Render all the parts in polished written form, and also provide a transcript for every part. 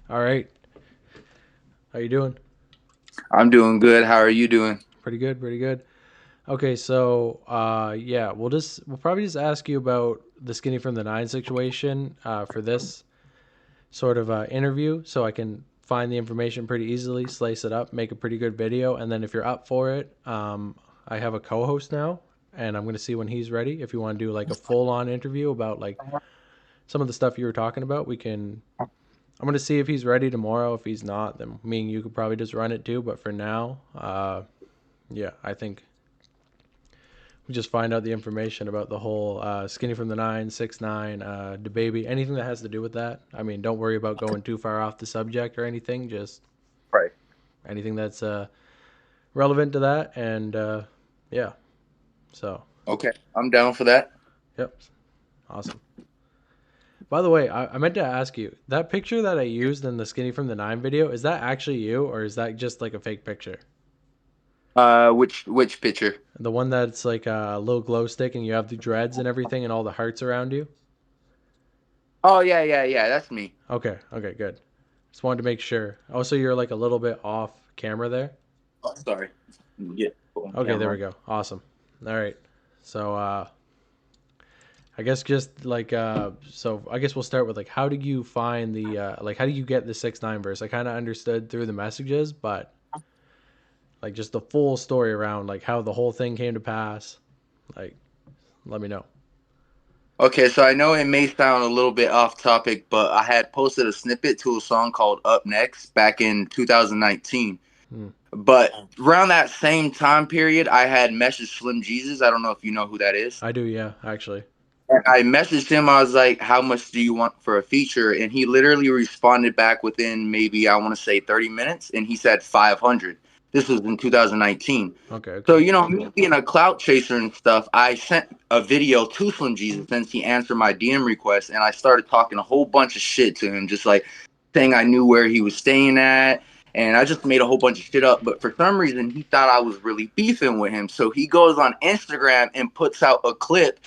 All right. How you doing? I'm doing good. How are you doing? Pretty good, pretty good. Okay, so yeah, we'll probably just ask you about the Skinny from the Nine situation for this sort of interview, so I can find the information pretty easily, slice it up, make a pretty good video, and then if you're up for it, I have a co-host now, and I'm gonna see when he's ready. If you want to do like a full-on interview about like some of the stuff you were talking about, we can. I'm gonna see if he's ready tomorrow. If he's not, then me and you could probably just run it too. But for now, yeah, I think we just find out the information about the whole Skinny from the Nine, 6ix9ine, the baby, anything that has to do with that. I mean, don't worry about going too far off the subject or anything. Just Right. anything that's relevant to that, and yeah. So, Okay, I'm down for that. yep, awesome. By the way, I meant to ask you that picture that I used in the Skinny from the Nine video. Is that actually you, or is that just like a fake picture? Which picture? The one that's like a little glow stick, and you have the dreads and everything, and all the hearts around you. Oh yeah. That's me. Okay, okay, good. Just wanted to make sure. Also, you're like a little bit off camera there. Oh, sorry. Yeah, put on Okay, there we camera. go. Awesome. All right. So, I guess just like so I guess we'll start with like how did you find the like how did you get the 6ix9ine verse? I kind of understood through the messages, but like just the full story around like how the whole thing came to pass. Like, let me know. Okay, so I know it may sound a little bit off topic, but I had posted a snippet to a song called "Up Next" back in 2019. Hmm. But around that same time period, I had messaged Slim Jesus. I don't know if you know who that is. I do, yeah, actually. And I messaged him. I was like, "How much do you want for a feature?" And he literally responded back within maybe I want to say 30 minutes, and he said 500. This was in 2019. Okay, So okay. me being a clout chaser and stuff, I sent a video to Slim Jesus since he answered my DM request, and I started talking a whole bunch of shit to him, just like saying I knew where he was staying at, and I just made a whole bunch of shit up. But for some reason, he thought I was really beefing with him, so he goes on Instagram and puts out a clip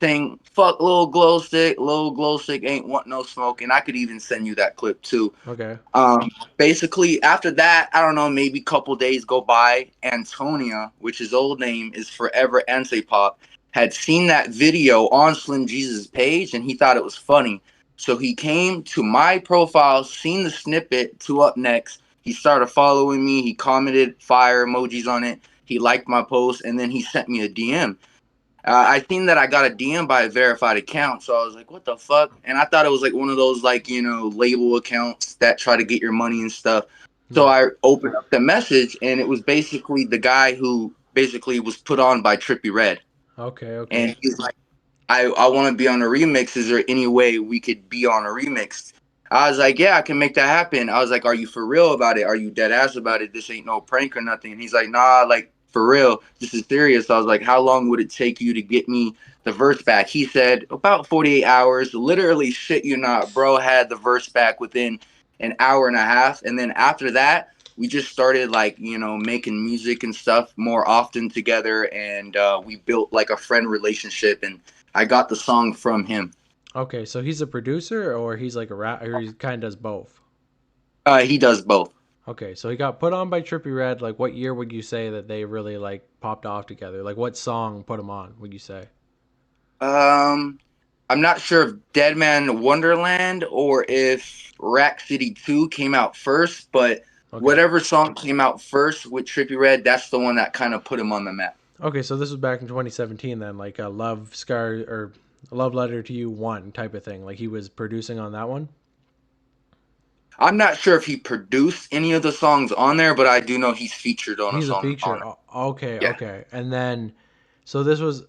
saying "fuck little glow stick ain't want no smoke," and I could even send you that clip too. Okay. Basically, after that, I don't know, maybe a couple days go by. Antonia, which his old name is Forever Pop, had seen that video on Slim Jesus' page and he thought it was funny. So he came to my profile, seen the snippet to Up Next. He started following me. He commented fire emojis on it. He liked my post and then he sent me a DM. I seen that I got a DM by a verified account, so I was like, "What the fuck?" And I thought it was like one of those like label accounts that try to get your money and stuff. So Yeah. I opened up the message, and it was basically the guy who basically was put on by Trippy Red, Okay, okay. and he's like, "I want to be on a remix. Is there any way we could be on a remix?" I was like, "Yeah, I can make that happen." I was like, "Are you for real about it? Are you dead ass about it? This ain't no prank or nothing." And he's like, "Nah, like for real, this is serious." I was like, "How long would it take you to get me the verse back?" He said, "About 48 hours." Literally, shit you not, bro had the verse back within an hour and a half. And then after that, we just started like, making music and stuff more often together. And we built like a friend relationship. And I got the song from him. Okay, so he's a producer or he's like a rap or he kind of does both. He does both. Okay, so he got put on by Trippy Red. Like, what year would you say that they really like popped off together? Like, what song put him on? Would you say? Um, I'm not sure if Dead Man Wonderland or if Rack City 2 came out first, but Okay, whatever song came out first with Trippy Red, that's the one that kind of put him on the map. okay. So this was back in 2017, then, like a Love Scar or a Love Letter to You one type of thing. Like he was producing on that one. I'm not sure if he produced any of the songs on there, but I do know he's featured on a He's a song on feature. there. Okay, Yeah. okay. And then, so this was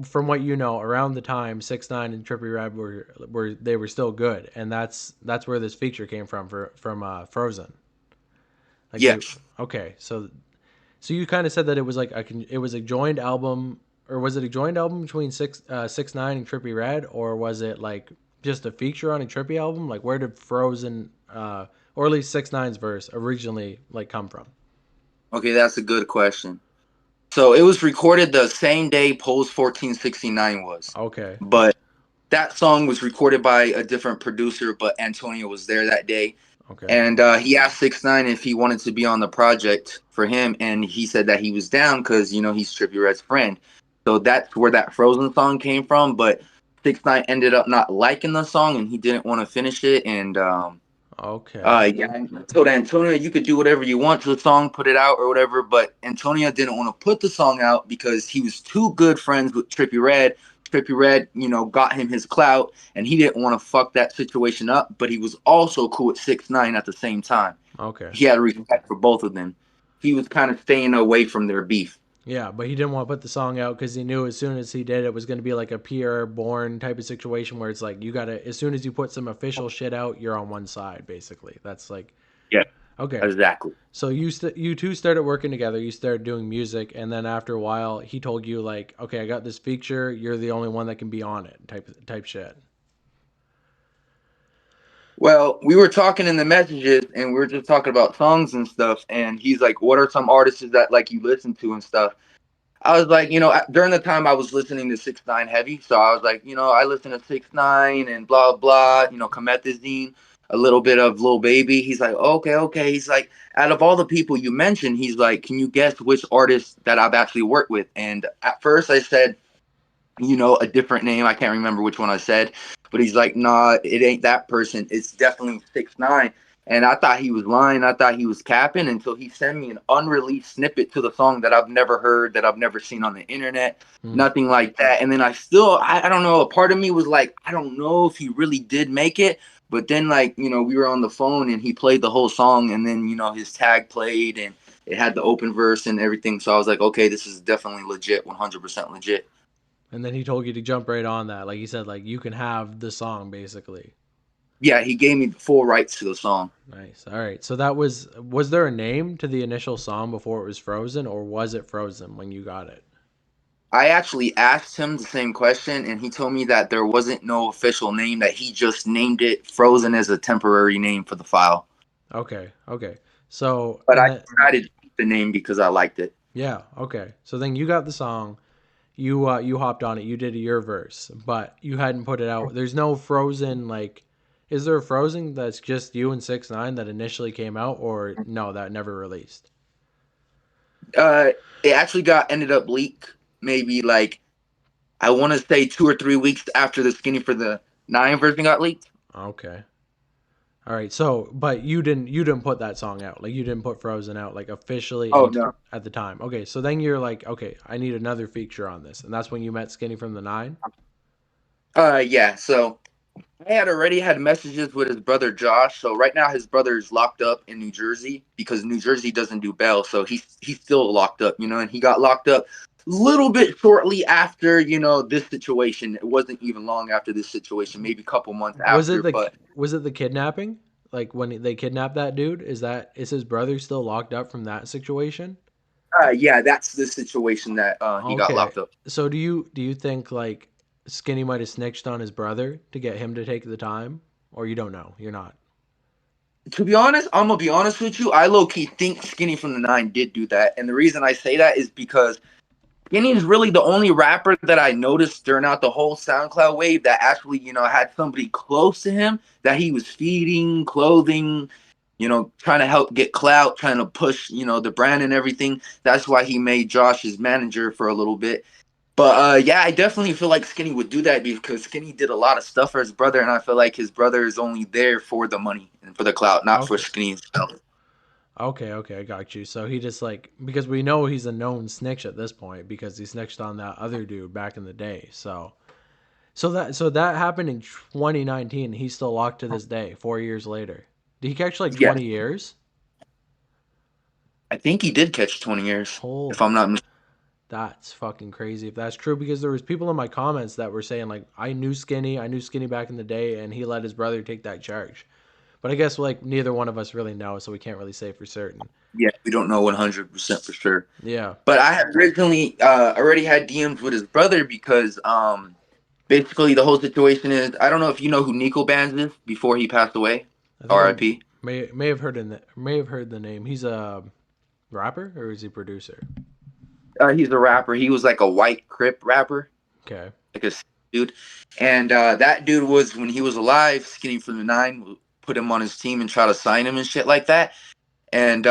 from what you know around the time 6ix9ine and Trippy Red were they were still good, and that's where this feature came from Frozen. Like they Yes. okay. So you kind of said that it was like it was a joined album, or was it a joined album between 6ix9ine and Trippy Red, or was it like just a feature on a Trippy album? Like where did Frozen, or at least 6ix9ine's verse originally like come from? Okay, that's a good question. So it was recorded the same day Pose 1469 was. Okay, But that song was recorded by a different producer, but Antonio was there that day. Okay. And he asked 6ix9ine if he wanted to be on the project for him, and he said that he was down because he's Trippie Redd's friend. So that's where that Frozen song came from. But 6ix9ine ended up not liking the song, and he didn't want to finish it. And Okay. yeah, I told Antonio you could do whatever you want to the song, put it out or whatever. But Antonio didn't want to put the song out because he was too good friends with Trippie Redd. Trippie Redd, got him his clout, and he didn't want to fuck that situation up. But he was also cool with 6ix9ine at the same time. Okay. He had respect for both of them. He was kind of staying away from their beef. Yeah, but he didn't want to put the song out because he knew as soon as he did, it was going to be like a PR born type of situation where it's like you gotta, as soon as you put some official shit out, you're on one side basically. That's like Yeah, okay. exactly. So you two started working together. You started doing music, and then after a while, he told you like, okay, I got this feature. You're the only one that can be on it. Type shit. Well, we were talking in the messages, and we were just talking about songs and stuff. And he's like, "What are some artists that like you listen to and stuff?" I was like, during the time I was listening to 6ix9ine heavy, so I was like, I listen to 6ix9ine and blah blah, Comethazine, a little bit of Lil Baby. He's like, okay, okay. He's like, out of all the people you mentioned, he's like, can you guess which artist that I've actually worked with? And at first I said, a different name. I can't remember which one I said, but he's like, nah, it ain't that person. It's definitely 6ix9ine. And I thought he was lying. I thought he was capping until he sent me an unreleased snippet to the song that I've never heard, that I've never seen on the internet, nothing like that. And then I don't know, a part of me was like, I don't know if he really did make it. But then, like, we were on the phone and he played the whole song, and then, his tag played and it had the open verse and everything. So I was like, okay, this is definitely legit, 100% legit. And then he told you to jump right on that. Like he said, like you can have the song basically. Yeah, he gave me the full rights to the song. Nice. All right. So that was there a name to the initial song before it was Frozen, or was it Frozen when you got it? I actually asked him the same question, and he told me that there wasn't no official name, that he just named it Frozen as a temporary name for the file. Okay. Okay. So But and I then decided to keep the name because I liked it. yeah. Okay. So then you got the song. You hopped on it. You did your verse, but you hadn't put it out. There's no Frozen like. Is there a Frozen that's just you and 6ix9ine that initially came out, or no, that never released? It actually ended up leaked maybe like, I want to say 2 or 3 weeks after the Skinny for the Nine version got leaked. Okay. All right. So, but you didn't put that song out. Like you didn't put Frozen out like officially Oh and no. at the time. Okay. So then you're like, okay, I need another feature on this, and that's when you met Skinny from the Nine. Yeah. So I had already had messages with his brother Josh. So right now his brother is locked up in New Jersey because New Jersey doesn't do bail. So he's still locked up, and he got locked up a little bit shortly after, this situation. It wasn't even long after this situation, maybe a couple months Was it after. the But was it the kidnapping? Like when they kidnapped that dude? Is his brother still locked up from that situation? yeah, that's the situation that he got Okay. locked up. So do you think like Skinny might have snitched on his brother to get him to take the time, or you don't know? You're not. To be honest, I'm gonna be honest with you. I low key think Skinny from the Nine did do that, and the reason I say that is because Skinny is really the only rapper that I noticed during out the whole SoundCloud wave that actually, had somebody close to him that he was feeding, clothing, trying to help get clout, trying to push, the brand and everything. That's why he made Josh his manager for a little bit. But yeah, I definitely feel like Skinny would do that because Skinny did a lot of stuff for his brother, and I feel like his brother is only there for the money and for the clout, not for Okay. Skinny himself. Okay, okay, I got you. So he just like because we know he's a known snitch at this point because he snitched on that other dude back in the day. So that happened in 2019. He's still locked to this day, 4 years later. Did he catch like Yeah, 20 years? I think he did catch 20 years, if I'm Holy, not mistaken. that's fucking crazy if that's true because there was people in my comments that were saying like I knew Skinny back in the day and he let his brother take that charge. But I guess like neither one of us really know, so we can't really say for certain. Yeah, we don't know 100% for sure. Yeah. But I had originally already had DMs with his brother because basically the whole situation is, I don't know if you know who Nico Bands is before he passed away. I think I R.I.P. may have heard the name. He's a rapper or is he a producer? He's a rapper. He was like a white Crip rapper, Okay. like a dude. And that dude was, when he was alive, Skinny from the Nine, put him on his team and try to sign him and shit like that. And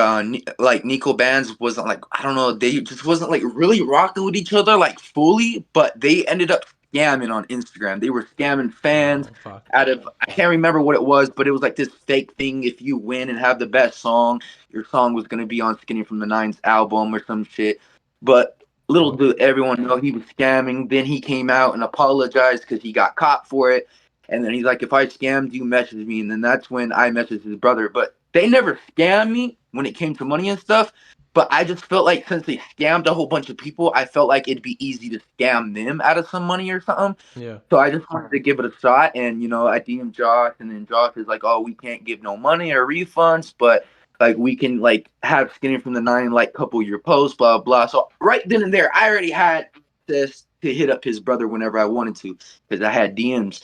like Nico Bands wasn't like, I don't know, they just wasn't like really rocking with each other like fully, but they ended up scamming on Instagram. They were scamming fans Oh fuck. out of, I can't remember what it was, but it was like this fake thing. If you win and have the best song, your song was gonna be on Skinny from the Nine's album or some shit. But little did everyone know he was scamming. Then he came out and apologized because he got caught for it. And then he's like, if I scammed you, message me. And then that's when I messaged his brother. But they never scammed me when it came to money and stuff. But I just felt like since they scammed a whole bunch of people, I felt like it'd be easy to scam them out of some money or something. Yeah. So I just wanted to give it a shot. And, you know, I DM'd Josh, and then Josh is like, oh, we can't give no money or refunds, but like we can like have Skinny from the Nine like couple your posts, blah, blah. So right then and there, I already had this to hit up his brother whenever I wanted to because I had DMs.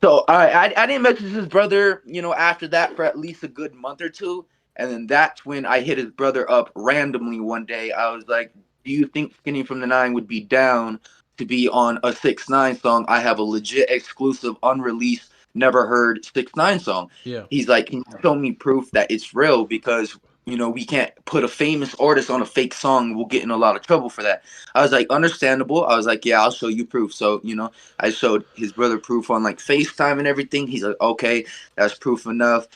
So I didn't message his brother, you know, after that for at least a good month or two. And then that's when I hit his brother up randomly one day. I was like, do you think Skinny from the Nine would be down to be on a 6ix9ine song? I have a legit exclusive, unreleased, never heard 6ix9ine song. Yeah. He's like, can you show me proof that it's real? Because, you know, we can't put a famous artist on a fake song. We'll get in a lot of trouble for that. I was like, understandable. I was like, yeah, I'll show you proof. So, you know, I showed his brother proof on like FaceTime and everything. He's like, okay, that's proof enough.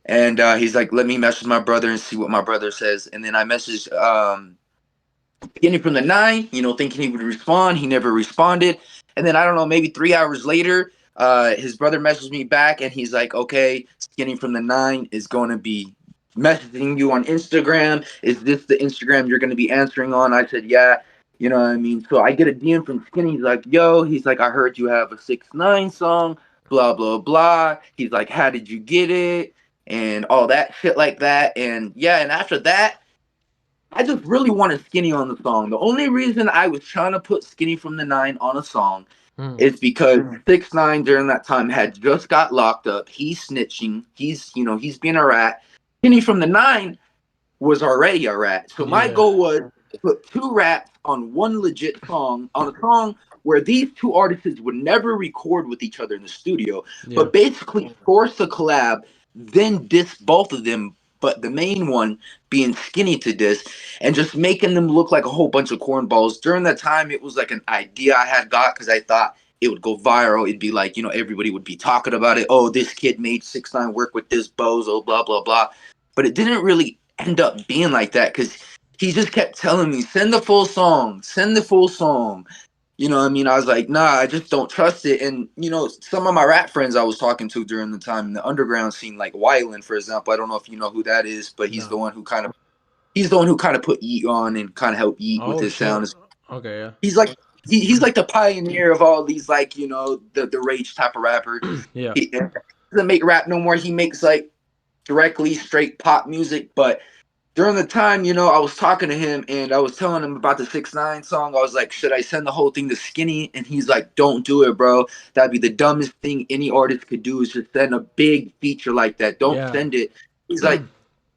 And he's like, let me message my brother and see what my brother says. And then I messaged Skinny from the Nine, you know, thinking he would respond. He never responded. And then I don't know, maybe 3 hours later, his brother messaged me back and he's like, okay, Skinny from the Nine is going to be messaging you on Instagram. Is this the Instagram you're going to be answering on? I said, yeah. You know what I mean? So I get a DM from Skinny. He's like, yo, he's like, I heard you have a 6ix9ine song, blah, blah, blah. He's like, how did you get it? And all that shit like that. And yeah, and after that, I just really wanted Skinny on the song. The only reason I was trying to put Skinny from the Nine on a song is because 6ix9ine during that time had just got locked up. He's snitching. He's, you know, he's being a rat. Skinny from the Nine was already a rat. So my goal was to put 2 rats on one legit song, on a song where these 2 artists would never record with each other in the studio, but basically force a collab, then diss both of them, but the main one being Skinny to diss, and just making them look like a whole bunch of cornballs. During that time, it was like an idea I had got because I thought it would go viral. It'd be like, you know, everybody would be talking about it. Oh, this kid made 6ix9ine work with this bozo, blah, blah, blah. But it didn't really end up being like that because he just kept telling me, send the full song, send the full song. You know what I mean? I was like, nah, I just don't trust it. And, you know, some of my rap friends I was talking to during the time in the underground scene, like Wyland, for example, I don't know if you know who that is, but he's the one who kind of put Yeet on and kind of helped Yeet with his sound. Okay, yeah. He's like he's like the pioneer of all these, like, you know, the rage type of rapper. Yeah. He doesn't make rap no more. He makes like directly straight pop music, but during the time, you know, I was talking to him and I was telling him about the 6ix9ine song. I was like, should I send the whole thing to Skinny? And he's like, don't do it, bro. That'd be the dumbest thing any artist could do, is just send a big feature like that. Don't send it. He's like,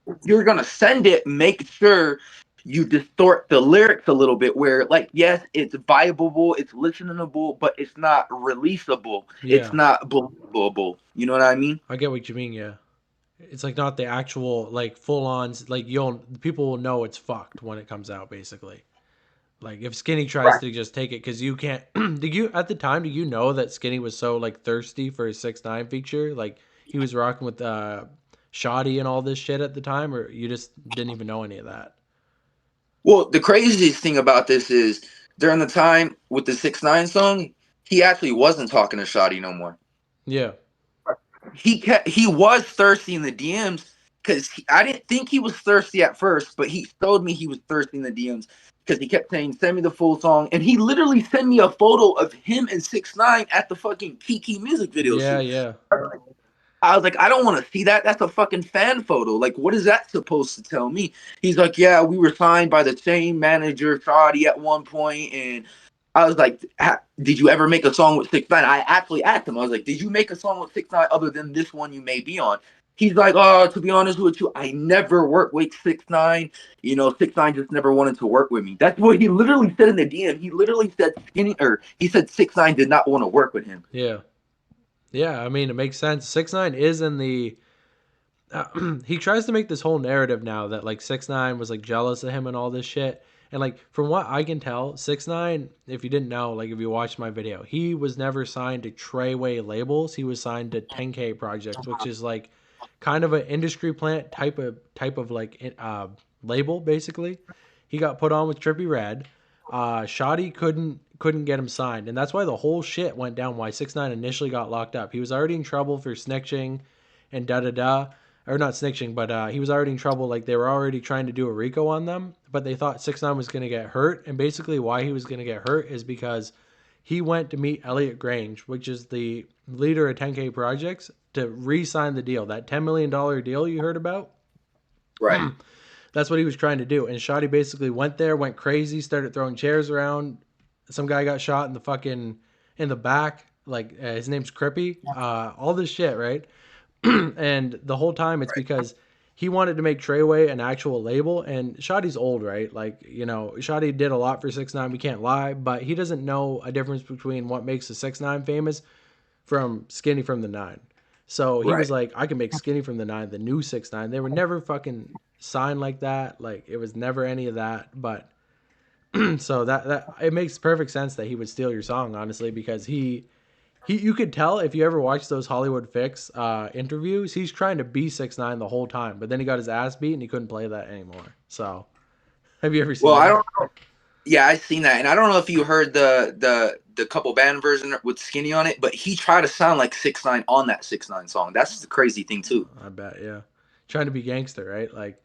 if you're going to send it, make sure you distort the lyrics a little bit where, like, yes, it's viable, it's listenable, but it's not releasable. Yeah. It's not believable. You know what I mean? I get what you mean, yeah. It's like not the actual like full on, like people will know it's fucked when it comes out, basically. Like if Skinny tries to just take it, because you can't. Did you at the time? Do you know that Skinny was so like thirsty for his 6ix9ine feature? Like he was rocking with Shoddy and all this shit at the time, or you just didn't even know any of that? Well, the craziest thing about this is during the time with the 6ix9ine song, he actually wasn't talking to Shoddy no more. Yeah. He was thirsty in the DMs because I didn't think he was thirsty at first, but he told me he was thirsty in the DMs because he kept saying, send me the full song. And he literally sent me a photo of him and 6ix9ine at the fucking Kiki music video. Yeah, yeah. I was like, I don't want to see that. That's a fucking fan photo. Like, what is that supposed to tell me? He's like, yeah, we were signed by the same manager, Shoddy, at one point, and I was like, did you ever make a song with 6ix9ine? I actually asked him. I was like, did you make a song with 6ix9ine other than this one you may be on? He's like, oh, to be honest with you, I never worked with 6ix9ine. You know, 6ix9ine just never wanted to work with me. That's what he literally said in the DM. He literally said he said 6ix9ine did not want to work with him. Yeah. Yeah, I mean, it makes sense. 6ix9ine is in the he tries to make this whole narrative now that like 6ix9ine was like jealous of him and all this shit. And like from what I can tell, 6ix9ine, if you didn't know, like if you watched my video, he was never signed to Treyway labels. He was signed to 10K Projects, which is like kind of an industry plant type of like label basically. He got put on with Trippie Redd. Shoddy couldn't get him signed, and that's why the whole shit went down. Why 6ix9ine initially got locked up. He was already in trouble for snitching and da da da, or not snitching, but he was already in trouble. Like they were already trying to do a RICO on them, but they thought 6ix9ine was gonna get hurt, and basically why he was gonna get hurt is because he went to meet Elliot Grange, which is the leader of 10K Projects, to re-sign the deal. That $10 million deal you heard about. Right. That's what he was trying to do. And Shoddy basically went there, went crazy, started throwing chairs around. Some guy got shot in the fucking in the back. Like his name's Crippy. All this shit, right? And the whole time it's because he wanted to make Treyway an actual label. And Shoddy's old, right? Like, you know, Shoddy did a lot for 6ix9ine, we can't lie, but he doesn't know a difference between what makes a 6ix9ine famous from Skinny from the Nine. So he was like, I can make Skinny from the Nine, the new 6ix9ine. They were never fucking signed like that. Like it was never any of that. But so that it makes perfect sense that he would steal your song, honestly, because he you could tell if you ever watch those Hollywood Fix interviews, he's trying to be 6ix9ine the whole time, but then he got his ass beat and he couldn't play that anymore. So have you ever seen Well, that? I don't know. Yeah, I seen that, and I don't know if you heard the couple band version with Skinny on it, but he tried to sound like 6ix9ine on that 6ix9ine song. That's the crazy thing too. I bet, yeah. Trying to be gangster, right? Like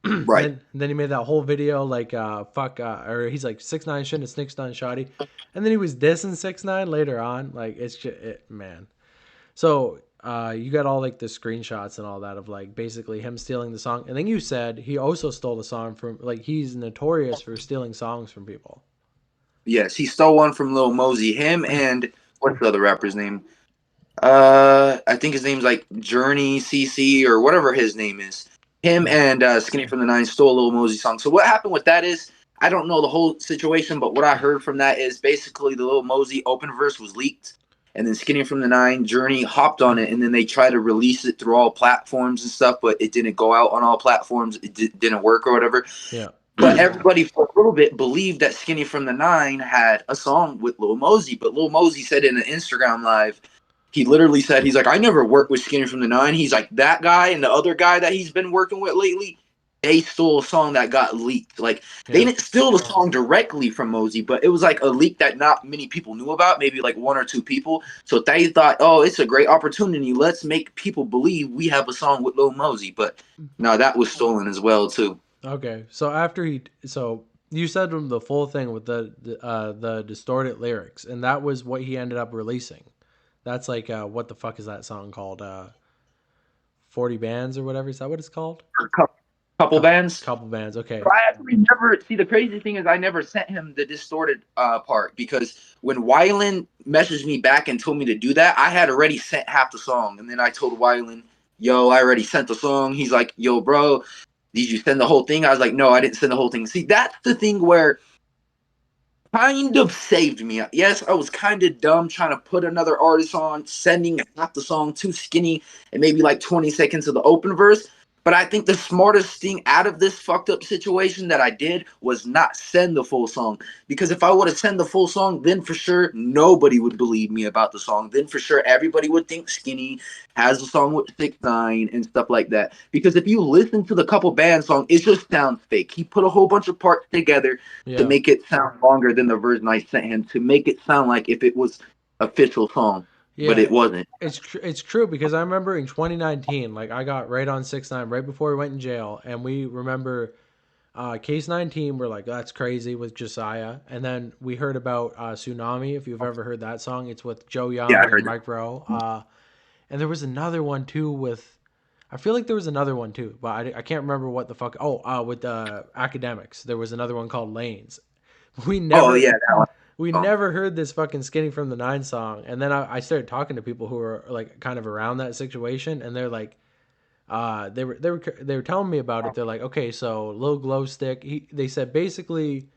Right. then he made that whole video like fuck or he's like 6ix9ine shouldn't have snitched on Shoddy, and then he was dissing 6ix9ine later on. Like it's just man. So you got all like the screenshots and all that of like basically him stealing the song, and then you said he also stole the song from like he's notorious for stealing songs from people. Yes, he stole one from Lil Mosey. Him and what's the other rapper's name? I think his name's like Journey CC or whatever his name is. Him and Skinny from the Nine stole Lil Mosey song. So what happened with that is I don't know the whole situation, but what I heard from that is basically the Lil Mosey open verse was leaked, and then Skinny from the Nine, Journey hopped on it, and then they tried to release it through all platforms and stuff, but it didn't go out on all platforms. It didn't work or whatever. Yeah. But everybody for a little bit believed that Skinny from the Nine had a song with Lil Mosey, but Lil Mosey said in an Instagram live, he literally said, he's like, I never worked with Skinny from the Nine. He's like, that guy and the other guy that he's been working with lately, they stole a song that got leaked. Like, they didn't steal the song directly from Mosey, but it was like a leak that not many people knew about, maybe like one or two people. So they thought, oh, it's a great opportunity. Let's make people believe we have a song with Lil Mosey. But no, that was stolen as well, too. Okay. So you said him the full thing with the distorted lyrics, and that was what he ended up releasing. That's like what the fuck is that song called? 40 Bands or whatever. Is that what it's called? Couple bands. Couple Bands. Okay. But I actually never see. The crazy thing is, I never sent him the distorted part because when Wylan messaged me back and told me to do that, I had already sent half the song, and then I told Wylan, "Yo, I already sent the song." He's like, "Yo, bro, did you send the whole thing?" I was like, "No, I didn't send the whole thing." See, that's the thing where kind of saved me. Yes, I was kind of dumb trying to put another artist on, sending half the song too Skinny and maybe like 20 seconds of the open verse. But I think the smartest thing out of this fucked up situation that I did was not send the full song. Because if I would have sent the full song, then for sure nobody would believe me about the song. Then for sure everybody would think Skinny has a song with 6ix9ine and stuff like that. Because if you listen to the Couple Band song, it just sounds fake. He put a whole bunch of parts together to make it sound longer than the version I sent him, to make it sound like if it was official song. Yeah, but it wasn't. It's true because I remember in 2019, like I got right on 6ix9ine right before he went in jail, and we remember Case 19. We're like, that's crazy with Josiah, and then we heard about Tsunami. If you've ever heard that song, it's with Joe Young and Mike Rowe. And there was another one too with, I feel like there was another one too, but I can't remember what the fuck. Oh, with Academics, there was another one called Lanes. We never. Oh yeah, that one. We never heard this fucking Skinny from the Nine song, and then I started talking to people who were like kind of around that situation, and they're like, they were telling me about it. They're like, okay, so Lil Glow Stick, they said basically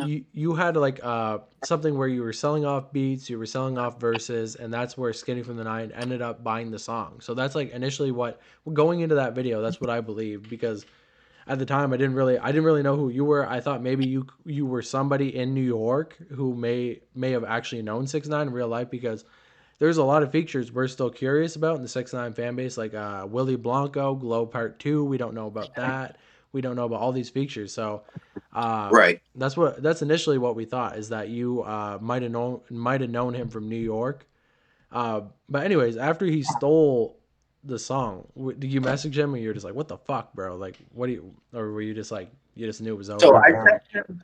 you had like something where you were selling off beats, you were selling off verses, and that's where Skinny from the Nine ended up buying the song. So that's like initially what going into that video. That's what I believed because at the time I didn't really know who you were. I thought maybe you were somebody in New York who may have actually known 6ix9ine in real life because there's a lot of features we're still curious about in the 6ix9ine fan base, like Willie Blanco, Glow Part 2. We don't know about that. We don't know about all these features. So uh, Right. that's initially what we thought is that you might have known him from New York. But anyways, after he stole the song, did you message him and you're just like, "What the fuck, bro? Like, what do you?" Or were you just like, you just knew it was So over? I sent him.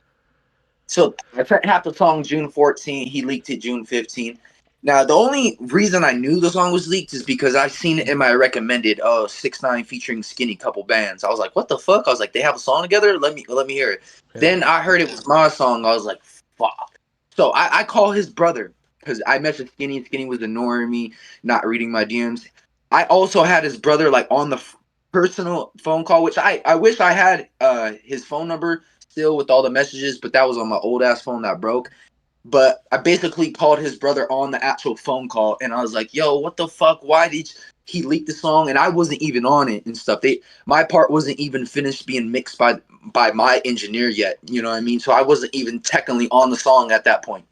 So I sent half the song June 14th. He leaked it June 15th. Now the only reason I knew the song was leaked is because I seen it in my recommended 6ix9ine featuring Skinny couple bands. I was like, what the fuck? I was like, they have a song together? Let me hear it. Yeah. Then I heard it was my song. I was like, fuck. So I call his brother because I messaged Skinny. Skinny was ignoring me, not reading my DMs. I also had his brother like on the personal phone call, which I wish I had his phone number still with all the messages, but that was on my old ass phone that broke. But I basically called his brother on the actual phone call, and I was like, "Yo, what the fuck? Why did he leak the song?" And I wasn't even on it and stuff. My part wasn't even finished being mixed by my engineer yet. You know what I mean? So I wasn't even technically on the song at that point.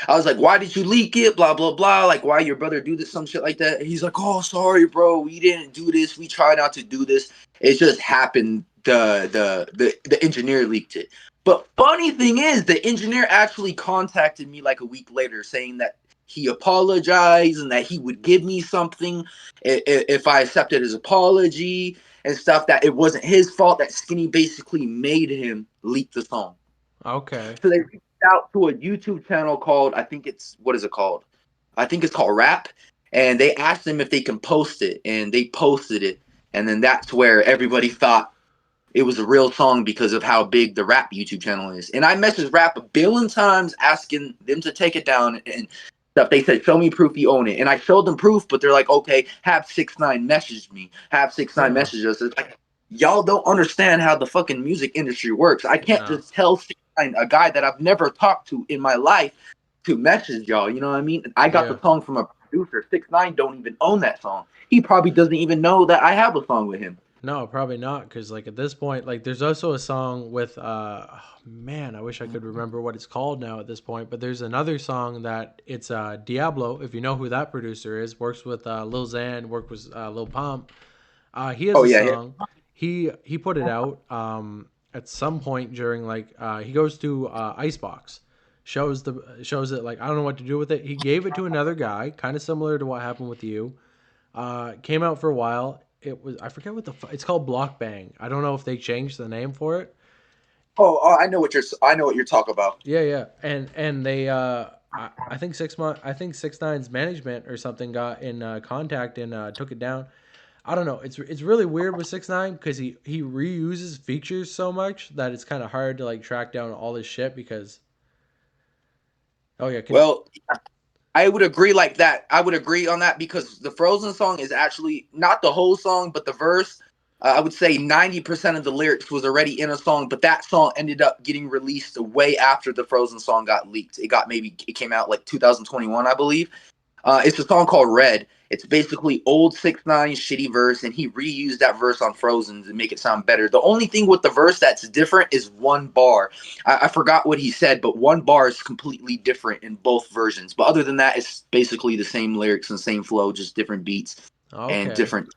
I was like, "Why did you leak it? Blah blah blah. Like, why your brother do this? Some shit like that." He's like, "Oh, sorry, bro. We didn't do this. We tried not to do this. It just happened. The engineer leaked it." But funny thing is, the engineer actually contacted me like a week later, saying that he apologized and that he would give me something if I accepted his apology and stuff. That it wasn't his fault. That Skinny basically made him leak the song. Okay. So they reached out to a YouTube channel called, I think it's, what is it called? I think it's called Rap. And they asked them if they can post it, and they posted it. And then that's where everybody thought it was a real song because of how big the Rap YouTube channel is. And I messaged Rap a billion times asking them to take it down and stuff. They said, "Show me proof you own it." And I showed them proof, but they're like, "Okay, have 6ix9ine message me. Have 6ix9ine Huh. message us." It's like, y'all don't understand how the fucking music industry works. I can't No. just tell 6ix9ine, a guy that I've never talked to in my life, to message y'all. You know what I mean? I got Yeah. the song from a producer. 6ix9ine don't even own that song. He probably doesn't even know that I have a song with him. No, probably not. Because like at this point, like there's also a song with oh, man, I wish I could remember what it's called now at this point. But there's another song that it's Diablo. If you know who that producer is, works with Lil Xan, worked with Lil Pump. He has Oh a yeah, yeah. song. He put it out at some point during like he goes to Icebox, shows it like I don't know what to do with it. He gave it to another guy, kind of similar to what happened with you. Came out for a while. It was I forget what it's called Block Bang. I don't know if they changed the name for it. Oh, I know what you're talking about. Yeah, yeah, and they I think 6 month I think 6ix9ine's management or something got in contact and took it down. I don't know. It's really weird with 6ix9ine because he reuses features so much that it's kind of hard to like track down all this shit because oh yeah can Well, I would agree like that. I would agree on that because the Frozen song is actually not the whole song, but the verse. I would say 90% of the lyrics was already in a song, but that song ended up getting released way after the Frozen song got leaked. It came out like 2021, I believe. It's a song called Red. It's basically old 6ix9ine shitty verse, and he reused that verse on Frozen to make it sound better. The only thing with the verse that's different is one bar. I forgot what he said, but one bar is completely different in both versions. But other than that, it's basically the same lyrics and same flow, just different beats and okay different.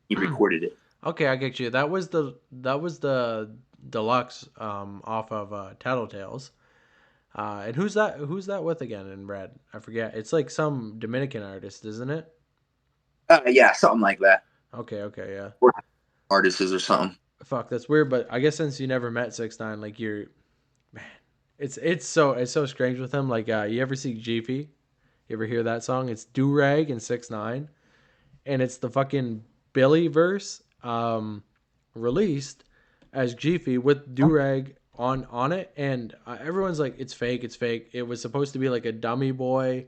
He recorded it. okay I get you. That was the deluxe off of Tattletales. And who's that with again in Red? I forget. It's like some Dominican artist, isn't it? Yeah, something like that. Okay, okay, yeah. Or artists or something. Fuck, that's weird. But I guess since you never met 6ix9ine, like you're man, it's so strange with him. Like, you ever see Jeefy? You ever hear that song? It's Durag and 6ix9ine, and it's the fucking Billy verse, released as Jeefy with Durag on it, and everyone's like, it's fake, it's fake. It was supposed to be like a dummy boy,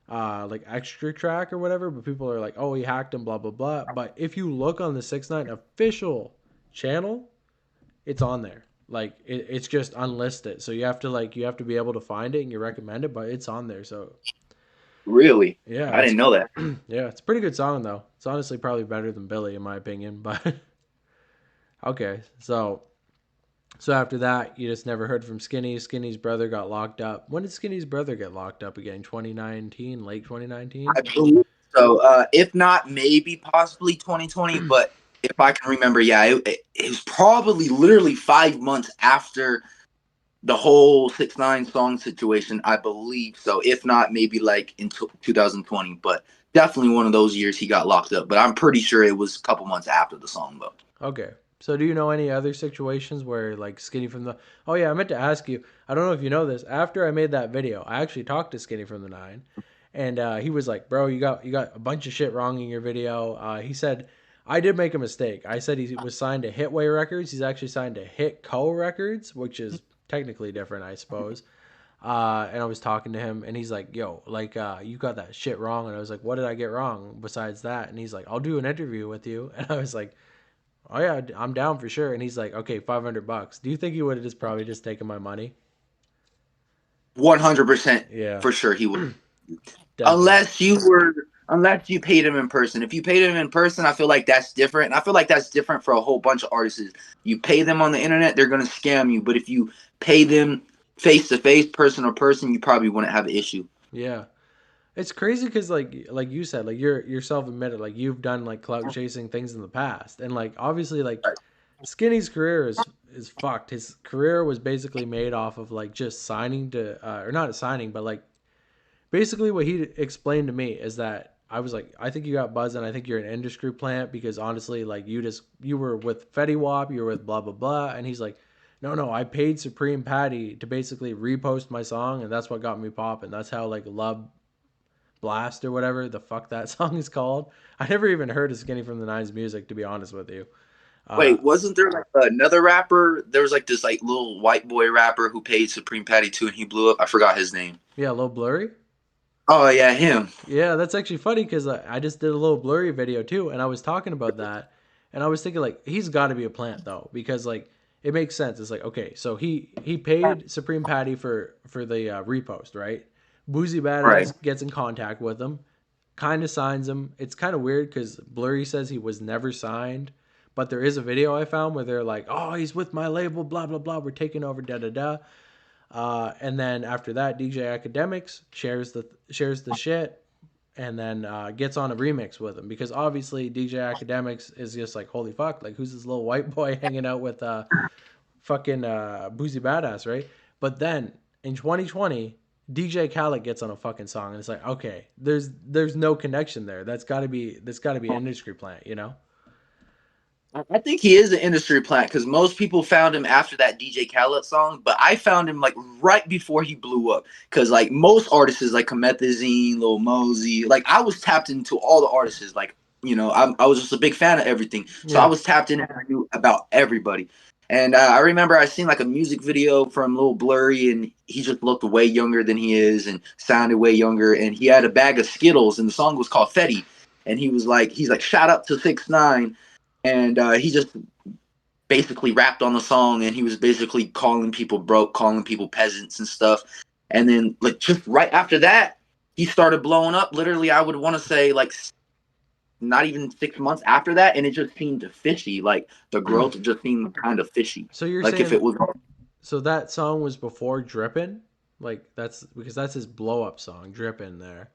like extra track or whatever, but people are like, oh, he hacked him, blah blah blah. But if you look on the 6ix9ine official channel, it's on there. like it's just unlisted. So you have to be able to find it and you recommend it, but it's on there. So Really? yeah, I it's didn't know that. yeah, it's a pretty good song though. It's honestly probably better than Billy in my opinion. But okay, so after that, you just never heard from Skinny. Skinny's brother got locked up. When did Skinny's brother get locked up again? 2019, late 2019. I believe so. If not, maybe possibly 2020. But if I can remember, yeah, it was probably literally 5 months after the whole 6ix9ine song situation, I believe so. If not, maybe like in 2020. But definitely one of those years he got locked up. But I'm pretty sure it was a couple months after the song, though. Okay. So do you know any other situations where like Skinny from the Oh yeah, I meant to ask you. I don't know if you know this. After I made that video, I actually talked to Skinny from the Nine, and he was like, "Bro, you got a bunch of shit wrong in your video." He said, "I did make a mistake. I said he was signed to Hitway Records. He's actually signed to Hit Co Records, which is technically different, I suppose." And I was talking to him, and he's like, "Yo, like, you got that shit wrong." And I was like, "What did I get wrong besides that?" And he's like, "I'll do an interview with you." And I was like, "Oh yeah, I'm down for sure." And he's like, "Okay, $500." Do you think he would have just probably just taken my money? 100% Yeah, for sure he would. definitely. Unless you paid him in person. If you paid him in person, I feel like that's different. And I feel like that's different for a whole bunch of artists. You pay them on the internet, they're gonna scam you. But if you pay them face to face, person to person, you probably wouldn't have an issue. Yeah, it's crazy because like you said, like you're self admitted, like you've done like clout chasing things in the past, and like obviously like Skinny's career is fucked. His career was basically made off of like just signing to or not signing, but like basically what he explained to me is that I was like, I think you got buzzed and I think you're an industry plant because honestly, like you were with Fetty Wap, you were with blah blah blah, and he's like, no, I paid Supreme Patty to basically repost my song, and that's what got me popping. That's how like Love Blast or whatever the fuck that song is called. I never even heard of Skinny from the Nine's music to be honest with you. Uh, Wait, wasn't there like another rapper? There was like this like little white boy rapper who paid Supreme Patty too, and he blew up. I forgot his name. yeah, Lil Blurry. Oh yeah, him. Yeah, that's actually funny because I just did a little blurry video too, and I was talking about that, and I was thinking like he's got to be a plant though because like it makes sense. It's like okay, so he paid Supreme Patty for the repost, right? Boozy Right. Badass gets in contact with him, kind of signs him. It's kind of weird because Blurry says he was never signed, but there is a video I found where they're like, oh, he's with my label, blah blah blah, we're taking over, da da da. And then after that, DJ Academics shares the shit, and then gets on a remix with him because obviously DJ Academics is just like holy fuck, like who's this little white boy hanging out with fucking Boozy Badass, right? But then in 2020, DJ Khaled gets on a fucking song, and it's like okay, there's no connection there. That's got to be an industry plant, you know? I think he is an industry plant because most people found him after that DJ Khaled song, but I found him like right before he blew up. Because like most artists, like Comethazine, Lil Mosey, like I was tapped into all the artists. Like I was just a big fan of everything, so I Yeah. was tapped in and I knew about everybody. And I remember I seen like a music video from Lil Blurry, and he just looked way younger than he is and sounded way younger. And he had a bag of Skittles, and the song was called Fetty. And he's like, shout out to 6ix9ine, and he just basically rapped on the song, and he was basically calling people broke, calling people peasants and stuff. And then like just right after that, he started blowing up. Literally, I would want to say like not even 6 months after that, and it just seemed fishy. Like the growth just seemed kind of fishy. So you're Like if saying it was, so that song was before Drippin'? Like that's because that's his blow up song, Drippin' there.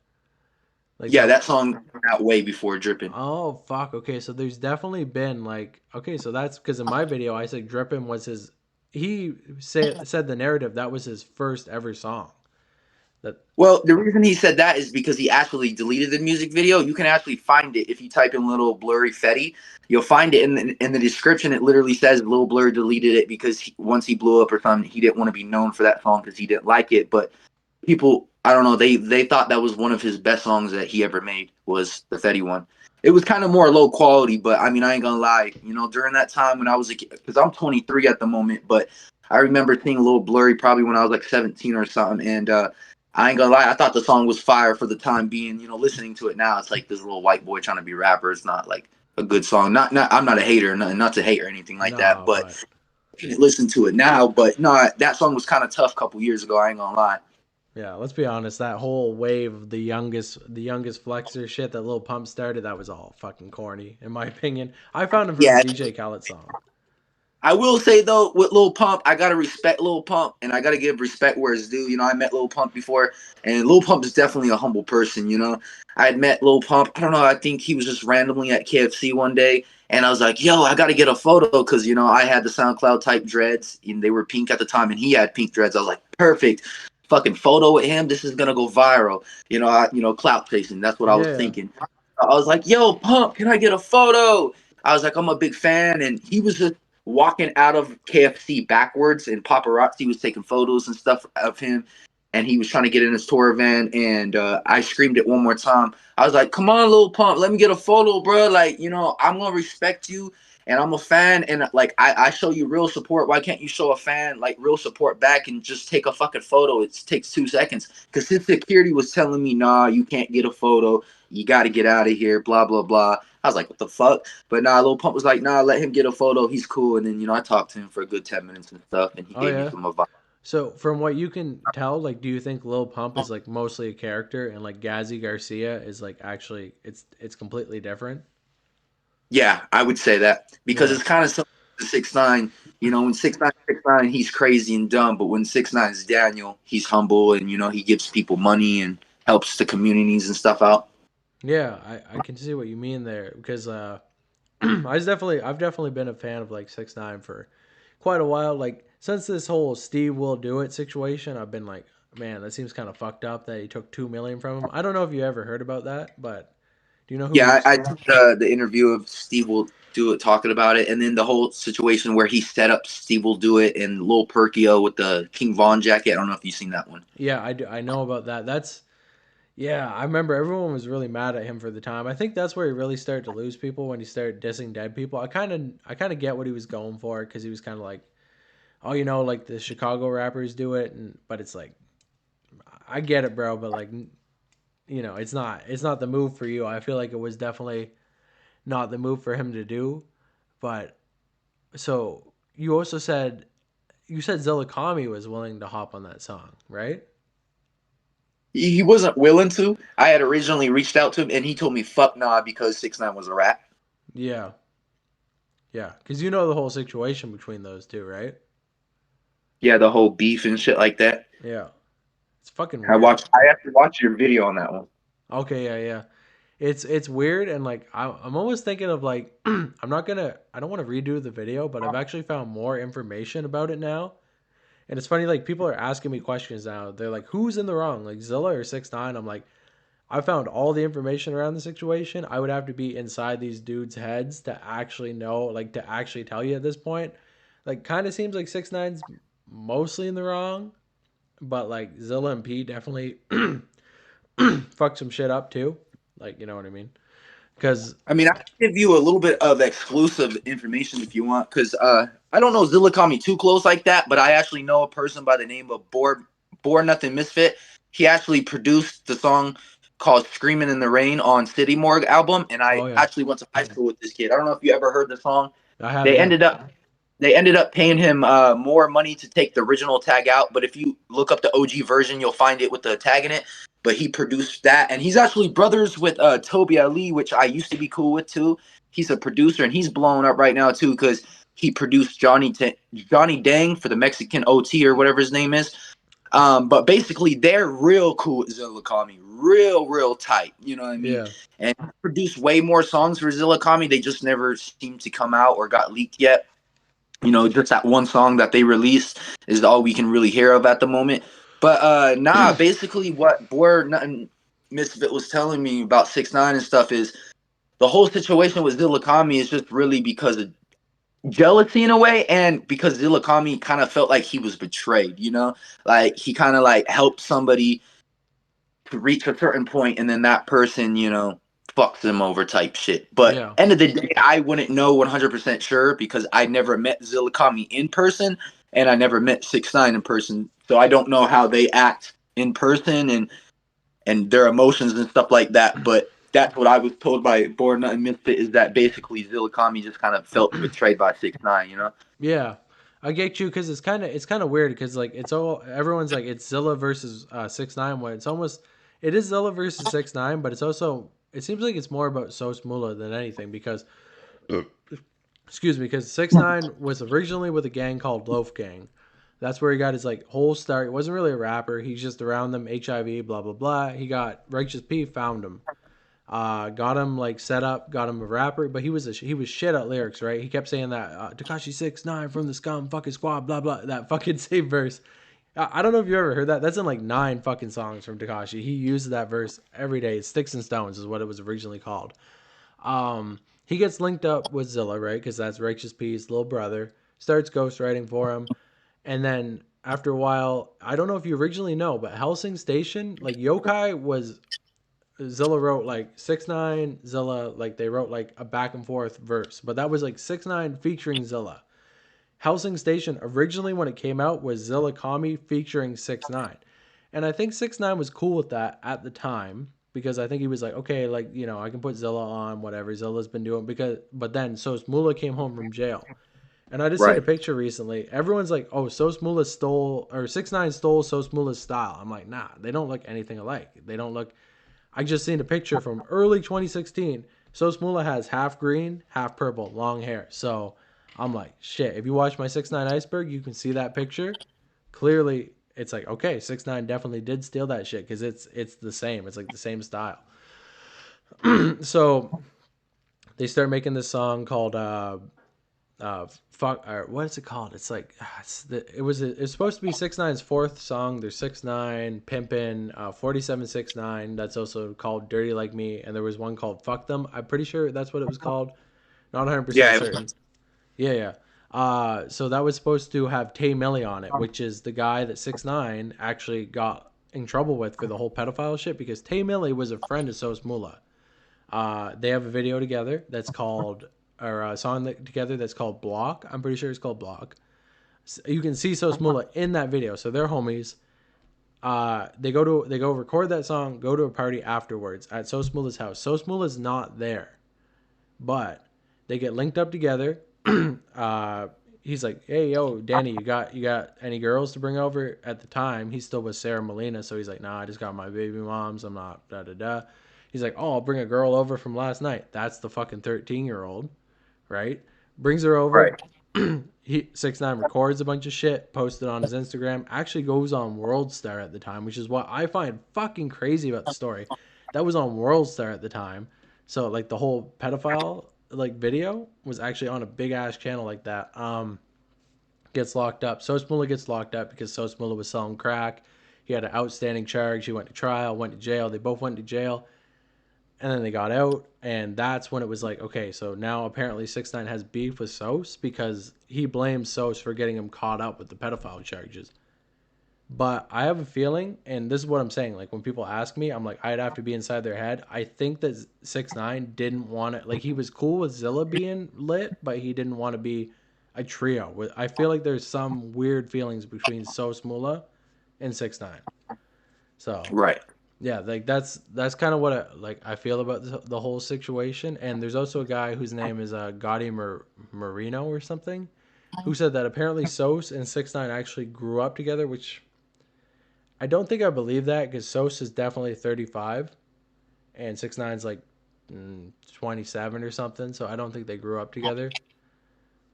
Like yeah, that. that song came out way before Drippin'. Oh fuck. Okay, so there's definitely been like okay, so that's because in my video I said Drippin' was his. He said the narrative that was his first ever song. That Well, the reason he said that is because he actually deleted the music video. You can actually find it if you type in Little Blurry Fetty. You'll find it in the description. It literally says Lil Blur deleted it because once he blew up or something, he didn't want to be known for that song because he didn't like it. But people, I don't know, they thought that was one of his best songs that he ever made was the Fetty one. It was kind of more low quality, but I mean, I ain't gonna lie. During that time when I was a kid, because I'm 23 at the moment, but I remember seeing Lil Blurry probably when I was like 17 or something, and I ain't gonna lie, I thought the song was fire for the time being. Listening to it now, it's like this little white boy trying to be a rapper. It's not like a good song. Not I'm not a hater, not to hate or anything like that, no, but but Didn't listen to it now, but no, that song was kind of tough a couple years ago. I ain't gonna lie. Yeah, let's be honest. That whole wave of the youngest flexor shit that Lil Pump started, that was all fucking corny, in my opinion. I found him from a Yeah, DJ Khaled song. I will say though, with Lil Pump, I gotta respect Lil Pump, and I gotta give respect where it's due. You know, I met Lil Pump before, and Lil Pump is definitely a humble person. You know, I had met Lil Pump. I don't know. I think he was just randomly at KFC one day, and I was like, "Yo, I gotta get a photo," because you know I had the SoundCloud type dreads, and they were pink at the time, and he had pink dreads. I was like, "Perfect, fucking photo with him. This is gonna go viral." Clout chasing. That's what I was Yeah. thinking. I was like, "Yo, Pump, can I get a photo?" I was like, "I'm a big fan," and he was just walking out of KFC backwards, and paparazzi was taking photos and stuff of him. And he was trying to get in his tour van, and I screamed it one more time. I was like, "Come on, Lil Pump, let me get a photo, bro. Like, I'm gonna respect you, and I'm a fan, and like, I show you real support. Why can't you show a fan like real support back and just take a fucking photo? It takes 2 seconds." Because his security was telling me, "Nah, you can't get a photo. You got to get out of here." Blah blah blah. I was like, "What the fuck?" But nah, Lil Pump was like, "Nah, let him get a photo. He's cool." And then I talked to him for a good 10 minutes and stuff, and he Oh gave me yeah. some advice. So from what you can tell, like, do you think Lil Pump is like mostly a character, and like Gazzy Garcia is like actually it's completely different? Yeah, I would say that because Yeah. it's kind of similar to 6ix9ine. When 6ix9ine, he's crazy and dumb, but when 6ix9ine is Daniel, he's humble and he gives people money and helps the communities and stuff out. Yeah, I can see what you mean there because I've definitely been a fan of like 6ix9ine for quite a while. Like since this whole Steve will do it situation, I've been like, man, that seems kind of fucked up that he took 2 million from him. I don't know if you ever heard about that, but do you know who? Yeah, I took the interview of Steve will do it talking about it, and then the whole situation where he set up Steve will do it and Lil Perkio with the King Von jacket. I don't know if you've seen that one. Yeah, I do. I know about that. That's Yeah. I remember everyone was really mad at him for the time. I think that's where he really started to lose people when he started dissing dead people. I kind of get what he was going for because he was kind of like, oh, like the Chicago rappers do it, but it's like I get it, bro, but like it's not the move for you. I feel like it was definitely not the move for him to do. But so you said Zilla Kami was willing to hop on that song, right? He wasn't willing to. I had originally reached out to him, and he told me fuck nah because 6ix9ine was a rat. Yeah, yeah, because you know the whole situation between those two, right? Yeah, the whole beef and shit like that. Yeah, it's fucking I weird. watched. I have to watch your video on that one. Okay, yeah, yeah. It's weird and like I'm almost thinking of like I don't want to redo the video, but I've actually found more information about it now. And it's funny, like people are asking me questions now. They're like, "Who's in the wrong, like Zilla or 6ix9ine?" I'm like, I found all the information around the situation. I would have to be inside these dudes' heads to actually know, like to actually tell you at this point. Like, kind of seems like 6ix9ine's mostly in the wrong, but like Zilla and P definitely fuck some shit up too. Like, you know what I mean? Because I mean, I can give you a little bit of exclusive information if you want, because I don't know Zilla Kami too close like that, but I actually know a person by the name of Bore Nothing Misfit. He actually produced the song called "Screaming in the Rain" on City Morgue album, and I oh yeah, actually went to high school with this kid. I don't know if you ever heard the song. I haven't They yet. ended up they ended up paying him more money to take the original tag out, but if you look up the OG version, you'll find it with the tag in it. But he produced that, and he's actually brothers with Toby Ali, which I used to be cool with too. He's a producer, and he's blowing up right now too because he produced Johnny Dang for the Mexican OT or whatever his name is. But basically, they're real cool with Zilla Kami, real tight. You know what I mean? Yeah, And produced way more songs for Zilla Kami. They just never seemed to come out or got leaked yet. Just that one song that they released is all we can really hear of at the moment. But basically what Boar Nothing Misfit was telling me about 6ix9ine and stuff is the whole situation with Zilla Kami is just really because of jealousy in a way, and because Zilla Kami kind of felt like he was betrayed, like he kind of like helped somebody to reach a certain point, and then that person, fucks them over type shit. But yeah, end of the day, I wouldn't know 100% sure because I never met Zilla Kami in person, and I never met 6ix9ine in person, so I don't know how they act in person and their emotions and stuff like that. But that's what I was told by Born Nothing Misfit is that basically Zilla Kami just kind of felt betrayed by 6ix9ine. yeah. I get you because it's kind of weird because like it's all everyone's like it's Zilla versus 6ix9ine when it's almost it is Zilla versus 6ix9ine, but it's also it seems like it's more about Sos Mula than anything because excuse me, because 6ix9ine was originally with a gang called Loaf Gang. That's where he got his like whole start. He wasn't really a rapper. He's just around them, HIV, blah blah blah. He got Righteous P found him, got him like set up, got him a rapper, but he was shit at lyrics, right? He kept saying that Tekashi 6ix9ine from the scum fucking squad, blah blah, that fucking same verse. I don't know if you ever heard that. That's in like 9 fucking songs from Tekashi. He used that verse every day. Sticks and Stones is what it was originally called. He gets linked up with Zilla, right? Because that's Righteous P's little brother. Starts ghostwriting for him. And then after a while, I don't know if you originally know, but Helsing Station, like Yokai was Zilla wrote like 6ix9ine, Zilla, like they wrote like a back and forth verse. But that was like 6ix9ine featuring Zilla. Helsing Station originally when it came out was Zilla Kami featuring 6ix9ine. And I think 6ix9ine was cool with that at the time because I think he was like, okay, like, you know, I can put Zilla on whatever Zilla's been doing but then Sos Mula came home from jail. And I just seen a Right. picture recently. Everyone's like, "Oh, Sos Mula stole or 6ix9ine stole Sos Mula's style." I'm like, "Nah, they don't look anything alike. They don't look." I just seen a picture from early 2016. Sos Mula has half green, half purple, long hair. So I'm like, "Shit." If you watch my 6ix9ine Iceberg, you can see that picture. Clearly, it's like, okay, 6ix9ine definitely did steal that shit because it's the same. It's like the same style. So they start making this song called fuck or what is it called? It's like it's supposed to be 6ix9ine's fourth song. There's 6ix9ine, Pimpin', 4769. That's also called Dirty Like Me, and there was one called Fuck Them. I'm pretty sure that's what it was called. Not 100% Yeah. certain. Yeah, yeah. So that was supposed to have Tay Millie on it, which is the guy that 6ix9ine actually got in trouble with for the whole pedophile shit because Tay Millie was a friend of Sos Mula. They have a video together that's called, or a song together that's called Block. I'm pretty sure it's called Block. You can see Sos Mula in that video, so they're homies. They go record that song, go to a party afterwards at Sos Mula's house. Sos Mula's not there, but they get linked up together. He's like, "Hey, yo, Danny, you got any girls to bring over?" At the time, he's still with Sarah Molina, so he's like, "Nah, I just got my baby moms. I'm not da da da." He's like, "Oh, I'll bring a girl over from last night." That's the fucking 13-year-old, right? Brings her over. Right. 6ix9ine records a bunch of shit, posted on his Instagram. Actually goes on World Star at the time, which is what I find fucking crazy about the story. That was on World Star at the time. So like the whole pedophile like video was actually on a big ass channel like that. Gets locked up. Sos Mula gets locked up because Sos Mula was selling crack. He had an outstanding charge. He went to trial, went to jail. They both went to jail. And then they got out. And that's when it was like, okay, so now apparently 6ix9ine has beef with Sos because he blames Sos for getting him caught up with the pedophile charges. But I have a feeling, and this is what I'm saying, like when people ask me, I'm like, I'd have to be inside their head. I think that 6ix9ine didn't want it. Like he was cool with Zilla being lit, but he didn't want to be a trio. I feel like there's some weird feelings between Sos Mula and 6ix9ine. So Right. yeah, like that's kind of what I feel about the whole situation. And there's also a guy whose name is Gotti Marino or something, who said that apparently Sos and 6ix9ine actually grew up together, which I don't think I believe that because Sos is definitely 35 and 6ix9ine's like 27 or something. So I don't think they grew up together.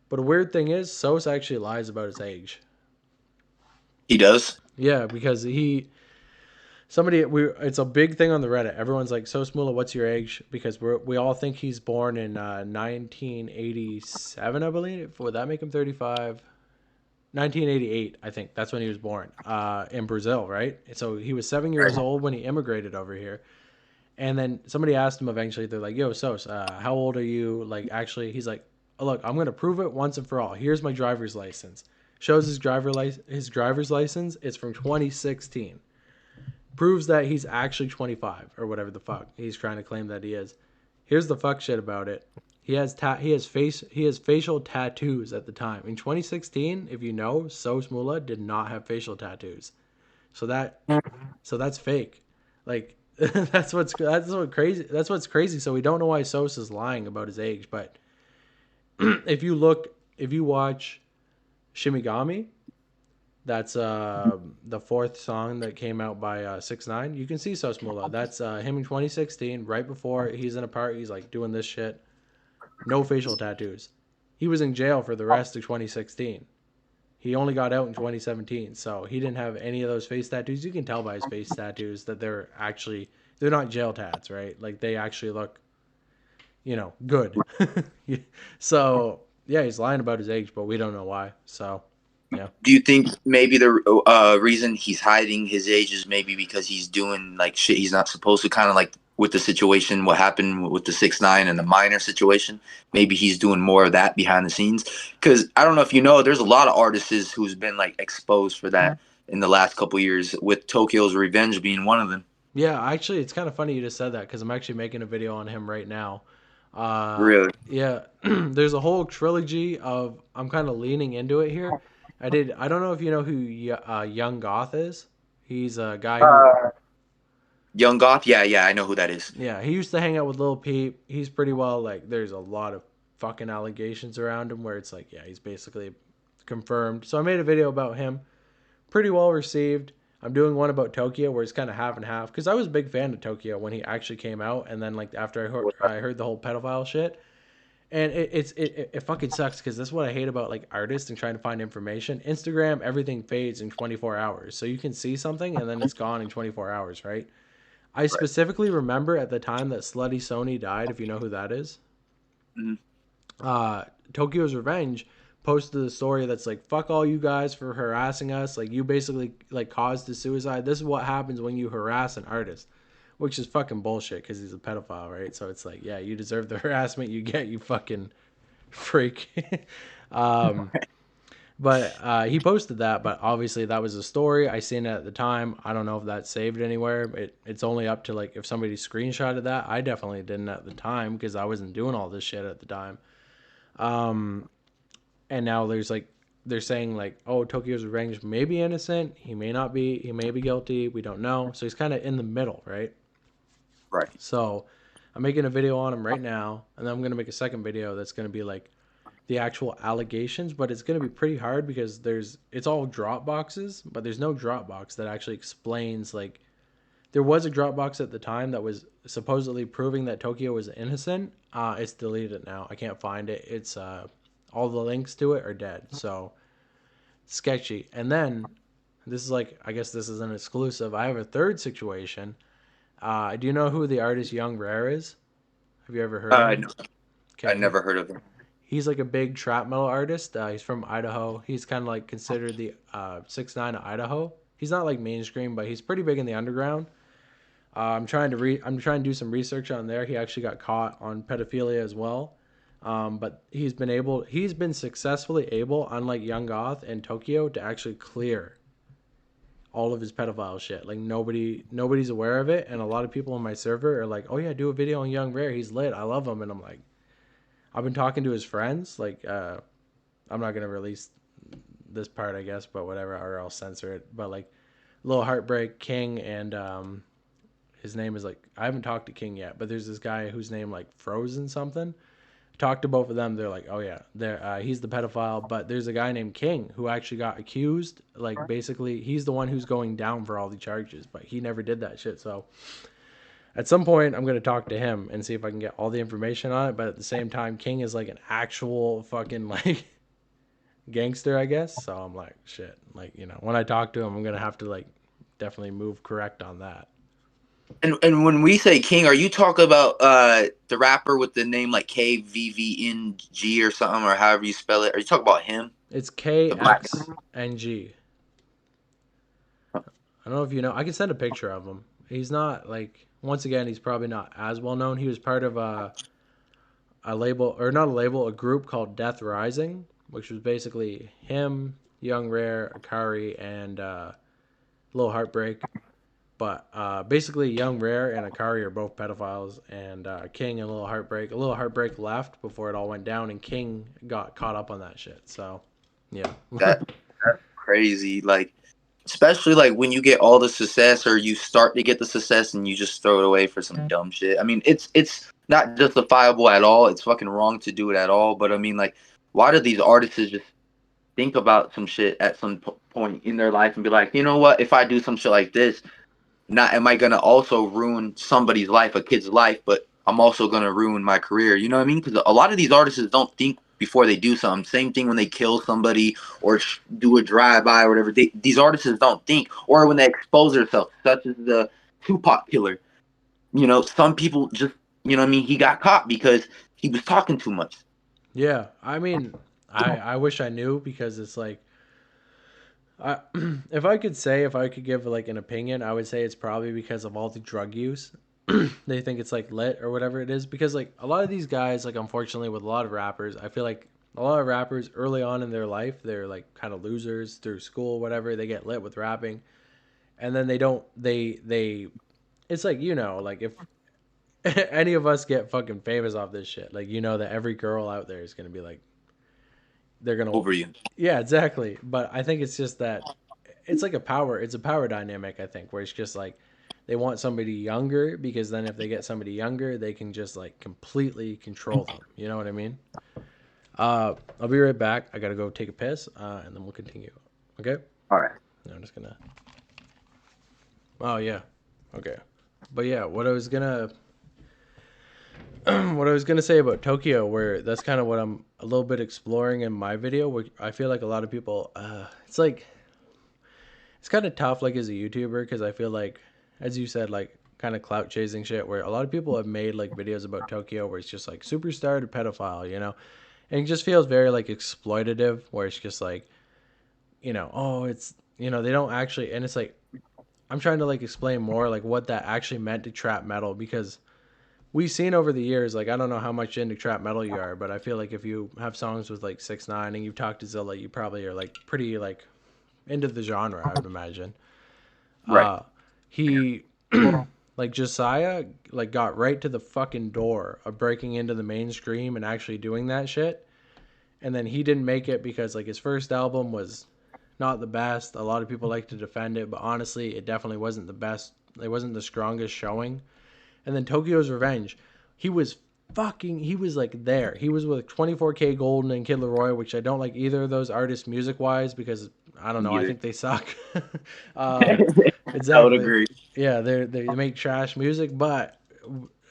But a weird thing is, Sos actually lies about his age. He does. Yeah, because it's a big thing on the Reddit. Everyone's like, "Sos Mula, what's your age?" Because we all think he's born in 1987, I believe. Would that make him 35? 1988, I think. That's when he was born in Brazil, right? So he was 7 years old when he immigrated over here. And then somebody asked him eventually, they're like, "Yo, Sos, how old are you?" Like, actually, he's like, oh, "Look, I'm going to prove it once and for all. Here's my driver's license." Shows his driver's license. It's from 2016. Proves that he's actually 25 or whatever the fuck he's trying to claim that he is. Here's the fuck shit about it. He has facial tattoos at the time. In 2016, if you know, Sos Mula did not have facial tattoos. So that's fake. Like that's what's crazy. So we don't know why Sos is lying about his age, but if you watch Shimigami. That's the fourth song that came out by 6ix9ine. You can see Sos Mula. That's him in 2016, right before he's in a part. He's like doing this shit. No facial tattoos. He was in jail for the rest of 2016. He only got out in 2017, so he didn't have any of those face tattoos. You can tell by his face tattoos that they're not jail tats, right? Like they actually look, good. So yeah, he's lying about his age, but we don't know why. So yeah. Do you think maybe the reason he's hiding his age is maybe because he's doing like shit he's not supposed to, kind of like with the situation, what happened with the 6ix9ine and the minor situation? Maybe he's doing more of that behind the scenes. Because I don't know if you know, there's a lot of artists who's been like exposed for that in the last couple of years, with Tokyo's Revenge being one of them. Yeah, actually, it's kind of funny you just said that because I'm actually making a video on him right now. Really? Yeah, there's a whole trilogy of. I'm kind of leaning into it here. I don't know if you know who Young Goth is. He's a guy who. Young Goth? Yeah, yeah, I know who that is. Yeah, he used to hang out with Lil Peep. He's pretty well like. There's a lot of fucking allegations around him where it's like, yeah, he's basically confirmed. So I made a video about him. Pretty well received. I'm doing one about Tokyo where it's kind of half and half because I was a big fan of Tokyo when he actually came out, and then like after I heard the whole pedophile shit, and it fucking sucks because that's what I hate about like artists and trying to find information. Instagram, everything fades in 24 hours, so you can see something and then it's gone in 24 hours, right? I Right. specifically remember at the time that Slutty Sony died, if you know who that is. Mhm. Tokyo's Revenge posted a story that's like, fuck all you guys for harassing us, like you basically like caused the suicide. This is what happens when you harass an artist, which is fucking bullshit because he's a pedophile, right? So it's like, yeah, you deserve the harassment you get, you fucking freak. um but he posted that, but obviously that was a story. I seen it at the time. I don't know if that's saved anywhere. It's only up to like if somebody screenshotted that. I definitely didn't at the time because I wasn't doing all this shit at the time. um and now they're saying like, oh, Tokyo's Revenge may be innocent, he may not be, he may be guilty, we don't know. So he's kind of in the middle, right? Right. So I'm making a video on him right now, and then I'm going to make a second video that's going to be like the actual allegations, but it's going to be pretty hard because it's all drop boxes, but there's no drop box that actually explains like there was a Dropbox at the time that was supposedly proving that Tokyo was innocent. It's deleted now. I can't find it. It's all the links to it are dead. So sketchy. And then this is like, I guess this is an exclusive. I have a third situation. Do you know who the artist Young Rare is? Have you ever heard of him? No, I Okay. never heard of him. He's like a big trap metal artist. He's from Idaho. He's kind of like considered the 6ix9ine of Idaho. He's not like mainstream, but he's pretty big in the underground. I'm trying to do some research on there. He actually got caught on pedophilia as well. But he's been successfully able, unlike Young Goth and Tokyo, to actually clear all of his pedophile shit. Like nobody's aware of it, and a lot of people on my server are like, "Oh yeah, do a video on Young Rare. He's lit. I love him." And I'm like, I've been talking to his friends. Like, I'm not gonna release this part, I guess, but whatever, or I'll censor it. But like, Little Heartbreak, King, and his name is like, I haven't talked to King yet, but there's this guy whose name like Frozen something. Talked to both of them. They're like, oh yeah, he's the pedophile. But there's a guy named King who actually got accused. Like basically, he's the one who's going down for all the charges, but he never did that shit. So at some point, I'm gonna talk to him and see if I can get all the information on it. But at the same time, King is like an actual fucking like gangster, I guess. So I'm like, shit. Like, when I talk to him, I'm gonna have to like definitely move correct on that. And when we say King, are you talking about the rapper with the name like KVVNG or something, or however you spell it? Are you talking about him? It's The black. KXNG. I don't know if you know. I can send a picture of him. He's not like, once again, he's probably not as well known. He was part of a label, or not a label, a group called Death Rising, which was basically him, Young Rare, Akari, and Little Heartbreak. But basically, Young Rare and Akari are both pedophiles, and King and Little Heartbreak. A Little Heartbreak left before it all went down, and King got caught up on that shit. So, yeah. That's crazy. Like, especially like when you get all the success, or you start to get the success, and you just throw it away for some dumb shit. I mean, it's not justifiable at all. It's fucking wrong to do it at all. But I mean, like, why do these artists just think about some shit at some point in their life and be like, you know what? If I do some shit like this, not am I gonna also ruin somebody's life, a kid's life, but I'm also gonna ruin my career. You know what I mean? Because a lot of these artists don't think before they do something. Same thing when they kill somebody or do a drive-by or whatever. These artists don't think, or when they expose themselves, such as the Tupac killer. You know, some people just, you know what I mean? He got caught because he was talking too much. Yeah, I mean, I wish I knew because it's like, I, if I could say, if I could give like an opinion, I would say it's probably because of all the drug use. They think it's like lit or whatever it is. Because like a lot of these guys, like unfortunately with a lot of rappers, I feel like a lot of rappers early on in their life, they're like kind of losers through school, whatever. They get lit with rapping, and then they don't. They. It's like like if any of us get fucking famous off this shit, like that every girl out there is gonna be like, they're gonna, Over you. yeah, exactly. But I think it's just that it's like it's a power dynamic. I think where it's just like they want somebody younger because then if they get somebody younger, they can just like completely control them. You know what I mean? I'll be right back. I gotta go take a piss, and then we'll continue. Okay? All right. I'm just gonna. Oh yeah. Okay. But yeah, what I was gonna what I was gonna say about Tokyo, where that's kind of what I'm a little bit exploring in my video. Where I feel like a lot of people, it's like it's kind of tough, like as a YouTuber, because I feel like, as you said, like kind of clout chasing shit, where a lot of people have made like videos about Tokyo, where it's just like superstar to pedophile, and it just feels very like exploitative, where it's just like, oh, it's they don't actually, and it's like I'm trying to like explain more like what that actually meant to trap metal because we've seen over the years, like I don't know how much into trap metal you are, but I feel like if you have songs with like 6ix9ine and you've talked to Zilla, you probably are like pretty like into the genre, I would imagine. Right. He like Josiah like got right to the fucking door of breaking into the mainstream and actually doing that shit. And then he didn't make it because like his first album was not the best. A lot of people like to defend it, but honestly, it definitely wasn't the best. It wasn't the strongest showing. And then Tokyo's Revenge, he was like there. He was with 24K Golden and Kid Leroy, which I don't like either of those artists music wise because I don't know. I Either. think they suck. uh, I would exactly. agree. Yeah, they make trash music, but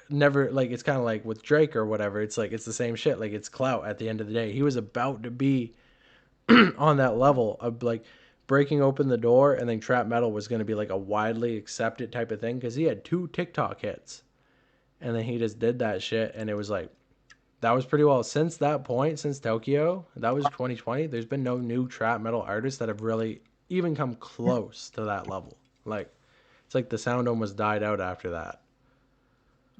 never like it's kind of like with Drake or whatever. It's like it's the same shit. Like it's clout at the end of the day. He was about to be on that level of like breaking open the door, and then trap metal was going to be like a widely accepted type of thing because he had 2 TikTok hits, and then he just did that shit, and it was like that was pretty well. Since that point, since Tokyo, that was 2020. There's been no new trap metal artists that have really even come close to that level. Like it's like the sound almost died out after that.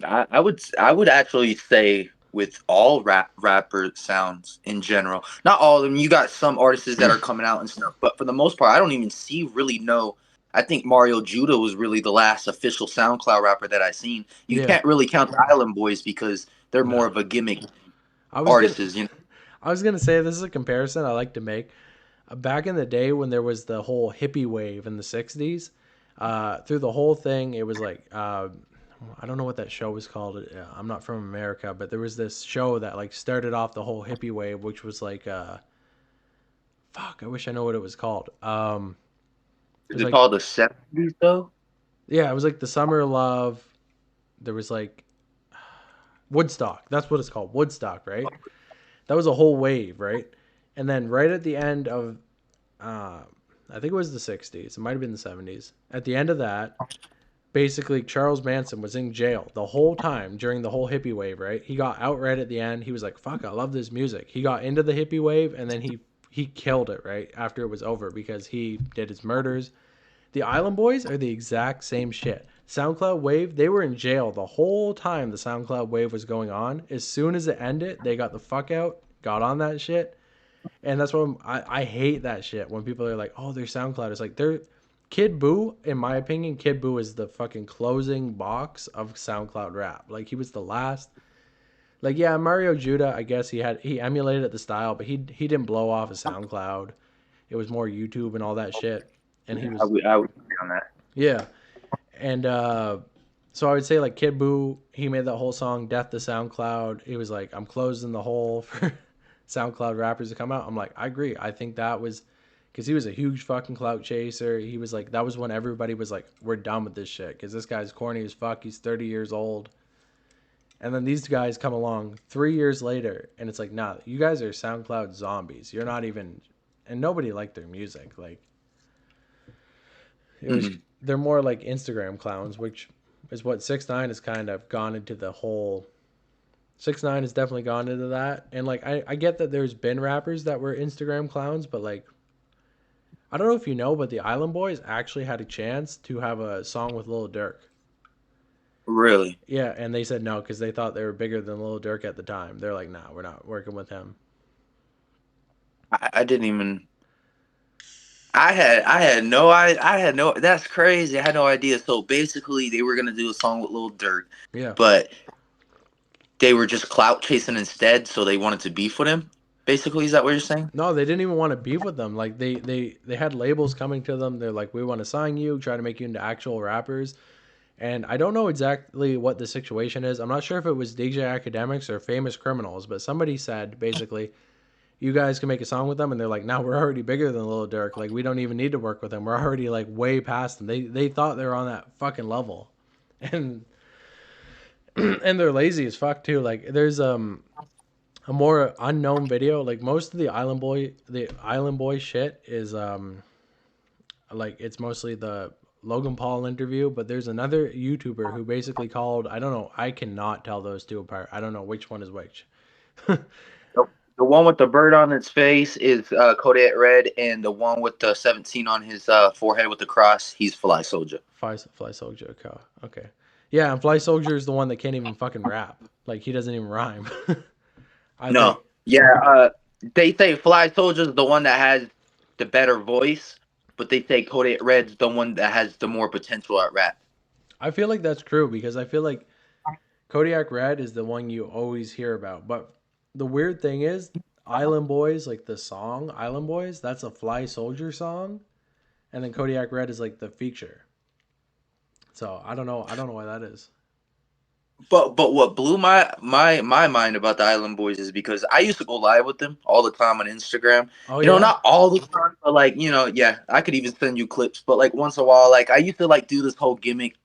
I would actually say with all rapper sounds in general, not all of them. You got some artists that are coming out and stuff, but for the most part, I don't even see really know. I think Mario Judah was really the last official SoundCloud rapper that I seen. You Yeah, can't really count the Island Boys because they're more no. of a gimmick I was gonna, artists. You know, I was gonna say this is a comparison I like to make. Back in the day when there was the whole hippie wave in the '60s, through the whole thing, it was like I don't know what that show was called. I'm not from America, but there was this show that like started off the whole hippie wave, which was like fuck, I wish I know what it was called. It is was it like called the '70s though? yeah, it was like the Summer of Love. There was like Woodstock. That's what it's called, Woodstock, right? That was a whole wave, right? And then right at the end of uh, I think it was the '60s. It might have been the '70s. At the end of that, basically Charles Manson was in jail the whole time during the whole hippie wave, right? He got out right at the end. He was like, "Fuck, I love this music." He got into the hippie wave and then he killed it right after it was over because he did his murders. The Island Boys are the exact same shit. SoundCloud Wave, they were in jail the whole time the SoundCloud Wave was going on. As soon as it ended, they got the fuck out, got on that shit, and that's what I hate that shit when people are like, "Oh, they're SoundCloud." It's like they're Kid Buu. In my opinion, Kid Buu is the fucking closing box of SoundCloud rap. Like he was the last. Like yeah, Mario Judah. I guess he emulated the style, but he didn't blow off of SoundCloud. It was more YouTube and all that shit. And he Yeah, was I would agree on that. yeah. And so I would say like Kid Buu, he made that whole song "Death to SoundCloud." He was like, "I'm closing the hole for SoundCloud rappers to come out. I'm like, I agree. I think that was because he was a huge fucking clout chaser. He was like, that was when everybody was like, we're done with this shit because this guy's corny as fuck. He's 30 years old. And then these guys come along 3 years later, and it's like, nah, you guys are SoundCloud zombies. You're not even, and nobody liked their music. Like, it was, Mhm. they're more like Instagram clowns, which is what 6ix9ine has kind of gone into the whole. 6ix9ine has definitely gone into that, and like I get that there's been rappers that were Instagram clowns, but like I don't know if you know, but the Island Boys actually had a chance to have a song with Lil Durk. Really? Yeah, and they said no because they thought they were bigger than Lil Durk at the time. They're like, nah, we're not working with him. I didn't even. I had no. That's crazy. I had no idea. So basically, they were gonna do a song with Lil Durk, Yeah. but they were just clout chasing instead. So they wanted to beef with him. Basically, is that what you're saying? No, they didn't even want to beef with them. Like they had labels coming to them. They're like, we want to sign you, try to make you into actual rappers. And I don't know exactly what the situation is. I'm not sure if it was DJ Academics or Famous Criminals, but somebody said basically, you guys can make a song with them, and they're like, now we're already bigger than Lil Durk. Like we don't even need to work with them. We're already like way past them. They thought they were on that fucking level, and and they're lazy as fuck too. Like there's a more unknown video. Like most of the Island Boy shit is like it's mostly the Logan Paul interview, but there's another YouTuber who basically called, I don't know, I cannot tell those two apart. I don't know which one is which. The, the one with the bird on its face is Kodak Red, and the one with the 17 on his forehead with the cross, he's Fly Soldier. Fly Soldier. Okay. Yeah, and Fly Soldier is the one that can't even fucking rap. Like he doesn't even rhyme. I think. No, yeah, they say Fly Soldier's the one that has the better voice, but they say Kodak Red's the one that has the more potential at rap. I feel like that's true because I feel like Kodiak Red is the one you always hear about. But the weird thing is, Island Boys, like the song Island Boys, that's a Fly Soldier song, and then Kodiak Red is like the feature. So I don't know. I don't know why that is. But what blew my mind about the Island Boys is because I used to go live with them all the time on Instagram. Oh You know, yeah. not all the time, but like, yeah, I could even send you clips. But like once in a while, like I used to like do this whole gimmick,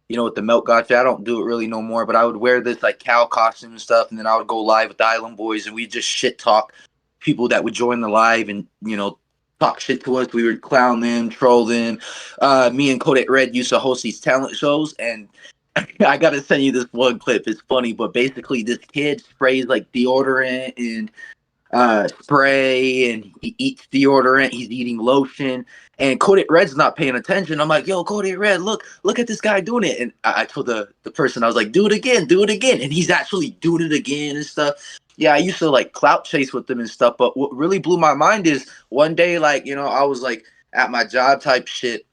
with the milk gotcha. I don't do it really no more, but I would wear this like cow costume and stuff, and then I would go live with the Island Boys, and we just shit talk people that would join the live, and talk shit to us. We would clown them, troll them. Me and Kodak Red used to host these talent shows, and I gotta send you this one clip. It's funny, but basically, this kid sprays like deodorant and spray, and he eats deodorant. He's eating lotion, and Kodak Red's not paying attention. I'm like, "Yo, Kodak Red, look at this guy doing it." And I told the person, I was like, do it again," and he's actually doing it again and stuff. Yeah, I used to like clout chase with them and stuff. But what really blew my mind is one day, like I was like at my job type shit.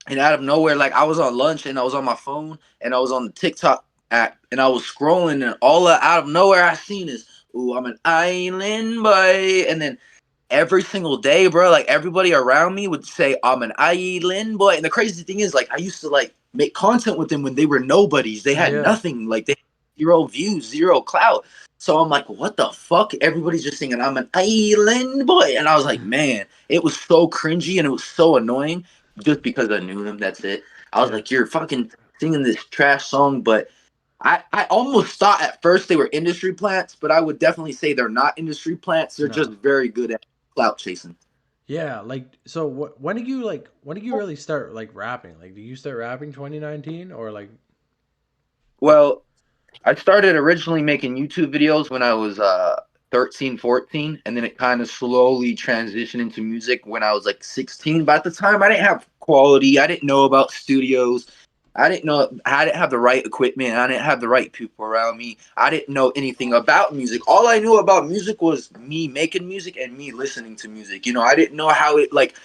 And out of nowhere, like I was on lunch and I was on my phone and I was on the TikTok app and I was scrolling, and out of nowhere I seen is, "Ooh, I'm an island boy." And then every single day, bro, like everybody around me would say, "I'm an island boy." And the crazy thing is, like I used to like make content with them when they were nobodies. They had Yeah. nothing. Like they had 0 views, 0 clout. So I'm like, what the fuck? Everybody's just singing, "I'm an island boy." And I was like, man, it was so cringy and it was so annoying just because I knew them. That's it. I was Yeah. like, you're fucking singing this trash song. But I almost thought at first they were industry plants, but I would definitely say they're not industry plants. They're just No. very good at clout chasing. Yeah. Like so. When did you like? When did you really start like rapping? Like, did you start rapping 2019 or like? Well, I started originally making YouTube videos when I was 13, 14, and then it kind of slowly transitioned into music when I was like 16. But at the time, I didn't have quality. I didn't know about studios. I didn't have the right equipment. I didn't have the right people around me. I didn't know anything about music. All I knew about music was me making music and me listening to music. I didn't know how it like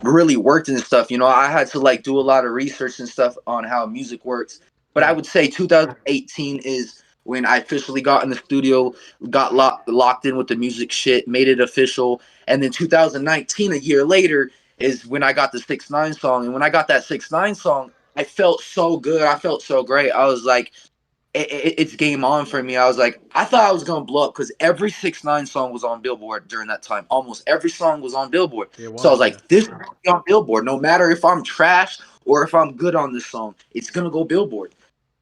really worked and stuff. I had to like do a lot of research and stuff on how music works. But I Yeah. would say 2018 is when I officially got in the studio, got locked in with the music shit, made it official. And then 2019, a year later, is when I got the 6ix9ine song. And when I got that 6ix9ine song, I felt so good. I felt so great. I was like, it's game on for me. I was like, I thought I was gonna blow up because every 6ix9ine song was on Billboard during that time. Almost every song was on Billboard. It So I was was, yeah. like, this is gonna be on Billboard. No matter if I'm trash or if I'm good on this song, it's gonna go Billboard.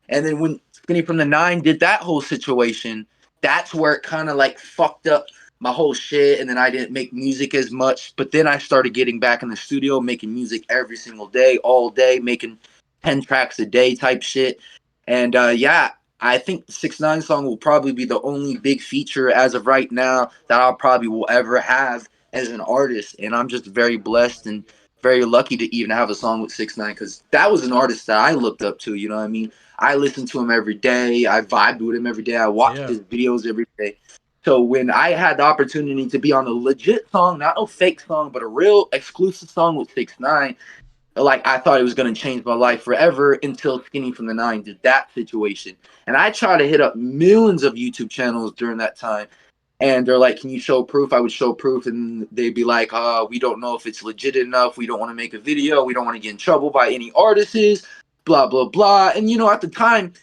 And then when Skinny from the Nine did that whole situation, that's where it kind of like fucked up my whole shit. And then I didn't make music as much. But then I started getting back in the studio, making music every single day, all day, making 10 tracks a day type shit. And yeah, I think the 6ix9ine song will probably be the only big feature as of right now that I'll probably will ever have as an artist. And I'm just very blessed and very lucky to even have a song with 6ix9ine because that was an artist that I looked up to. You know what I mean? I listen to him every day. I vibed with him every day. I watched his videos every day. So when I had the opportunity to be on a legit song, not a fake song, but a real exclusive song with 6ix9ine, like I thought it was gonna change my life forever until Skinny from the Nine did that situation. And I tried to hit up millions of YouTube channels during that time. And they're like, can you show proof? I would show proof, and they'd be like, we don't know if it's legit enough. We don't want to make a video. We don't want to get in trouble by any artists, blah, blah, blah. And, you know, at the time,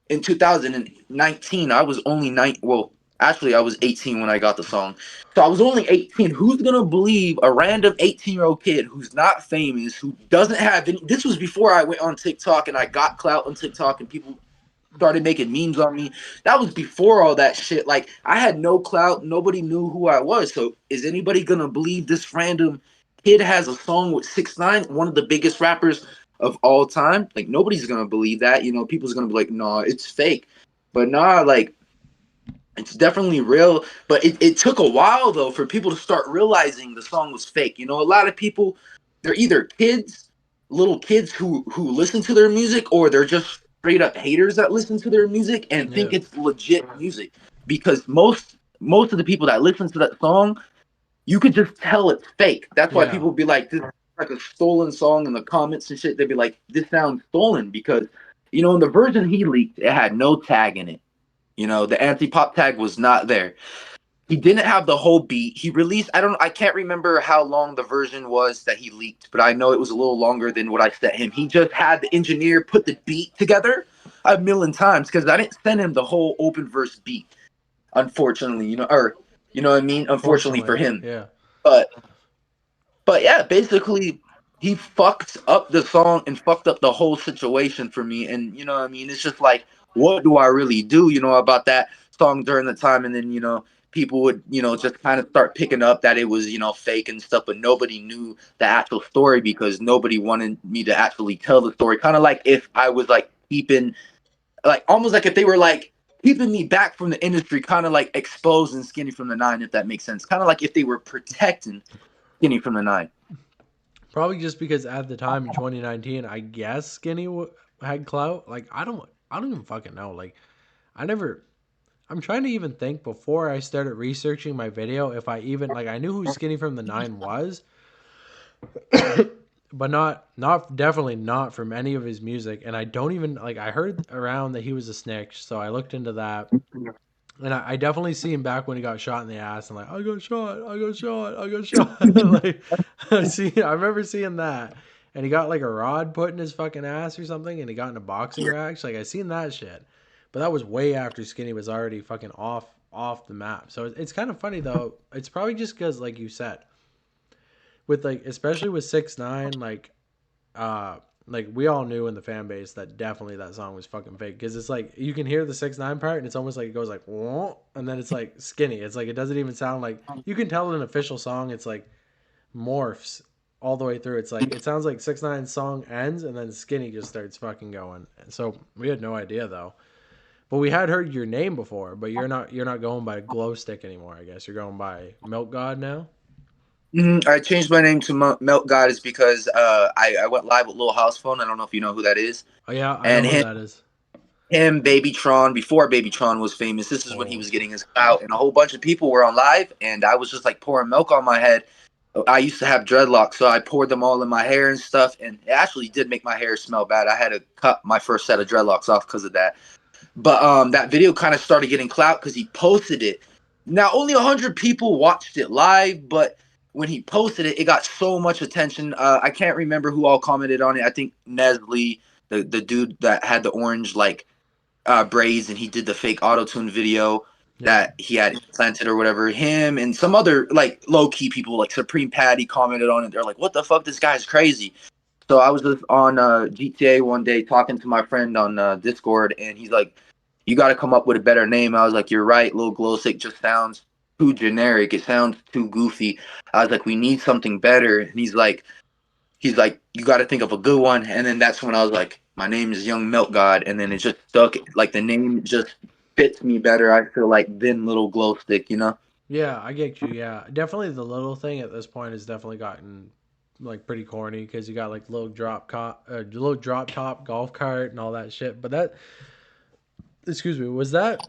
in 2019, I was only 9. Well, actually, I was 18 when I got the song. So I was only 18. Who's going to believe a random 18-year-old kid who's not famous, who doesn't have any? This was before I went on TikTok and I got clout on TikTok and people started making memes on me. That was before all that shit. Like, I had no clout. Nobody knew who I was. So is anybody going to believe this random kid has a song with 6ix9ine, one of the biggest rappers of all time? Like, nobody's going to believe that. You know, people's going to be like, nah, it's fake. But nah, like, it's definitely real. But it took a while, though, for people to start realizing the song was fake. You know, a lot of people, they're either kids, little kids who listen to their music, or they're just straight up haters that listen to their music and think it's legit music. Because most of the people that listen to that song, you could just tell it's fake. That's why people be like, this is like a stolen song in the comments and shit. They'd be like, this sounds stolen because, you know, in the version he leaked, it had no tag in it. You know, the anti-pop tag was not there. He didn't have the whole beat. He released, I can't remember how long the version was that he leaked, but I know it was a little longer than what I sent him. He just had the engineer put the beat together a million times because I didn't send him the whole open verse beat, unfortunately, you know, or, you know what I mean? Unfortunately for him. Yeah. But yeah, basically, he fucked up the song and fucked up the whole situation for me. And, you know what I mean? It's just like, what do I really do, you know, about that song during the time? And then, you know, people would, you know, just kind of start picking up that it was, you know, fake and stuff, but nobody knew the actual story because nobody wanted me to actually tell the story. Kind of like if I was like keeping, like almost like if they were like keeping me back from the industry, kind of like exposing Skinny from the Nine, if that makes sense. Kind of like if they were protecting Skinny from the Nine. Probably just because at the time in 2019, I guess Skinny had clout. Like I don't even fucking know. Like I'm trying to even think before I started researching my video if I even like I knew who Skinny from the Nine was, but not definitely not from any of his music. And I don't even like I heard around that he was a snitch, so I looked into that. And I definitely see him back when he got shot in the ass and like I got shot. Like I remember seeing that. And he got like a rod put in his fucking ass or something and he got in a boxing match. Like I seen that shit. But that was way after Skinny was already fucking off the map. So it's kind of funny though. It's probably just because like you said, with like especially with 6ix9ine, like we all knew in the fan base that definitely that song was fucking fake because it's like you can hear the 6ix9ine part and it's almost like it goes like whoa, and then it's like Skinny. It's like it doesn't even sound like you can tell in an official song. It's like morphs all the way through. It's like it sounds like 6ix9ine's song ends and then Skinny just starts fucking going. So we had no idea though. But we had heard your name before, but you're not going by Glow Stick anymore. I guess you're going by Milk God now. I changed my name to Milk Goddess because I went live with Lil House Phone. I don't know if you know who that is. Oh yeah, I and know who that is. Him, Babytron, before Babytron was famous. This is when he was getting his clout, and a whole bunch of people were on live, and I was just like pouring milk on my head. I used to have dreadlocks, so I poured them all in my hair and stuff, and it actually did make my hair smell bad. I had to cut my first set of dreadlocks off because of that. But that video kind of started getting clout because he posted it. Now, only 100 people watched it live, but when he posted it, it got so much attention. I can't remember who all commented on it. I think Nestle, the dude that had the orange, like, braids, and he did the fake auto tune video Yeah. that he had implanted or whatever. Him and some other like low key people like Supreme Patty commented on it. They're like, "What the fuck? This guy's crazy." So I was just on GTA one day talking to my friend on Discord, and he's like, "You got to come up with a better name." I was like, "You're right. Lil Glowstick just sounds too generic. It sounds too goofy." I was like, "We need something better." And he's like, "You got to think of a good one." And then that's when I was like, "My name is Young Milk God," and then it just stuck. Like the name just fits me better, I feel like, than Little Glowstick. You know? Yeah, I get you. Yeah, definitely the little thing at this point has definitely gotten like pretty corny because you got like little drop top golf cart and all that shit. But that, excuse me, was that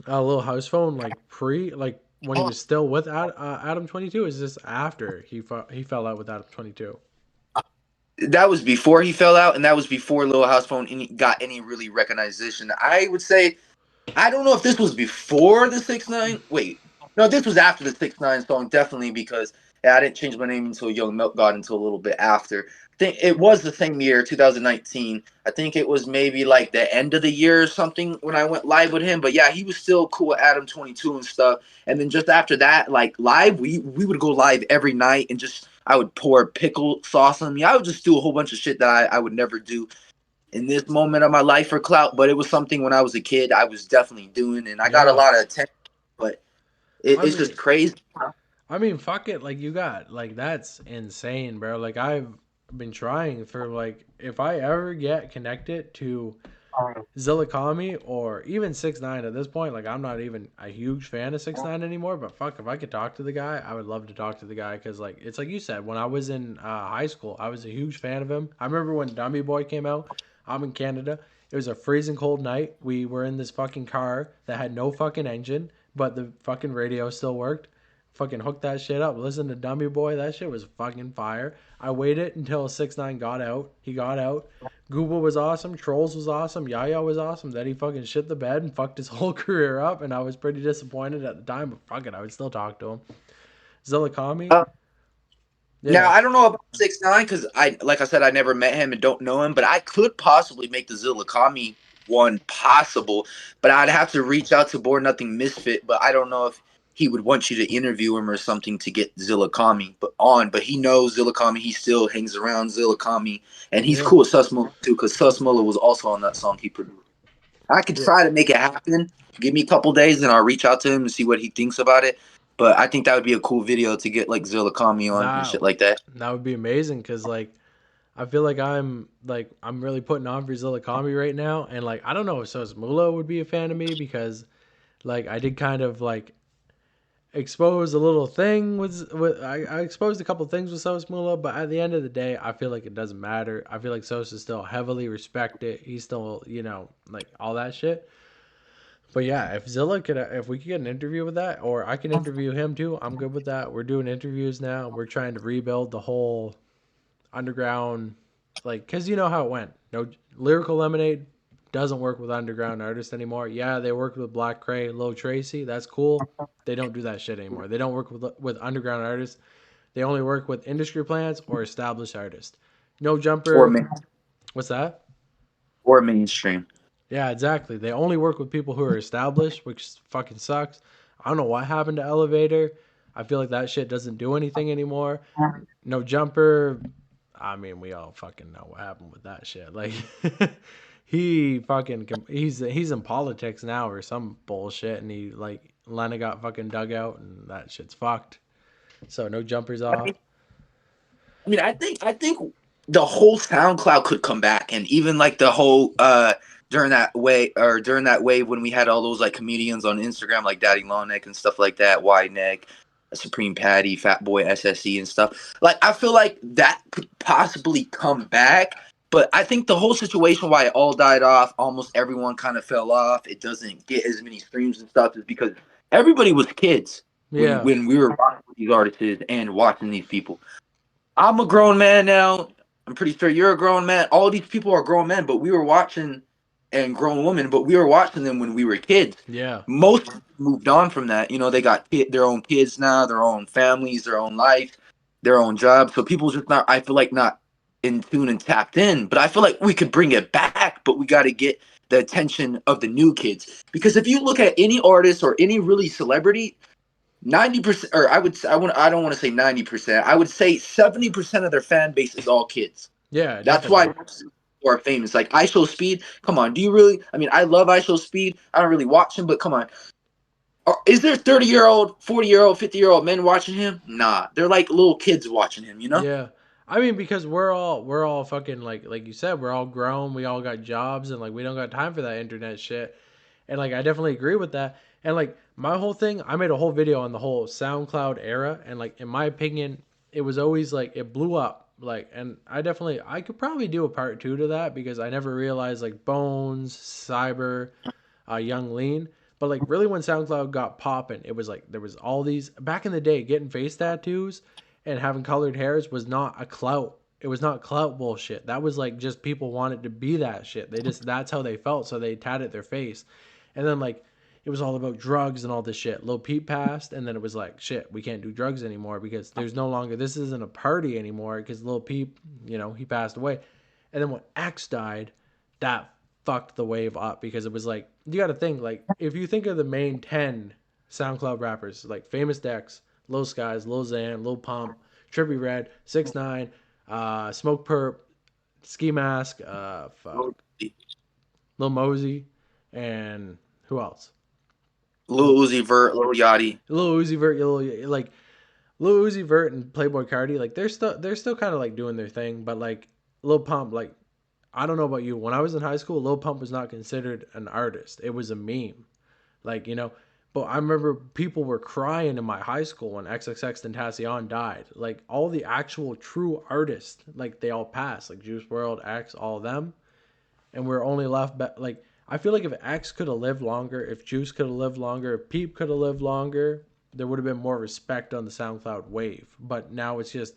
a little house phone like like when he was still with Adam 22? Is this after he fell out with Adam 22? That was before he fell out, and that was before Lil House Phone got any really recognition. I would say I don't know if this was before the 6ix9ine. Wait, no, this was after the 6ix9ine song, definitely because I didn't change my name until Young Milk God until a little bit after. I think it was the same year, 2019. I think it was maybe like the end of the year or something when I went live with him. But yeah, he was still cool with Adam 22 and stuff. And then just after that, like live, we would go live every night and just I would pour pickle sauce on me. I would just do a whole bunch of shit that I would never do in this moment of my life for clout, but it was something when I was a kid I was definitely doing, and I got a Yeah, lot of attention. But I it's just mean, crazy. fuck it. Like you got like that's insane, bro. Like I've been trying for like if I ever get connected to Zillakami or even 6ix9ine at this point, like I'm not even a huge fan of 6ix9ine anymore. But fuck, if I could talk to the guy, I would love to talk to the guy because like it's like you said, when I was in high school, I was a huge fan of him. I remember when Dummy Boy came out. I'm in Canada. It was a freezing cold night. We were in this fucking car that had no fucking engine, but the fucking radio still worked. Fucking hooked that shit up. Listen to Dummy Boy. That shit was fucking fire. I waited until 6ix9ine got out. He got out. Google was awesome. Trolls was awesome. Yaya was awesome. Then he fucking shit the bed and fucked his whole career up. And I was pretty disappointed at the time, but fuck it. I would still talk to him. Zillakami. Uh, Now Yeah. I don't know about 6ix9ine because like I said, I never met him and don't know him, but I could possibly make the Zillakami one possible, but I'd have to reach out to Born Nothing Misfit, but I don't know if he would want you to interview him or something to get Zillakami but he knows Zillakami, he still hangs around Zillakami, and he's Yeah. cool with Sus Mulla too, because Sus Mulla was also on that song he produced. I could Yeah. try to make it happen. Give me a couple days and I'll reach out to him and see what he thinks about it. But I think that would be a cool video to get like Zillakami on and That, shit like that. that would be amazing because, like, I feel like I'm really putting on for Zillakami right now. And, like, I don't know if Sos Mula would be a fan of me because, like, I did kind of, like, expose a little thing with I exposed a couple things with Sos Mula, but at the end of the day, I feel like it doesn't matter. I feel like Sos is still heavily respected. He's still, like all that shit. But yeah, if we could get an interview with that, or I can interview him too, I'm good with that. We're doing interviews now. We're trying to rebuild the whole underground, like, cause you know how it went. No, Lyrical Lemonade doesn't work with underground artists anymore. Yeah, they worked with Black Cray, Lil Tracy. That's cool. They don't do that shit anymore. They don't work with underground artists. They only work with industry plants or established artists. No Or Jumper. main, What's that? or mainstream. Yeah, exactly. They only work with people who are established, which fucking sucks. I don't know what happened to Elevator. I feel like that shit doesn't do anything anymore. No Jumper. I mean, we all fucking know what happened with that shit. Like, he's in politics now or some bullshit, and he like Lena got fucking dug out, and that shit's fucked. So no Jumpers off. I think the whole SoundCloud could come back, and even like the whole during that wave when we had all those like comedians on Instagram like Daddy Longneck and stuff like that, Wide Neck, Supreme Patty, Fat Boy SSE and stuff. Like I feel like that could possibly come back, but I think the whole situation why it all died off, almost everyone kind of fell off. It doesn't get as many streams and stuff is because everybody was kids when Yeah, we were watching these artists and watching these people. I'm a grown man now. I'm pretty sure you're a grown man. All these people are grown men, but we were watching and grown women, but we were watching them when we were kids. yeah, Most moved on from that. They got their own kids now, their own families, their own life, their own jobs. So people just I feel like not in tune and tapped in. But I feel like we could bring it back, but we got to get the attention of the new kids. Because if you look at any artist or any really celebrity, 90%, or I don't want to say 90%. I would say 70% of their fan base is all kids. Yeah, That's definitely. why are famous. Like IShowSpeed. Come on, do you really? I mean, I love IShowSpeed. I don't really watch him, but come on. Is there 30-year-old, 40-year-old, 50-year-old men watching him? Nah, they're like little kids watching him. You know? Yeah. I mean, because we're all fucking like you said, we're all grown, we all got jobs, and like we don't got time for that internet shit. And like I definitely agree with that. And like my whole thing, I made a whole video on the whole SoundCloud era, and like in my opinion, it was always like it blew up. Like, and I could probably do a part two to that because I never realized like Bones, Cyber, Young Lean. But like really when SoundCloud got popping, it was like there was all these back in the day getting face tattoos and having colored hairs was not a clout. It was not clout bullshit. That was like just people wanted to be that shit. They just that's how they felt, so they tatted their face. And then like it was all about drugs and all this shit. Lil Peep passed, and then it was like shit. We can't do drugs anymore because there's no longer this isn't a party anymore because Lil Peep, he passed away. And then when X died, that fucked the wave up because it was like you got to think like if you think of the main 10 SoundCloud rappers like Famous Dex, Lil Skies, Lil Xan, Lil Pump, Trippie Redd, 6ix9ine, Smoke Perp, Ski Mask, Lil Mosey, and who else? Lil Uzi Vert, Lil Yachty. Lil Uzi Vert, Lil Uzi Vert and Playboy Cardi, like they're still kind of like doing their thing, but like Lil Pump, like I don't know about you, when I was in high school, Lil Pump was not considered an artist; it was a meme, like But I remember people were crying in my high school when XXXTentacion died. Like all the actual true artists, like they all passed, like Juice WRLD, X, all of them, and we're only left. Like I feel like if X could have lived longer, if Juice could have lived longer, if Peep could have lived longer, there would have been more respect on the SoundCloud wave. But now it's just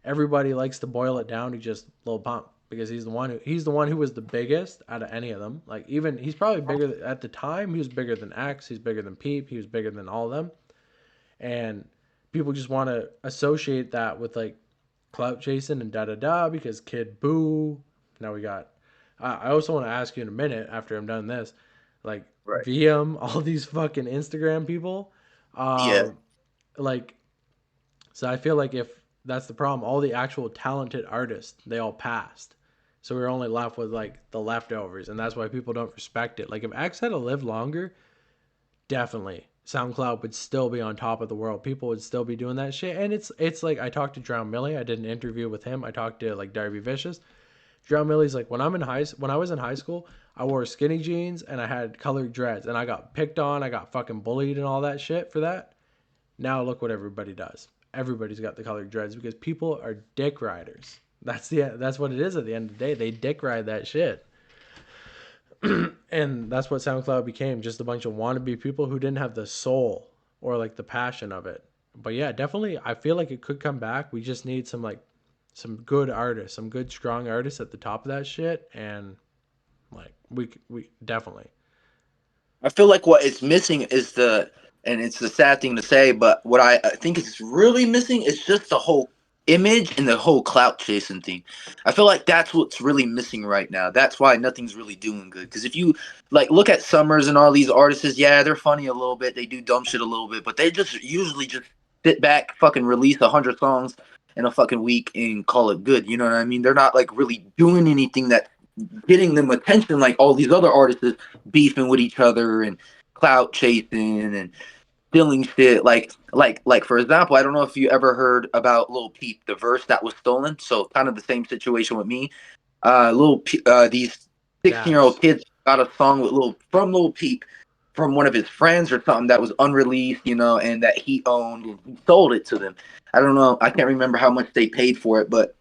everybody likes to boil it down to just Lil Pump because he's the one who was the biggest out of any of them. Like even he's probably bigger at the time. He was bigger than X. He's bigger than Peep. He was bigger than all of them. And people just want to associate that with like clout chasing and da da da because Kid Boo. Now we got. I also want to ask you in a minute after I'm done this, like Right. VM, all these fucking Instagram people, Yeah. um, like so I feel like if that's the problem, all the actual talented artists, they all passed. So we're only left with like the leftovers, and that's why people don't respect it. Like if X had to live longer, definitely SoundCloud would still be on top of the world. People would still be doing that shit. And it's like I talked to Drown Millie. I did an interview with him. I talked to like Darby Vicious. Drown Millie's like when I was in high school, I wore skinny jeans and I had colored dreads and I got picked on. I got fucking bullied and all that shit for that. Now look what everybody does. Everybody's got the colored dreads because people are dick riders. That's what it is at the end of the day. They dick ride that shit. And that's what SoundCloud became, just a bunch of wannabe people who didn't have the soul or like the passion of it. But yeah, definitely I feel like it could come back. We just need some good artists, some good strong artists at the top of that shit and like we definitely. I feel like what it's missing is and it's the sad thing to say, but what I think is really missing is just the whole image and the whole clout chasing thing. I feel like that's what's really missing right now. That's why nothing's really doing good. Because if you like look at Summers and all these artists, yeah, they're funny a little bit, they do dumb shit a little bit, but they just usually just sit back, fucking release 100 songs in a fucking week and call it good. You know what I mean? They're not like really doing anything that getting them attention like all these other artists is beefing with each other and clout chasing and stealing shit. Like for example, I don't know if you ever heard about Lil Peep, the verse that was stolen. So kind of the same situation with me. These 16-year-old Dax. kids got a song with Lil Peep from one of his friends or something that was unreleased, and that he owned and he sold it to them. I don't know. I can't remember how much they paid for it, but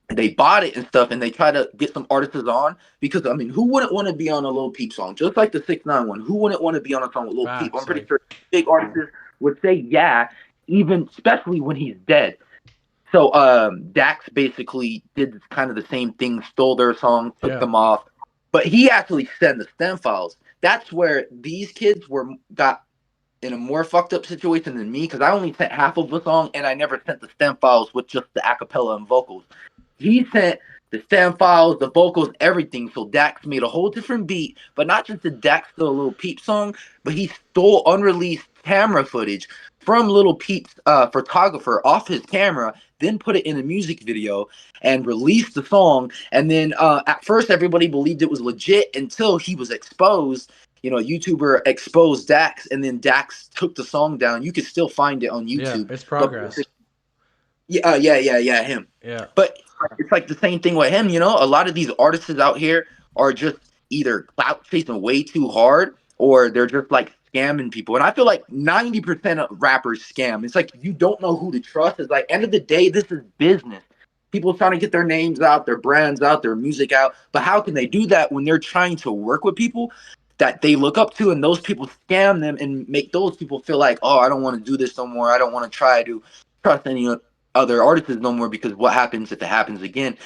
they bought it and stuff, and they try to get some artists on because I mean, who wouldn't want to be on a Lil Peep song? Just like the 6ix9ine one, who wouldn't want to be on a song with Lil Peep? I'm Facts. pretty Like sure big artists would say yeah, even especially when he's dead. So Dax basically did kind of the same thing, stole their song, took yeah. them off, but he actually sent the stem files. That's where these kids got in a more fucked up situation than me because I only sent half of the song and I never sent the stem files with just the acapella and vocals. He sent the sound files, the vocals, everything. So Dax made a whole different beat, but not just the Dax the Lil Peep song, but he stole unreleased camera footage from Lil Peep's photographer off his camera, then put it in a music video and released the song. And then at first everybody believed it was legit until he was exposed. You know, a YouTuber exposed Dax, and then Dax took the song down. You can still find it on Yeah, YouTube. it's But progress. yeah, him. Yeah. But it's like the same thing with him, you know. A lot of these artists out here are just either clout chasing way too hard, or they're just like scamming people. And I feel like 90% of rappers scam. It's like you don't know who to trust. It's like end of the day, this is business. People trying to get their names out, their brands out, their music out. But how can they do that when they're trying to work with people that they look up to, and those people scam them and make those people feel like, oh, I don't want to do this no more. I don't want to try to trust any other artists no more, because what happens if it happens again?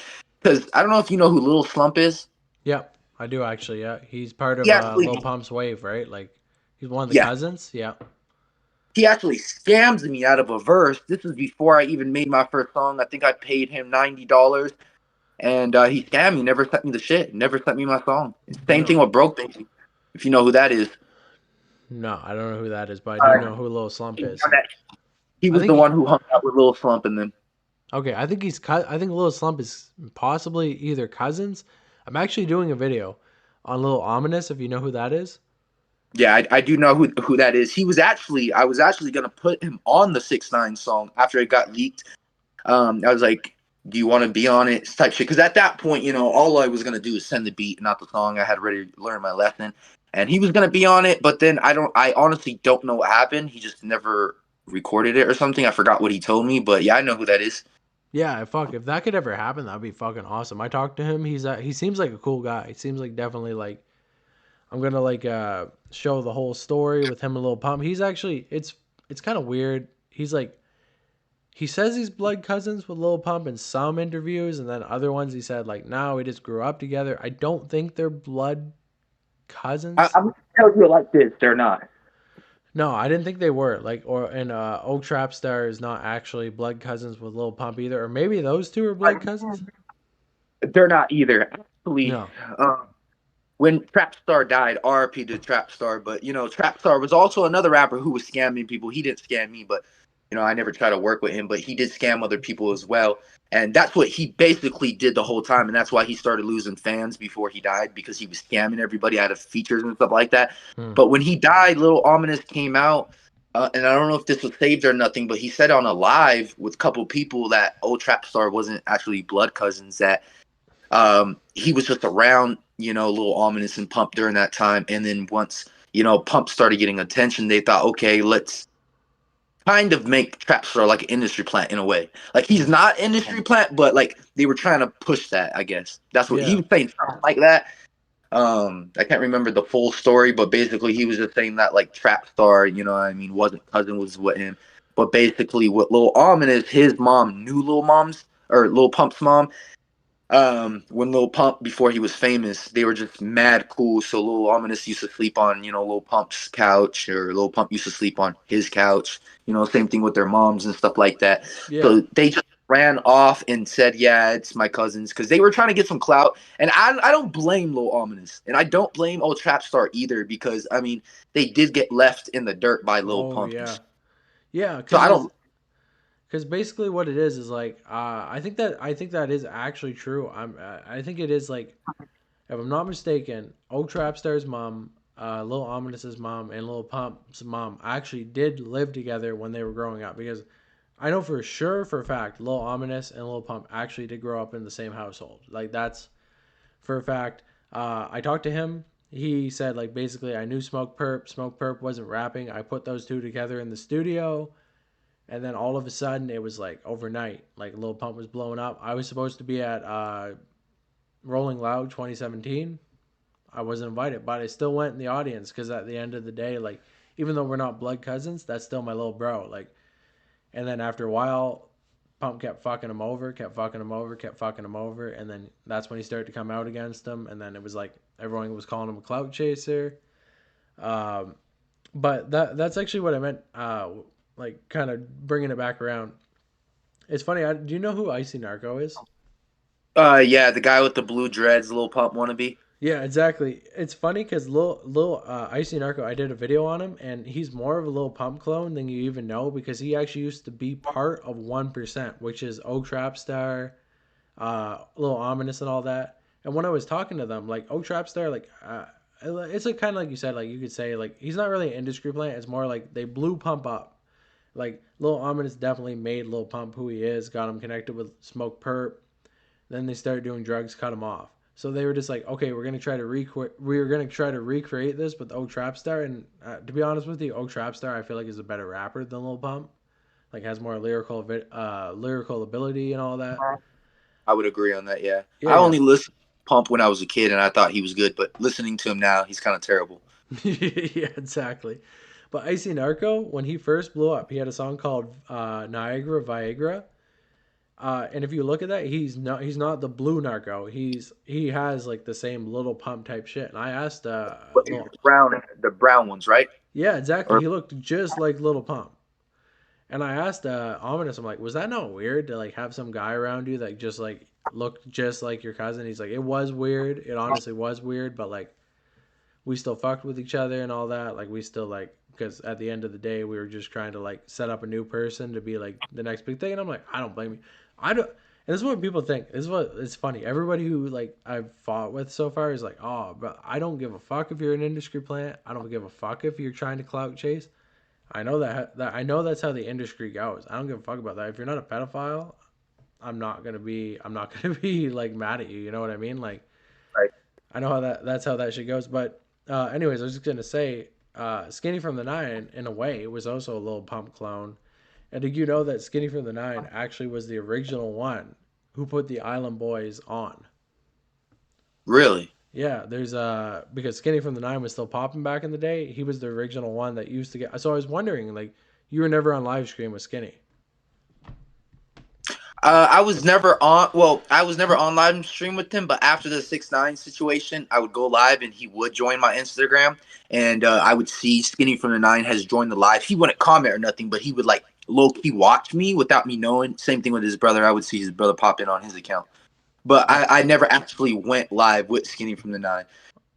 Because I don't know if you know who Lil Slump is. Yeah, I do actually. Yeah, he's part He of actually, Lil Pump's Wave, right? Like he's one of the yeah, cousins. Yeah. he actually scams me out of a verse. This is before I even made my first song. I think I paid him $90, and he scammed me. Never sent me the shit. Never sent me my song. Same No, thing with Broke Baby. If you know who that is. no, I don't know who that is, but I do Uh, know who Lil Slump he is. he I was think the one who hung out with Lil Slump and them. okay. I think I think Lil Slump is possibly either cousins. I'm actually doing a video on Lil Ominous. If you know who that is. Yeah, I do know who that is. I was actually gonna put him on the 6ix9ine song after it got leaked. I was like, do you want to be on it? Type shit. Because at that point, you know, all I was gonna do is send the beat, not the song. I had already learned my lesson, and he was gonna be on it. But then I honestly don't know what happened. He just never recorded it or something. I forgot what he told me, but yeah, I know who that is. Yeah, fuck. If that could ever happen, that'd be fucking awesome. I talked to him. He seems like a cool guy. He seems like definitely like I'm gonna like show the whole story with him and Lil Pump. He's actually it's kind of weird. He's like he says he's blood cousins with Lil Pump in some interviews, and then other ones he said like no, we just grew up together. I don't think they're blood cousins. I'm gonna tell you like this: they're not. No, I didn't think they were like or and Oak Trap Star is not actually blood cousins with Lil Pump either, or maybe those two are blood cousins. They're not either. Actually, No. um, when Trapstar died, RP to Trapstar. But you know, Trapstar was also another rapper who was scamming people. He didn't scam me, but you know, I never tried to work with him. But he did scam other people as well, and that's what he basically did the whole time. And that's why he started losing fans before he died, because he was scamming everybody out of features and stuff like that. Hmm. But when he died, Little Ominous came out. And I don't know if this was saved or nothing, but he said on a live with a couple people that old Trapstar wasn't actually blood cousins. That he was just around, you know, Little Ominous and Pump during that time. And then once, you know, Pump started getting attention, they thought, okay, let's kind of make Trapstar like an industry plant in a way. Like he's not industry plant, but like they were trying to push that, I guess. That's what he Yeah. was saying, something like that. I can't remember the full story, but basically he was just saying that like Trapstar, you know what I mean, wasn't cousin was with him. But basically what Lil Ominous, his mom knew Lil Pump's mom, when Lil Pump, before he was famous, they were just mad cool. So Lil Ominous used to sleep on, you know, Lil Pump's couch, or Lil Pump used to sleep on his couch. You know, same thing with their moms and stuff like that. Yeah. So they just ran off and said, "Yeah, it's my cousins," because they were trying to get some clout. And I don't blame Lil Ominous, and I don't blame old Trapstar either, because I mean they did get left in the dirt by Lil Oh Pump. yeah. Yeah, So I don't. because basically what it is like I think that is actually true. I think it is like if I'm not mistaken, Oak Trapstar's mom, Lil Ominous's mom, and Lil Pump's mom actually did live together when they were growing up because I know for sure for a fact Lil Ominous and Lil Pump actually did grow up in the same household. Like that's for a fact. I talked to him. He said like basically I knew Smoke Perp. Smoke Perp wasn't rapping. I put those two together in the studio. And then all of a sudden, it was like overnight, like Lil Pump was blowing up. I was supposed to be at Rolling Loud 2017. I wasn't invited, but I still went in the audience because at the end of the day, like even though we're not blood cousins, that's still my little bro. Like, and then after a while, Pump kept fucking him over, kept fucking him over, kept fucking him over, and then that's when he started to come out against him. And then it was like everyone was calling him a clout chaser. Um, but that's actually what I meant. Like kind of bringing it back around. It's funny. Do you know who Icy Narco is? Yeah, the guy with the blue dreads, Lil Pump wannabe. Yeah, exactly. It's funny because Lil Icy Narco, I did a video on him, and he's more of a Lil Pump clone than you even know because he actually used to be part of 1%, which is Oak Trap Star, Little Ominous, and all that. And when I was talking to them, like Oak Trap Star, like it's like kind of like you said, like you could say, like he's not really an industry plant. It's more like they blew Pump up. Like Lil Ominous definitely made Lil Pump who he is, got him connected with Smoke Perp. Then they started doing drugs, cut him off. So they were just like, okay, we're gonna try to recreate this with Oak Trapstar. And to be honest with you, Oak Trapstar I feel like is a better rapper than Lil Pump. Like has more lyrical ability and all that. I would agree on that. Yeah, Yeah, I yeah, only listened to Pump when I was a kid, and I thought he was good. But listening to him now, he's kind of terrible. yeah, exactly. But Icy Narco, when he first blew up, he had a song called Niagara Viagra. And if you look at that, he's not the blue narco. He has like the same little pump type shit. And I asked But little the brown ones, right? yeah, exactly. Or He looked just like Little Pump. And I asked Ominous, I'm like, was that not weird to like have some guy around you that just like looked just like your cousin? He's like, it was weird. It honestly was weird, but like we still fucked with each other and all that. Like we still like because at the end of the day we were just trying to like set up a new person to be like the next big thing. And I'm like, I don't blame you. I don't. And this is what people think. This is what it's funny. Everybody who like I've fought with so far is like, oh, but I don't give a fuck if you're an industry plant. I don't give a fuck if you're trying to clout chase. I know that I know that's how the industry goes. I don't give a fuck about that. If you're not a pedophile, I'm not gonna be like mad at you. You know what I mean? Like right. I know how that's how that shit goes. But anyways, I was just gonna say, Skinny from the Nine in a way was also a little pump clone. And did you know that Skinny from the Nine actually was the original one who put the Island Boys on? Really? Yeah, there's because Skinny from the Nine was still popping back in the day. He was the original one that used to get. So I was wondering, like, you were never on live stream with Skinny. I was never on. Well, I was never on live stream with him. But after the 6ix9ine situation, I would go live, and he would join my Instagram, and I would see Skinny from the Nine has joined the live. He wouldn't comment or nothing, but he would like low key watch me without me knowing. Same thing with his brother. I would see his brother pop in on his account, but Yeah. I never actually went live with Skinny from the Nine.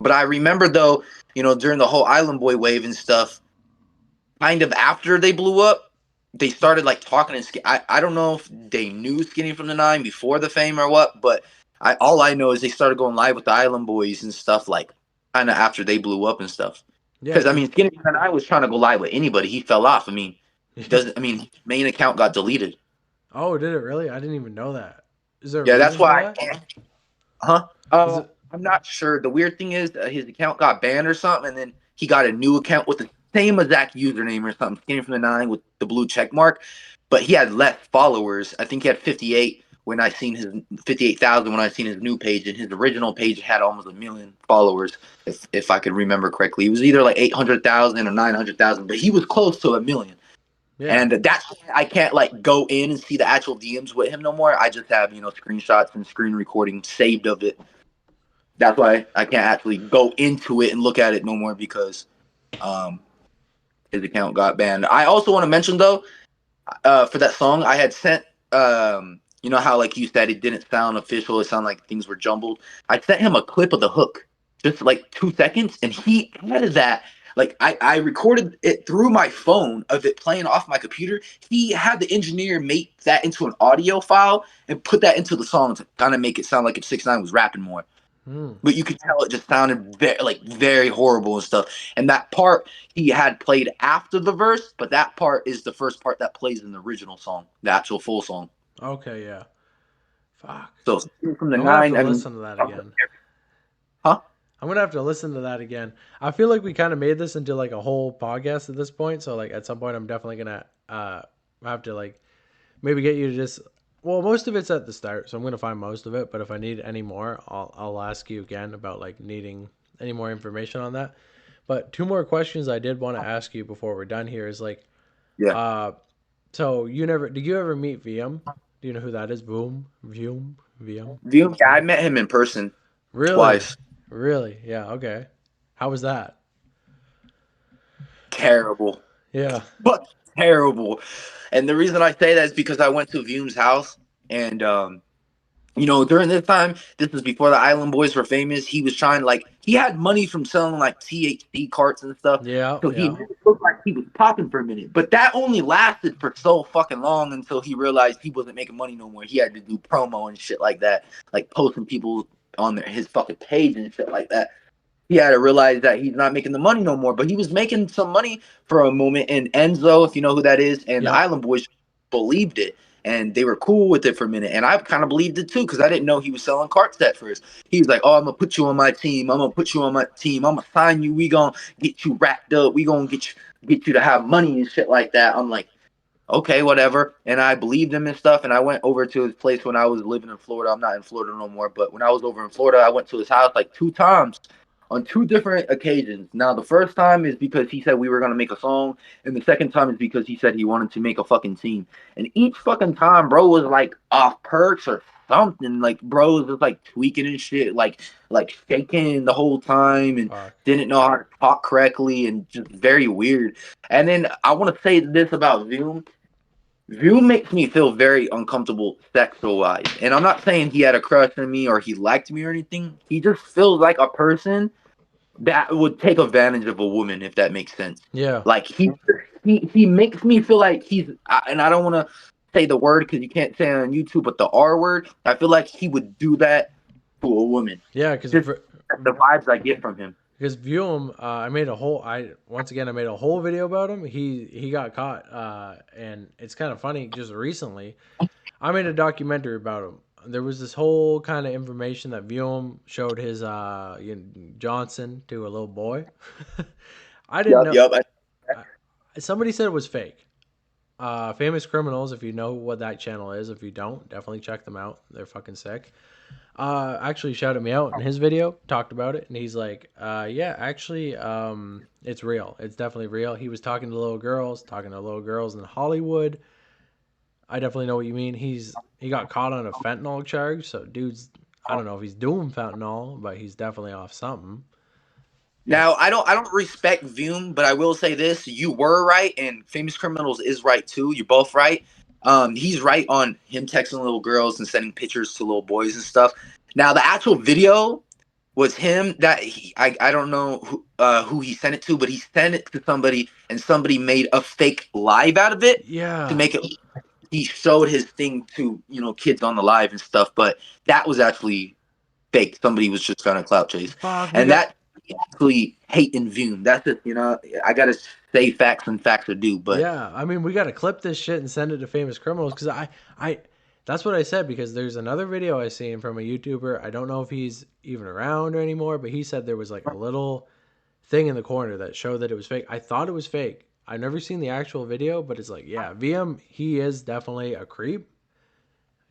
But I remember though, during the whole Island Boy wave and stuff, kind of after they blew up, they started like talking and I don't know if they knew Skinny from the Nine before the fame or what, but all I know is they started going live with the Island Boys and stuff like kind of after they blew up and stuff. Yeah, Because I because mean, Skinny from the Nine was trying to go live with anybody. He fell off. I mean, doesn't I mean main account got deleted. oh, did it really? I didn't even know that. Is there a Yeah, that's reason for why I that? can't. Huh? Is it? I'm not sure. The weird thing is his account got banned or something, and then he got a new account with the same exact username or something, Skinny from the Nine with the blue check mark, but he had less followers. I think he had 58 when I seen his 58,000 when I seen his new page, and his original page had almost a million followers, if I could remember correctly. It was either like 800,000 or 900,000, but he was close to a million. Yeah. And that's I can't like go in and see the actual DMs with him no more. I just have screenshots and screen recording saved of it. That's why I can't actually go into it and look at it no more because um, his account got banned. I also want to mention though, for that song, I had sent you know how like you said it didn't sound official, it sounded like things were jumbled. I sent him a clip of the hook, just like 2 seconds, and he added that. Like I recorded it through my phone of it playing off my computer. He had the engineer make that into an audio file and put that into the song to kind of make it sound like if 6ix9ine was rapping more. Hmm. But you could tell it just sounded very horrible and stuff. And that part he had played after the verse, but that part is the first part that plays in the original song, the actual full song. Okay. Yeah. Fuck. So from the I'm gonna have to nine, I mean, listen to that again. huh? I'm gonna have to listen to that again. I feel like we kind of made this into like a whole podcast at this point. So like at some point, I'm definitely gonna have to like maybe get you to just. Well, most of it's at the start, so I'm gonna find most of it. But if I need any more, I'll ask you again about like needing any more information on that. But two more questions I did want to ask you before we're done here is like, Yeah. uh, so did you ever meet VM? Do you know who that is? Boom, VM. Yeah, I met him in person Really, twice. really, yeah. Okay, how was that? Terrible, Yeah. but terrible. And the reason I say that is because I went to Vume's house and You know, during this time, this was before the Island Boys were famous. He was trying like he had money from selling like THC carts and stuff. Yeah, So he yeah. made it look like he was popping for a minute. But that only lasted for so fucking long until he realized he wasn't making money no more. He had to do promo and shit like that, like posting people on his fucking page and shit like that. He had to realize that he's not making the money no more. But he was making some money for a moment. And Enzo, if you know who that is, and the Yep. Island Boys believed it. And they were cool with it for a minute. And I kind of believed it too, because I didn't know he was selling carts at first. He was like, oh, I'm going to put you on my team. I'm going to put you on my team. I'm going to sign you. We going to get you wrapped up. We going to get you to have money and shit like that. I'm like, okay, whatever. And I believed him and stuff. And I went over to his place when I was living in Florida. I'm not in Florida no more. But when I was over in Florida, I went to his house like 2 times on 2 different occasions. Now, the first time is because he said we were going to make a song. And the second time is because he said he wanted to make a fucking team. And each fucking time, bro was like off perks or something. Like, bro was just like tweaking and shit. Like shaking the whole time and Fuck. didn't know how to talk correctly and just very weird. And then I want to say this about Zoom. View makes me feel very uncomfortable sexual wise. And I'm not saying he had a crush on me or he liked me or anything. He just feels like a person that would take advantage of a woman, if that makes sense. Yeah. Like he makes me feel like and I don't want to say the word because you can't say it on YouTube, but the R word. I feel like he would do that to a woman. Yeah, because Just the vibes I get from him. Vuum, I made a whole. I made a whole video about him. He got caught, and it's kind of funny. Just recently, I made a documentary about him. There was this whole kind of information that Vuum showed his Johnson to a little boy. I didn't know. Yep. Somebody said it was fake. Famous Criminals, if you know what that channel is. If you don't, definitely check them out. They're fucking sick. Actually shouted me out in his video, talked about it, and he's like, yeah, actually, it's real. It's definitely real. He was talking to little girls in Hollywood. I definitely know what you mean. He got caught on a fentanyl charge, so dude's, I don't know if he's doing fentanyl, but he's definitely off something. Now I don't respect Vume, but I will say this: you were right, and Famous Criminals is right too. You're both right. He's right on him texting little girls and sending pictures to little boys and stuff. Now the actual video was him that I don't know who he sent it to, but he sent it to somebody, and somebody made a fake live out of it to Yeah. make it. He showed his thing to kids on the live and stuff, but that was actually fake. Somebody was just trying to clout chase, Fuck, we and got. that actually hate and view. That's just I gotta say facts and facts are due, but Yeah, I mean, we got to clip this shit and send it to Famous Criminals because that's what I said because there's another video I seen from a YouTuber. I don't know if he's even around anymore, but he said there was like a little thing in the corner that showed that it was fake. I thought it was fake. I've never seen the actual video, but it's like, yeah, VM, he is definitely a creep.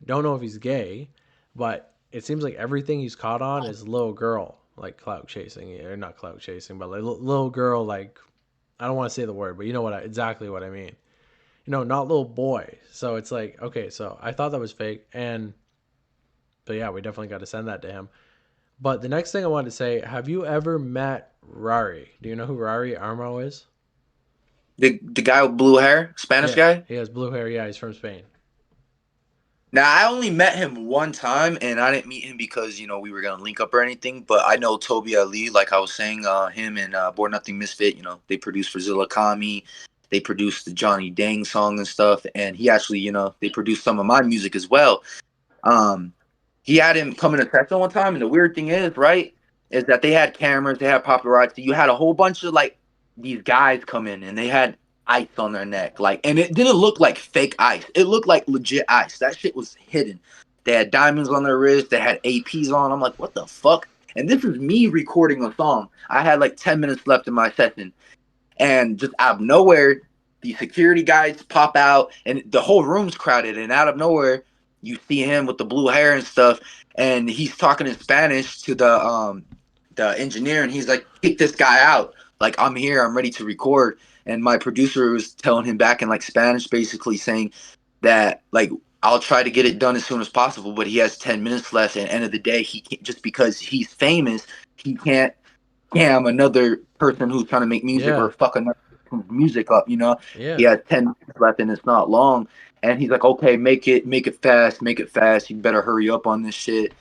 Don't know if he's gay, but it seems like everything he's caught on is little girl, like clout chasing, or not clout chasing, but like little girl, like I don't want to say the word, but you know exactly what I mean. Not little boy. So it's like, okay, so I thought that was fake, but yeah, we definitely got to send that to him. But the next thing I wanted to say, have you ever met Rari? Do you know who Rari Armo is? the guy with blue hair, Spanish Yeah, guy. he has blue hair. Yeah, he's from Spain. Now I only met him one time, and I didn't meet him because we were gonna link up or anything. But I know Toby Ali, like I was saying, him and Born Nothing Misfit. They produced for Zilla Kami, they produced the Johnny Dang song and stuff, and he actually, they produced some of my music as well. Um, he had him come in a session one time, and the weird thing is, right, is that they had cameras, they had paparazzi. You had a whole bunch of like these guys come in, and they had ice on their neck, and it didn't look like fake ice. It looked like legit ice. That shit was hidden. They had diamonds on their wrist. They had APs on. I'm like, what the fuck? And this is me recording a song. I had like 10 minutes left in my session, and just out of nowhere, the security guys pop out, and the whole room's crowded. And out of nowhere, you see him with the blue hair and stuff, and he's talking in Spanish to the engineer, and he's like, "Kick this guy out! Like, I'm here. I'm ready to record." And my producer was telling him back in like Spanish, basically saying that like I'll try to get it done as soon as possible, but he has 10 minutes left. And at the end of the day, he can't, just because he's famous, he can't scam another person who's trying to make music or Yeah, fuck another person's music up. yeah, He has 10 minutes left, and it's not long. And he's like, okay, make it fast. You better hurry up on this shit.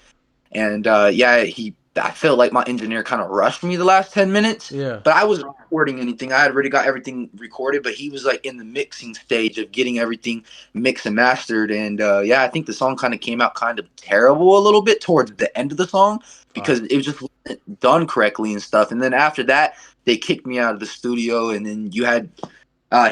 And I felt like my engineer kind of rushed me the last 10 minutes, Yeah. but I wasn't recording anything. I had already got everything recorded, but he was like in the mixing stage of getting everything mixed and mastered. And I think the song kind of came out kind of terrible a little bit towards the end of the song because it was just wasn't done correctly and stuff. And then after that, they kicked me out of the studio, and then you had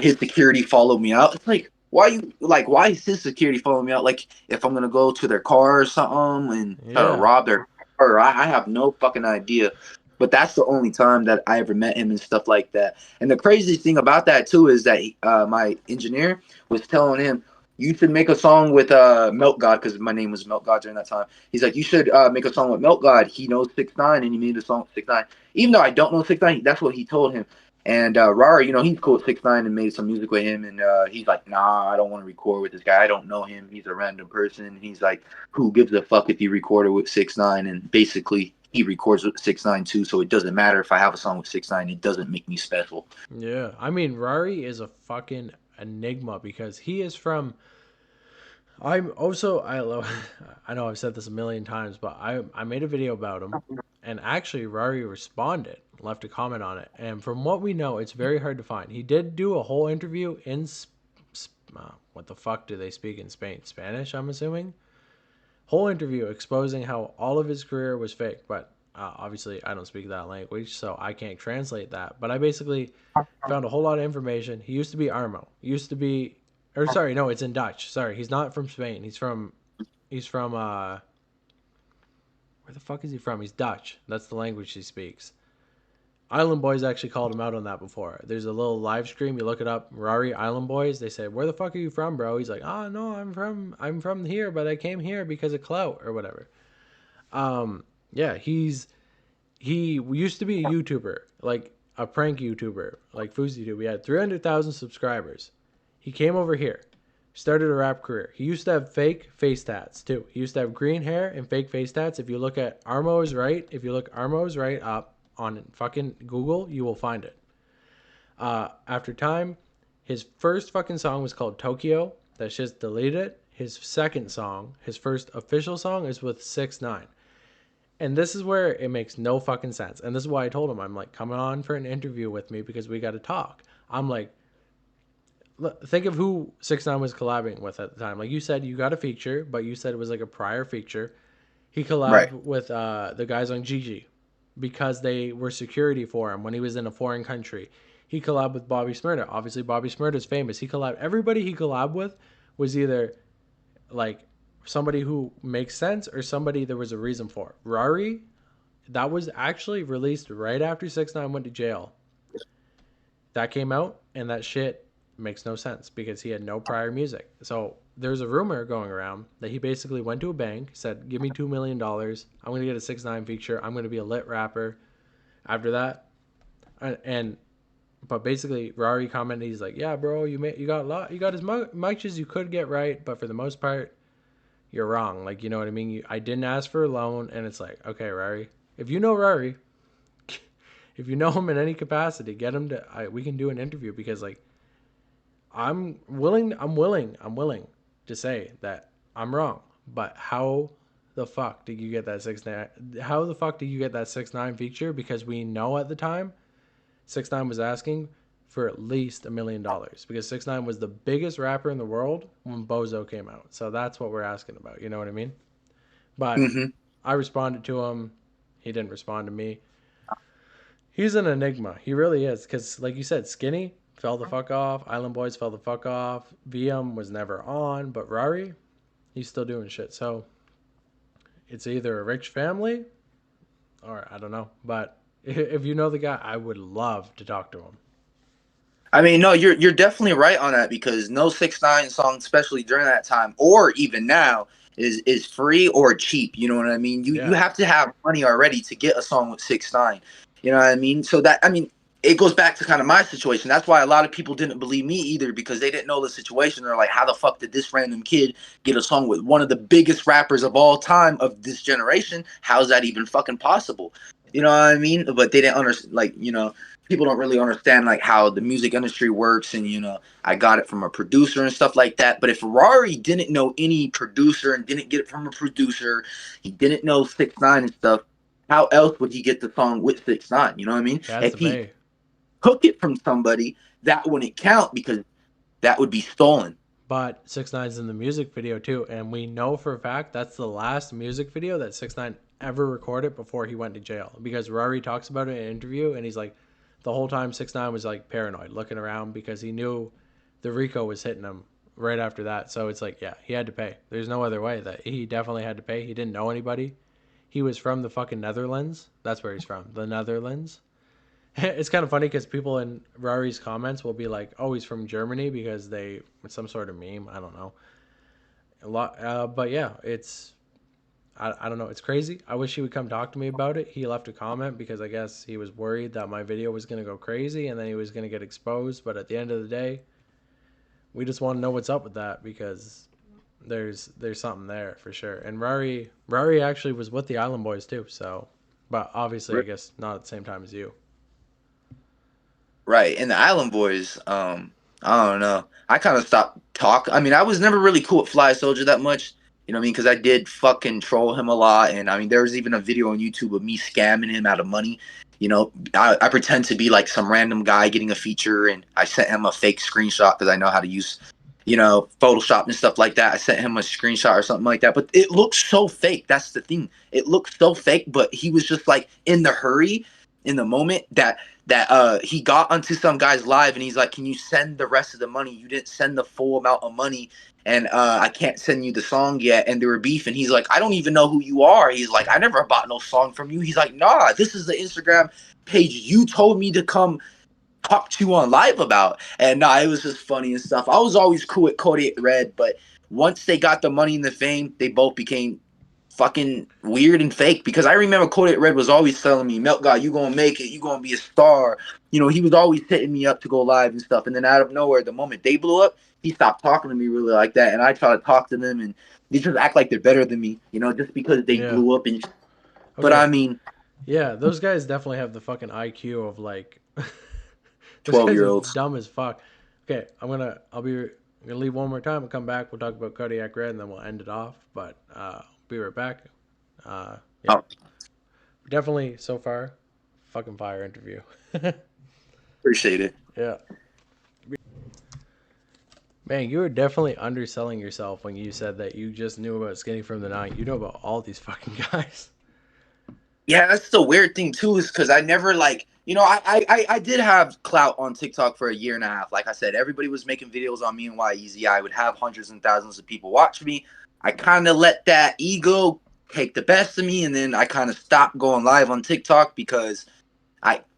his security follow me out. It's like, why is his security following me out? Like, if I'm gonna go to their car or something and try to rob their car, I have no fucking idea. But that's the only time that I ever met him and stuff like that. And the craziest thing about that too is that my engineer was telling him, you should make a song with Milk God, because my name was Milk God during that time. He's like, you should make a song with Milk God. He knows 6ix9ine, and he made a song with 6ix9ine. Even though I don't know 6ix9ine, that's what he told him. And Rari, he's cool with 6ix9ine and made some music with him. And he's like, nah, I don't want to record with this guy. I don't know him. He's a random person. And he's like, who gives a fuck if you recorded with 6ix9ine? And basically, he records with 6ix9ine too. So it doesn't matter if I have a song with 6ix9ine. It doesn't make me special. Yeah. I mean, Rari is a fucking enigma because he is from. I know I've said this a million times, but I made a video about him, and actually Rari responded, left a comment on it, and from what we know, it's very hard to find. He did do a whole interview in what the fuck do they speak in Spain? Spanish, I'm assuming. Whole interview exposing how all of his career was fake, but obviously I don't speak that language, so I can't translate that. But I basically found a whole lot of information. He used to be Armo. It's in Dutch. Sorry, he's not from Spain. He's from where the fuck is he from? He's Dutch. That's the language he speaks. Island Boys actually called him out on that before. There's a little live stream. You look it up, Rari Island Boys. They said, "Where the fuck are you from, bro?" He's like, "Oh no, I'm from here, but I came here because of clout or whatever." He used to be a YouTuber, like a prank YouTuber, like FouseyTube. He had 300,000 subscribers. He came over here, started a rap career. He used to have fake face tats too. He used to have green hair and fake face tats. If you look Armo's right up on fucking Google, you will find it. After time, his first fucking song was called Tokyo. That shit's deleted. His second song, his first official song, is with 6ix9ine. And this is where it makes no fucking sense. And this is why I told him, I'm like, come on for an interview with me because we got to talk. I'm like, think of who 6ix9ine was collabing with at the time. Like you said, you got a feature, but you said it was like a prior feature. He collabed with the guys on Gigi because they were security for him when he was in a foreign country. He collabed with Bobby Shmurda. Obviously, Bobby Shmurda is famous. Everybody he collabed with was either like somebody who makes sense or somebody there was a reason for. Rari, that was actually released right after 6ix9ine went to jail. That came out, and that shit makes no sense because he had no prior music. So there's a rumor going around that he basically went to a bank, said, "Give me $2 million. I'm going to get a 6ix9ine feature. I'm going to be a lit rapper." After that, but basically Rari commented, he's like, "Yeah, bro, you got as much as you could get right, but for the most part, you're wrong." Like, you know what I mean? I didn't ask for a loan, and it's like, okay, Rari, if you know Rari, if you know him in any capacity, get him to. We can do an interview because like. I'm willing to say that I'm wrong, but how the fuck did you get that 6ix9ine? How the fuck did you get that 6ix9ine feature? Because we know at the time, 6ix9ine was asking for at least $1 million because 6ix9ine was the biggest rapper in the world when Bozo came out. So that's what we're asking about. You know what I mean? But I responded to him. He didn't respond to me. He's an enigma. He really is. Because like you said, Skinny fell the fuck off. Island Boys fell the fuck off. VM was never on. But Rari, he's still doing shit. So it's either a rich family or I don't know. But if you know the guy, I would love to talk to him. I mean, no, you're definitely right on that because no 6ix9ine song, especially during that time or even now, is free or cheap. You know what I mean? You have to have money already to get a song with 6ix9ine. You know what I mean? So it goes back to kind of my situation. That's why a lot of people didn't believe me either because they didn't know the situation. They're like, how the fuck did this random kid get a song with one of the biggest rappers of all time of this generation? How's that even fucking possible? You know what I mean? But they didn't understand, people don't really understand like how the music industry works, and I got it from a producer and stuff like that. But if Rari didn't know any producer and didn't get it from a producer, he didn't know 6ix9ine and stuff, how else would he get the song with 6ix9ine? You know what I mean? He has If to he pay. took it from somebody, that wouldn't count because that would be stolen. But 6ix9ine's in the music video too, and we know for a fact that's the last music video that 6ix9ine ever recorded before he went to jail. Because Rari talks about it in an interview, and he's like, the whole time 6ix9ine was like paranoid, looking around because he knew the Rico was hitting him right after that. So it's like, yeah, he had to pay. There's no other way. That he definitely had to pay. He didn't know anybody. He was from the fucking Netherlands. That's where he's from, the Netherlands. It's kind of funny because people in Rari's comments will be like, "Oh, he's from Germany," because it's some sort of meme. I don't know. A lot, but yeah, I don't know. It's crazy. I wish he would come talk to me about it. He left a comment because I guess he was worried that my video was gonna go crazy and then he was gonna get exposed. But at the end of the day, we just want to know what's up with that because there's something there for sure. And Rari actually was with the Island Boys too. So, but obviously, I guess not at the same time as you. Right. And the Island Boys, I don't know. I kind of stopped talking. I mean, I was never really cool with Fly Soldier that much. You know what I mean? Because I did fucking troll him a lot. And I mean, there was even a video on YouTube of me scamming him out of money. I pretend to be like some random guy getting a feature, and I sent him a fake screenshot because I know how to use, Photoshop and stuff like that. I sent him a screenshot or something like that. But it looks so fake. That's the thing. It looks so fake, but he was just like in the hurry, in the moment that he got onto some guy's live, and he's like, "Can you send the rest of the money? You didn't send the full amount of money, and I can't send you the song yet." And they were beefing. He's like, "I don't even know who you are." He's like, "I never bought no song from you." He's like, "Nah, this is the Instagram page you told me to come talk to you on live about." And nah, it was just funny and stuff. I was always cool with Cody Red, but once they got the money and the fame, they both became fucking weird and fake. Because I remember Kodak Red was always telling me, "Milk God, you gonna make it, you gonna be a star." He was always hitting me up to go live and stuff. And then out of nowhere, the moment they blew up, he stopped talking to me really like that. And I try to talk to them, and they just act like they're better than me, just because they Yeah. blew up. And but Okay. I mean, Yeah, those guys definitely have the fucking IQ of like those guys are 12-year-olds. dumb as fuck. Okay, I'm gonna leave one more time and come back. We'll talk about Kodiak Red and then we'll end it off. But be right back. Yeah. Oh, Definitely so far, fucking fire interview. appreciate it. Yeah. Man, you were definitely underselling yourself when you said that you just knew about Skinny from the Nine. You know about all these fucking guys. Yeah, that's the weird thing too, is because I never I did have clout on TikTok for a year and a half. Like I said, everybody was making videos on me and Yeezy. I would have hundreds and thousands of people watch me. I kind of let that ego take the best of me, and then I kind of stopped going live on TikTok because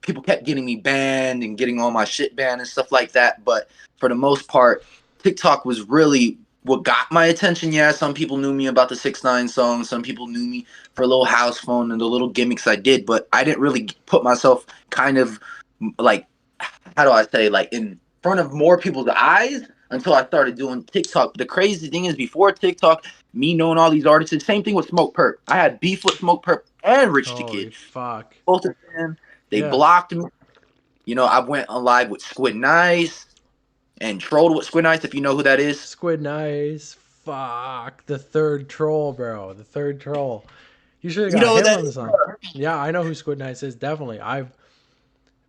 people kept getting me banned and getting all my shit banned and stuff like that. But for the most part, TikTok was really what got my attention. Yeah, some people knew me about the 6ix9ine song. Some people knew me for a little house phone and the little gimmicks I did. But I didn't really put myself kind of like, how do I say, like in front of more people's eyes until I started doing TikTok. The crazy thing is, before TikTok, me knowing all these artists, same thing with Smoke Perp. I had beef with Smoke Perp and Rich the Holy Kid. fuck. Both of them, they Yeah. blocked me. I went on live with Squid Nice and trolled with Squid Nice, if you know who that is. Squid Nice. Fuck. The third troll, bro. The third troll. You should have You got know who him that on the is? song. Yeah, I know who Squid Nice is. Definitely.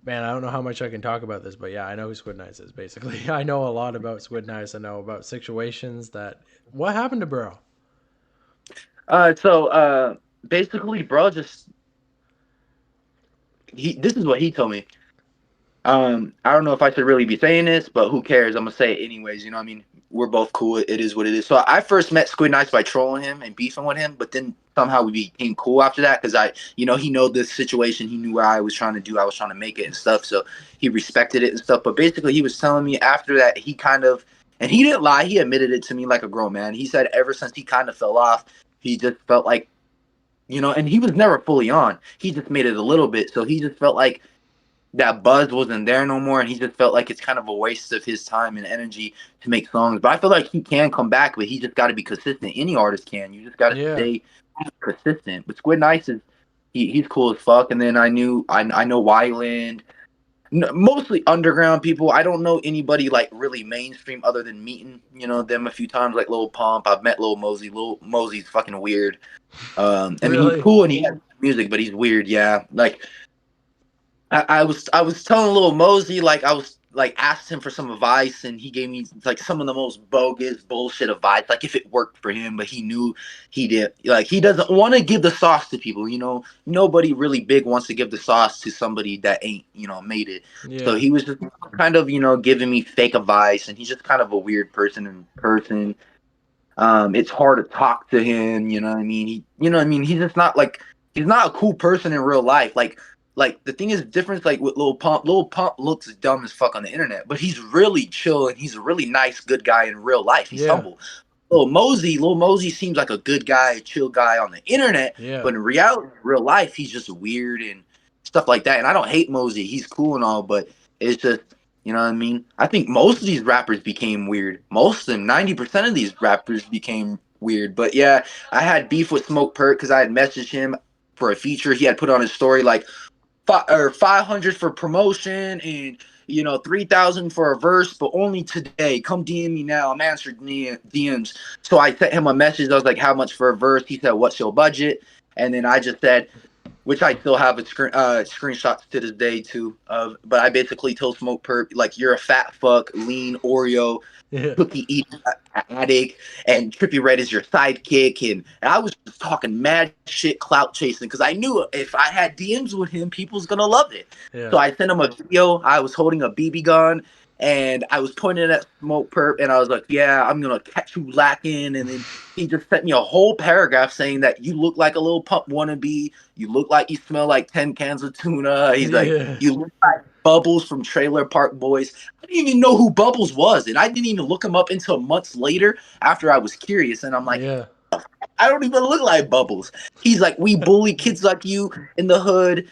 Man, I don't know how much I can talk about this, but yeah, I know who Squid Nice is, basically. I know a lot about Squid Nice. I know about situations that. What happened to bro? So basically, bro, this is what he told me. I don't know if I should really be saying this, but who cares? I'm gonna say it anyways. You know what I mean? We're both cool. It is what it is. So I first met Squid Nice by trolling him and beefing with him, but then somehow we became cool after that because he know the situation. He knew what I was trying to do. I was trying to make it and stuff. So he respected it and stuff. But basically, he was telling me after that he kind of, and he didn't lie. He admitted it to me like a grown man. He said ever since he kind of fell off, he just felt like, and he was never fully on. He just made it a little bit. So he just felt like that buzz wasn't there no more, and he just felt like it's kind of a waste of his time and energy to make songs. But I feel like he can come back, but he just got to be consistent. Any artist can. You just got to stay consistent. But Squid Nice he's cool as fuck. And then I know Wyland, Mostly underground people. I don't know anybody like really mainstream other than meeting, them a few times, like Lil Pump. I've met Lil Mosey. Lil Mosey's fucking weird. I mean, he's Really? cool and he has music, but he's weird. Yeah, like I was telling Lil Mosey, like I was like asked him for some advice, and he gave me like some of the most bogus bullshit advice, like if it worked for him, but he knew he did. Like he doesn't want to give the sauce to people. Nobody really big wants to give the sauce to somebody that ain't made it. So Yeah. he was just kind of giving me fake advice, and he's just kind of a weird person in person. It's hard to talk to him. You know what I mean? He's just not like he's not a cool person in real life. Like the thing is different. Like with Lil Pump, Lil Pump looks dumb as fuck on the internet, but he's really chill and he's a really nice, good guy in real life. He's Yeah. humble. Lil Mosey seems like a good guy, a chill guy on the internet, Yeah. but in reality, real life, he's just weird and stuff like that. And I don't hate Mosey; he's cool and all, but it's just you know what I mean. I think most of these rappers became weird. Most of them, 90% of these rappers became weird. But yeah, I had beef with Smoke Perk because I had messaged him for a feature. He had put on his story like 500 for promotion and 3,000 for a verse, but only today. Come DM me now. I'm answering DMs. So I sent him a message. I was like, how much for a verse? He said, what's your budget? And then I just said, which I still have screenshots to this day too. But I basically told Smoke Perp, like, you're a fat fuck, lean Oreo, Yeah. cookie eating addict, and Trippie Redd is your sidekick. And I was just talking mad shit, clout chasing, because I knew if I had DMs with him, people's gonna love it. Yeah. So I sent him a video. I was holding a BB gun and I was pointing at Smoke Perp, and I was like, yeah, I'm gonna catch you lacking. And then he just sent me a whole paragraph saying that you look like a Lil Pump wannabe, you look like you smell like 10 cans of tuna. He's like, you look like Bubbles from Trailer Park Boys. I didn't even know who Bubbles was, and I didn't even look him up until months later after I was curious. And I'm like, Yeah. I don't even look like Bubbles. He's like, we bully kids like you in the hood.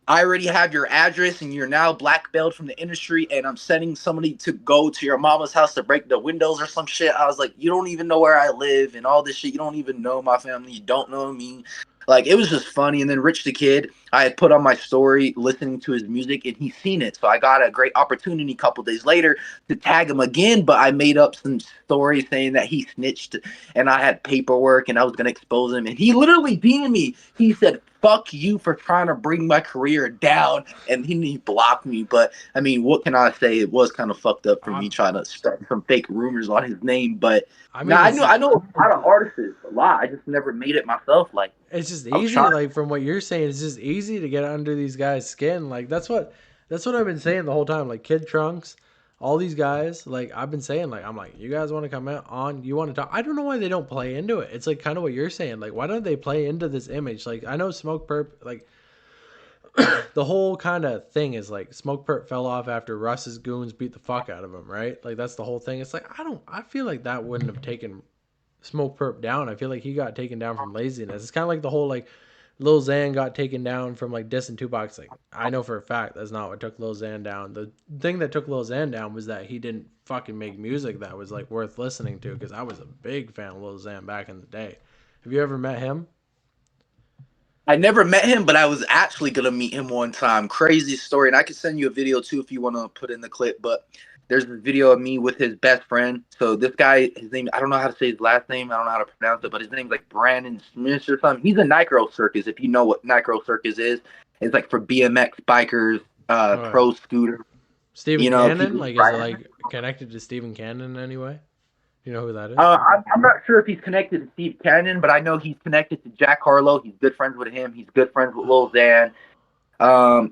I already have your address, and you're now black belt from the industry, and I'm sending somebody to go to your mama's house to break the windows or some shit. I was like, you don't even know where I live and all this shit. You don't even know my family. You don't know me. Like, it was just funny. And then Rich the Kid, I had put on my story listening to his music, and he's seen it. So I got a great opportunity a couple days later to tag him again, but I made up some story saying that he snitched, and I had paperwork, and I was going to expose him. And he literally DM'd me. He said, fuck you for trying to bring my career down, and he blocked me. But, I mean, what can I say? It was kind of fucked up for me trying to spread some fake rumors on his name, but I mean, I know a lot of artists, a lot. I just never made it myself. Like, it's just easy. Like from what you're saying, it's just easy to get under these guys' skin. Like that's what I've been saying the whole time. Like Kid Trunks, all these guys. Like I've been saying, like I'm like, you guys want to come out on? You want to talk? I don't know why they don't play into it. It's like kind of what you're saying. Like why don't they play into this image? Like I know Smoke Perp, like the whole kind of thing is like Smoke Perp fell off after Russ's goons beat the fuck out of him, right? Like that's the whole thing. It's like I feel like that wouldn't have taken Smoke Perp down. I feel like he got taken down from laziness. It's kind of like the whole like Lil Xan got taken down from like dissing Tupac. Like I know for a fact that's not what took Lil Xan down. The thing that took Lil Xan down was that he didn't fucking make music that was like worth listening to. Because I was a big fan of Lil Xan back in the day. Have you ever met him? I never met him, but I was actually gonna meet him one time. Crazy story, and I can send you a video too if you want to put in the clip. But there's a video of me with his best friend. So this guy, his name, I don't know how to say his last name. I don't know how to pronounce it, but his name's like Brandon Smith or something. He's a Nitro Circus, if you know what Nitro Circus is. It's like for BMX bikers, pro scooter. Stephen Cannon? Like, is it like connected to Stephen Cannon in any way? You know who that is? I'm not sure if he's connected to Steve Cannon, but I know he's connected to Jack Harlow. He's good friends with him. He's good friends with Lil Xan.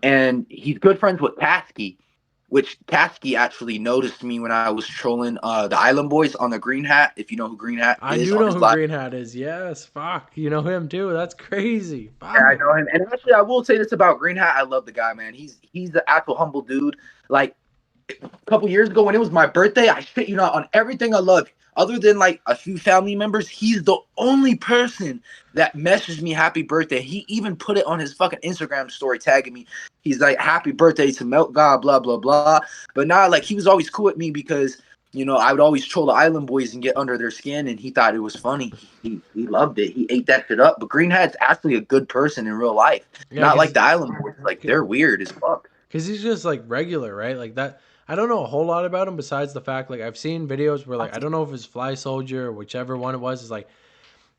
And he's good friends with Tasky, which Tasky actually noticed me when I was trolling the Island Boys on the Green Hat, if you know who Green Hat is. I do know who Green Hat is, yes. Fuck. You know him too. That's crazy. Fuck. Yeah, I know him. And actually, I will say this about Green Hat. I love the guy, man. He's the actual humble dude. Like, a couple years ago when it was my birthday, I shit you not, on everything I love, other than like a few family members, he's the only person that messaged me happy birthday. He even put it on his fucking Instagram story tagging me. He's like, happy birthday to Melt God, blah, blah, blah. But now, like, he was always cool with me because, I would always troll the Island Boys and get under their skin, and he thought it was funny. He loved it. He ate that shit up. But Green Hat's actually a good person in real life. Yeah, not like the Island Boys. Like, they're weird as fuck. because he's just like regular, right? Like that. I don't know a whole lot about him besides the fact like I've seen videos where like I don't know if it's Fly Soldier or whichever one it was. Is like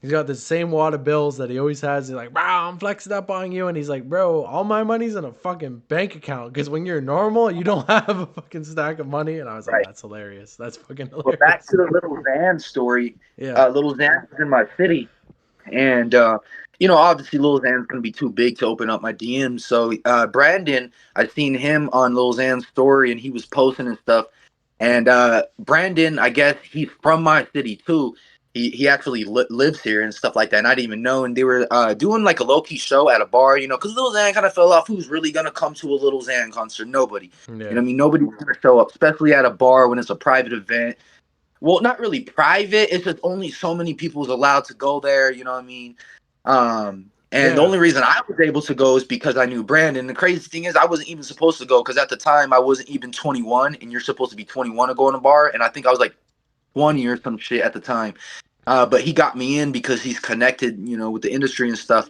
he's got the same wad of bills that he always has. He's like, bro, I'm flexing up on you. And he's like, bro, all my money's in a fucking bank account. Because when you're normal, you don't have a fucking stack of money. And I was like, Right. that's hilarious. That's fucking But back hilarious. to the Little Xan story. Yeah. Little Xan was in my city, and obviously Lil Xan's gonna be too big to open up my DMs. So Brandon, I seen him on Lil Xan's story, and he was posting and stuff. And Brandon, I guess he's from my city too. He actually lives here and stuff like that. And I didn't even know. And they were doing like a low key show at a bar, because Lil Xan kind of fell off. Who's really gonna come to a Lil Xan concert? Nobody. Yeah. You know what I mean? Nobody's gonna show up, especially at a bar when it's a private event. Well, not really private. It's just only so many people is allowed to go there. You know what I mean? And the only reason I was able to go is because I knew Brandon. The crazy thing is I wasn't even supposed to go because at the time I wasn't even 21, and you're supposed to be 21 to go in a bar. And I think I was like 20 or some shit at the time. But he got me in because he's connected, with the industry and stuff.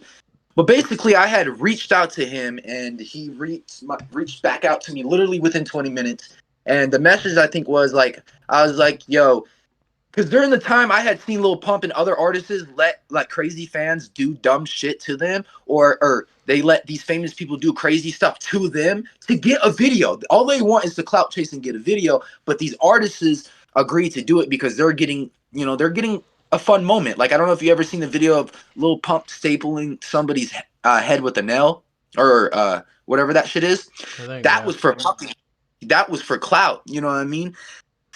But basically, I had reached out to him, and he reached back out to me literally within 20 minutes. And the message, I think, was like, I was like, yo, because during the time I had seen Lil Pump and other artists let like crazy fans do dumb shit to them, or they let these famous people do crazy stuff to them to get a video. All they want is to clout chase and get a video, but these artists agree to do it because they're getting a fun moment. Like, I don't know if you ever seen the video of Lil Pump stapling somebody's head with a nail or whatever that shit is. That was for clout. You know what I mean?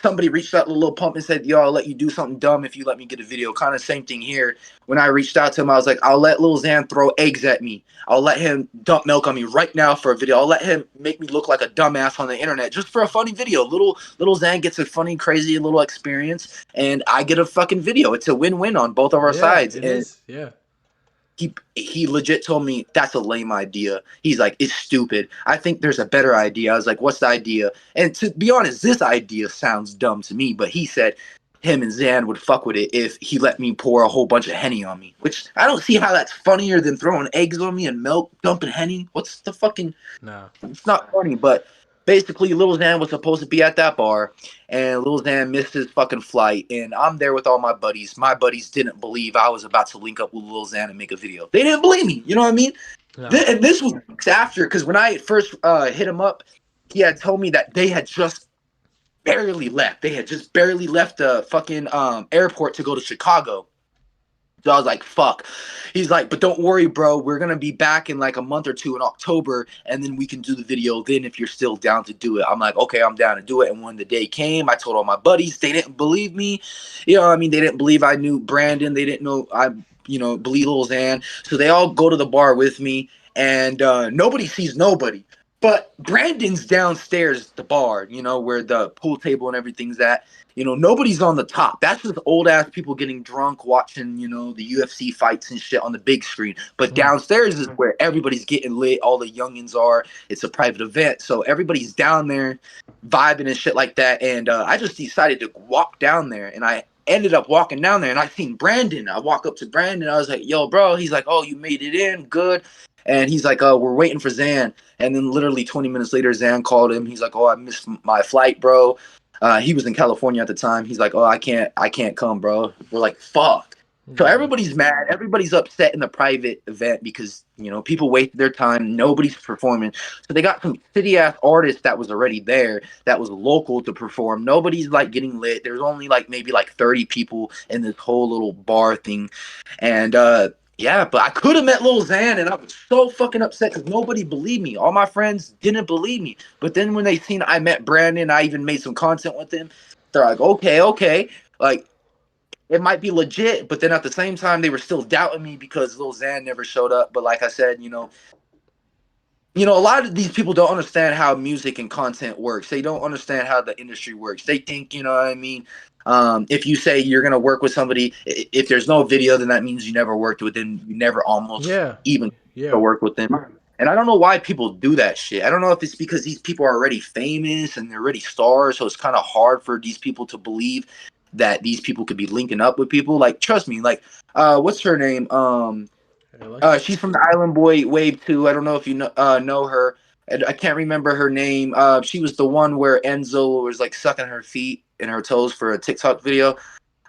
Somebody reached out to Lil Pump and said, yo, I'll let you do something dumb if you let me get a video. Kind of same thing here. When I reached out to him, I was like, I'll let Lil Xan throw eggs at me. I'll let him dump milk on me right now for a video. I'll let him make me look like a dumbass on the internet just for a funny video. Little Xan gets a funny, crazy little experience, and I get a fucking video. It's a win-win on both of our sides. It is. Yeah. He legit told me that's a lame idea. He's like, it's stupid. I think there's a better idea. I was like, what's the idea? And to be honest, this idea sounds dumb to me, but he said him and Xan would fuck with it if he let me pour a whole bunch of Henny on me, which I don't see how that's funnier than throwing eggs on me and milk, dumping Henny. What's the fucking... No. It's not funny, but basically Lil Xan was supposed to be at that bar, and Lil Xan missed his fucking flight, and I'm there with all my buddies. My buddies didn't believe I was about to link up with Lil Xan and make a video. They didn't believe me. You know what I mean? No. And this was after, because when I first hit him up, he had told me that they had just barely left. They had just barely left the fucking airport to go to Chicago. So I was like, fuck. He's like, but don't worry, bro. We're going to be back in like a month or two in October, and then we can do the video then if you're still down to do it. I'm like, okay, I'm down to do it. And when the day came, I told all my buddies. They didn't believe me. You know what I mean? They didn't believe I knew Brandon. They didn't know I, believe Lil Xan. So they all go to the bar with me, and nobody sees nobody. But Brandon's downstairs at the bar, where the pool table and everything's at. Nobody's on the top. That's just old ass people getting drunk watching, the UFC fights and shit on the big screen. But downstairs is where everybody's getting lit. All the youngins are. It's a private event. So everybody's down there vibing and shit like that. And I just decided to walk down there. And I ended up walking down there, and I seen Brandon. I walk up to Brandon. I was like, yo, bro. He's like, oh, you made it in. Good. And he's like, we're waiting for Xan. And then literally 20 minutes later, Xan called him. He's like, oh, I missed my flight, bro. He was in California at the time. He's like, oh, I can't come, bro. We're like, fuck. So everybody's mad. Everybody's upset in the private event because, people wasted their time. Nobody's performing. So they got some city-ass artist that was already there that was local to perform. Nobody's, like, getting lit. There's only, like, maybe, like, 30 people in this whole little bar thing. And, yeah, but I could have met Lil Xan, and I was so fucking upset because nobody believed me. All my friends didn't believe me. But then when they seen I met Brandon, I even made some content with him, they're like, okay. Like, it might be legit, but then at the same time, they were still doubting me because Lil Xan never showed up. But like I said, a lot of these people don't understand how music and content works. They don't understand how the industry works. They think, you know what I mean? If you say you're going to work with somebody, if there's no video, then that means you never worked with them. You never almost even work with them. And I don't know why people do that shit. I don't know if it's because these people are already famous and they're already stars. So it's kind of hard for these people to believe that these people could be linking up with people. Like, trust me, like, what's her name? She's from the Island Boy Wave 2. I don't know if you know her. And I can't remember her name. She was the one where Enzo was like sucking her feet and her toes for a TikTok video.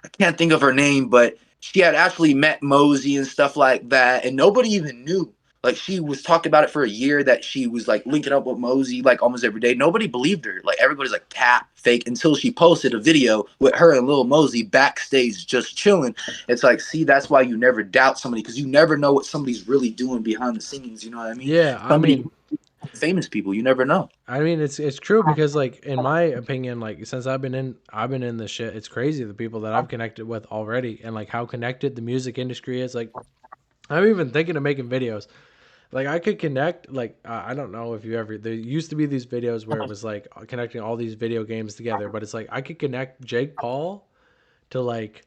I can't think of her name, but she had actually met Mosey and stuff like that, and nobody even knew. Like she was talking about it for a year that she was like linking up with Mosey like almost every day. Nobody believed her. Like everybody's like cap fake until she posted a video with her and Lil Mosey backstage just chilling. It's like, see, that's why you never doubt somebody because you never know what somebody's really doing behind the scenes. You know what I mean? Yeah, Somebody famous people, you never know. I mean, it's true because like in my opinion, like since I've been in this shit, it's crazy the people that I've connected with already and like how connected the music industry is. Like I'm even thinking of making videos. Like I could connect like I don't know if you ever there used to be these videos where it was like connecting all these video games together, but it's like I could connect Jake Paul to like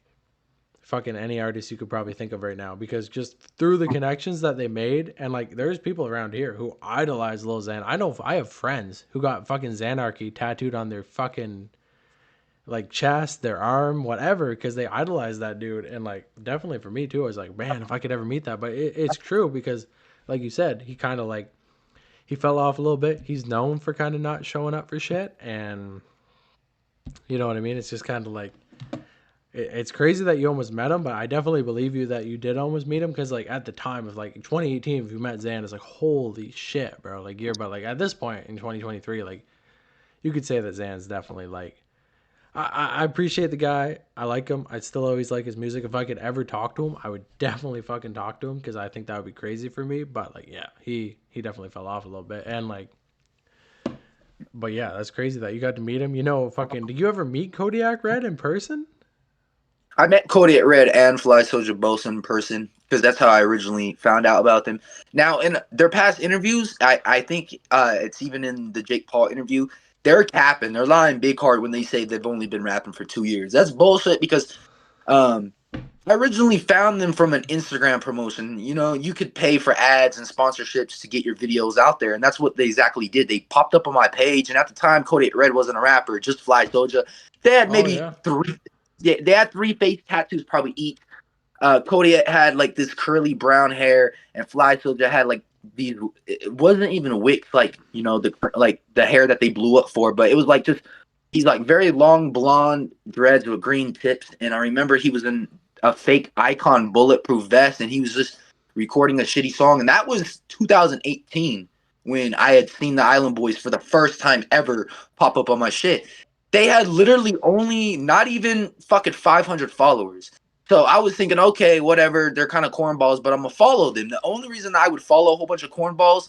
fucking any artist you could probably think of right now because just through the connections that they made and like there's people around here who idolize Lil Xan. I know I have friends who got fucking Xanarchy tattooed on their fucking like chest, their arm, whatever, because they idolize that dude. And like definitely for me too, I was like, man, if I could ever meet that. But it's true because like you said, he kind of like he fell off a little bit. He's known for kind of not showing up for shit, and you know what I mean. It's just kind of like it's crazy that you almost met him, but I definitely believe you that you did almost meet him because, like, at the time of like 2018, if you met Xan, it's like holy shit, bro. Like, you're but like at this point in 2023, like you could say that Xan's definitely like I appreciate the guy. I like him. I'd still always like his music. If I could ever talk to him, I would definitely fucking talk to him because I think that would be crazy for me. But like, yeah, he definitely fell off a little bit, and like, but yeah, that's crazy that you got to meet him. You know, fucking, did you ever meet Kodiak Red in person? I met Cody at Red and Fly Soldier both in person because that's how I originally found out about them. Now, in their past interviews, I think it's even in the Jake Paul interview, they're capping. They're lying big hard when they say they've only been rapping for 2 years. That's bullshit because um, I originally found them from an Instagram promotion. You know, you could pay for ads and sponsorships to get your videos out there, and that's what they exactly did. They popped up on my page, and at the time, Cody Red wasn't a rapper, just Fly Soldier. They had Oh maybe yeah. three. Yeah, they had three face tattoos, probably each. Cody had like this curly brown hair, and Fly Soldier had like these. It wasn't even wicks, like you know the hair that they blew up for, but it was like just he's like very long blonde dreads with green tips. And I remember he was in a fake Icon bulletproof vest, and he was just recording a shitty song, and that was 2018 when I had seen the Island Boys for the first time ever pop up on my shit. They had literally only not even fucking 500 followers. So I was thinking, okay, whatever, they're kind of cornballs, but I'm gonna follow them. The only reason I would follow a whole bunch of cornballs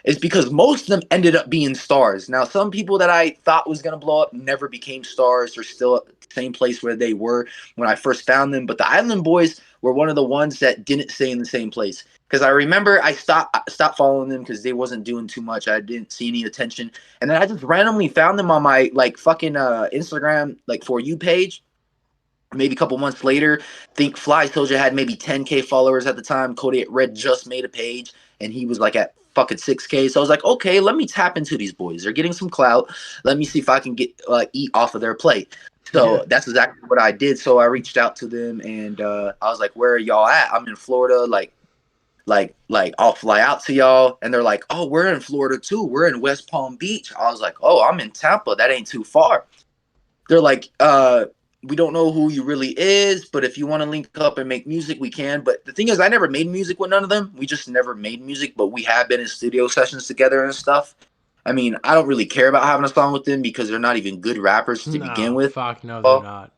is because most of them ended up being stars. Now, some people that I thought was gonna blow up never became stars. They're still at the same place where they were when I first found them. But the Island Boys were one of the ones that didn't stay in the same place. Because I remember I stopped following them because they wasn't doing too much. I didn't see any attention, and then I just randomly found them on my like fucking Instagram like For You page. Maybe a couple months later, think Fly Soldier had maybe 10K followers at the time. Cody at Red just made a page, and he was like at fucking 6K. So I was like, okay, let me tap into these boys. They're getting some clout. Let me see if I can get eat off of their plate. Yeah. So that's exactly what I did. So I reached out to them, and I was like, "Where are y'all at? I'm in Florida. Like I'll fly out to y'all." And they're like, "Oh, we're in Florida too. We're in West Palm Beach." I was like, "Oh, I'm in Tampa. That ain't too far." They're like, we don't know who you really is, but if you want to link up and make music, we can. But the thing is, I never made music with none of them. We just never made music, but we have been in studio sessions together and stuff. I mean, I don't really care about having a song with them because they're not even good rappers to begin No, with. fuck no, they're Well, not.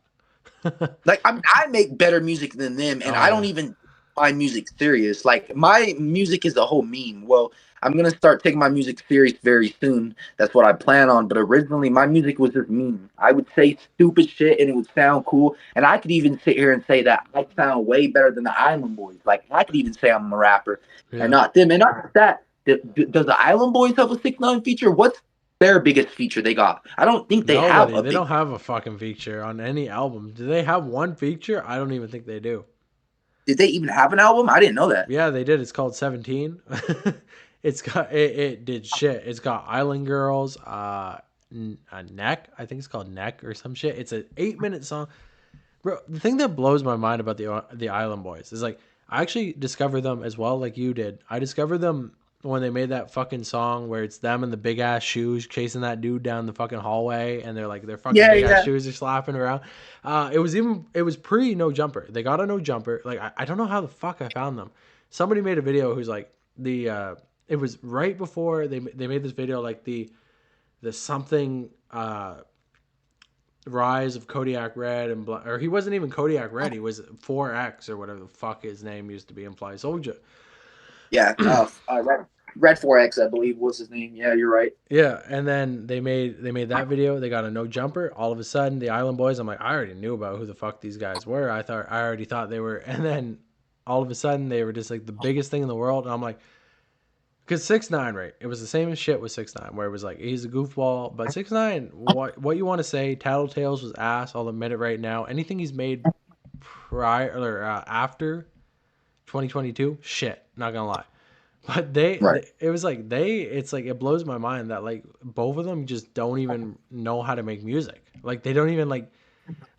like I make better music than them, and Oh I don't yeah. even find music serious. Like my music is a whole meme. Well, I'm gonna start taking my music serious very soon. That's what I plan on. But originally, my music was just meme. I would say stupid shit, and it would sound cool. And I could even sit here and say that I sound way better than the Island Boys. Like I could even say I'm a rapper, and Yeah. not them. And not that. Does the Island Boys have a 6ix9ine feature? What's their biggest feature they got? I don't think they have Nobody. a They big. don't have a fucking feature on any album. Do they have one feature? I don't even think they do. Did they even have an album? I didn't know that. Yeah, they did. It's called 17. It's got it did shit. It's got Island Girls, a Neck. I think it's called Neck or some shit. It's an 8-minute song. Bro, the thing that blows my mind about the Island Boys is like I actually discovered them as well, like you did. I discovered them when they made that fucking song where it's them in the big ass shoes chasing that dude down the fucking hallway, and they're like their fucking Yeah, big ass yeah. shoes are slapping around. It was pre No Jumper. They got a No Jumper. Like I don't know how the fuck I found them. Somebody made a video who's like it was right before they made this video like the something rise of Kodiak Red and or he wasn't even Kodiak Red. He was 4X or whatever the fuck his name used to be in Fly Soldier. Yeah, Red 4X, I believe, was his name. Yeah, you're right. Yeah, and then they made that video. They got a No Jumper. All of a sudden, the Island Boys. I'm like, I already knew about who the fuck these guys were. I already thought they were. And then all of a sudden, they were just like the biggest thing in the world. And I'm like, because 6ix9ine, right? It was the same as shit with 6ix9ine, where it was like he's a goofball. But 6ix9ine, what you want to say? Tattletales was ass. I'll admit it right now. Anything he's made prior or after 2022, shit. Not gonna lie. But Right. it was like it's like it blows my mind that like both of them just don't even know how to make music. Like they don't even like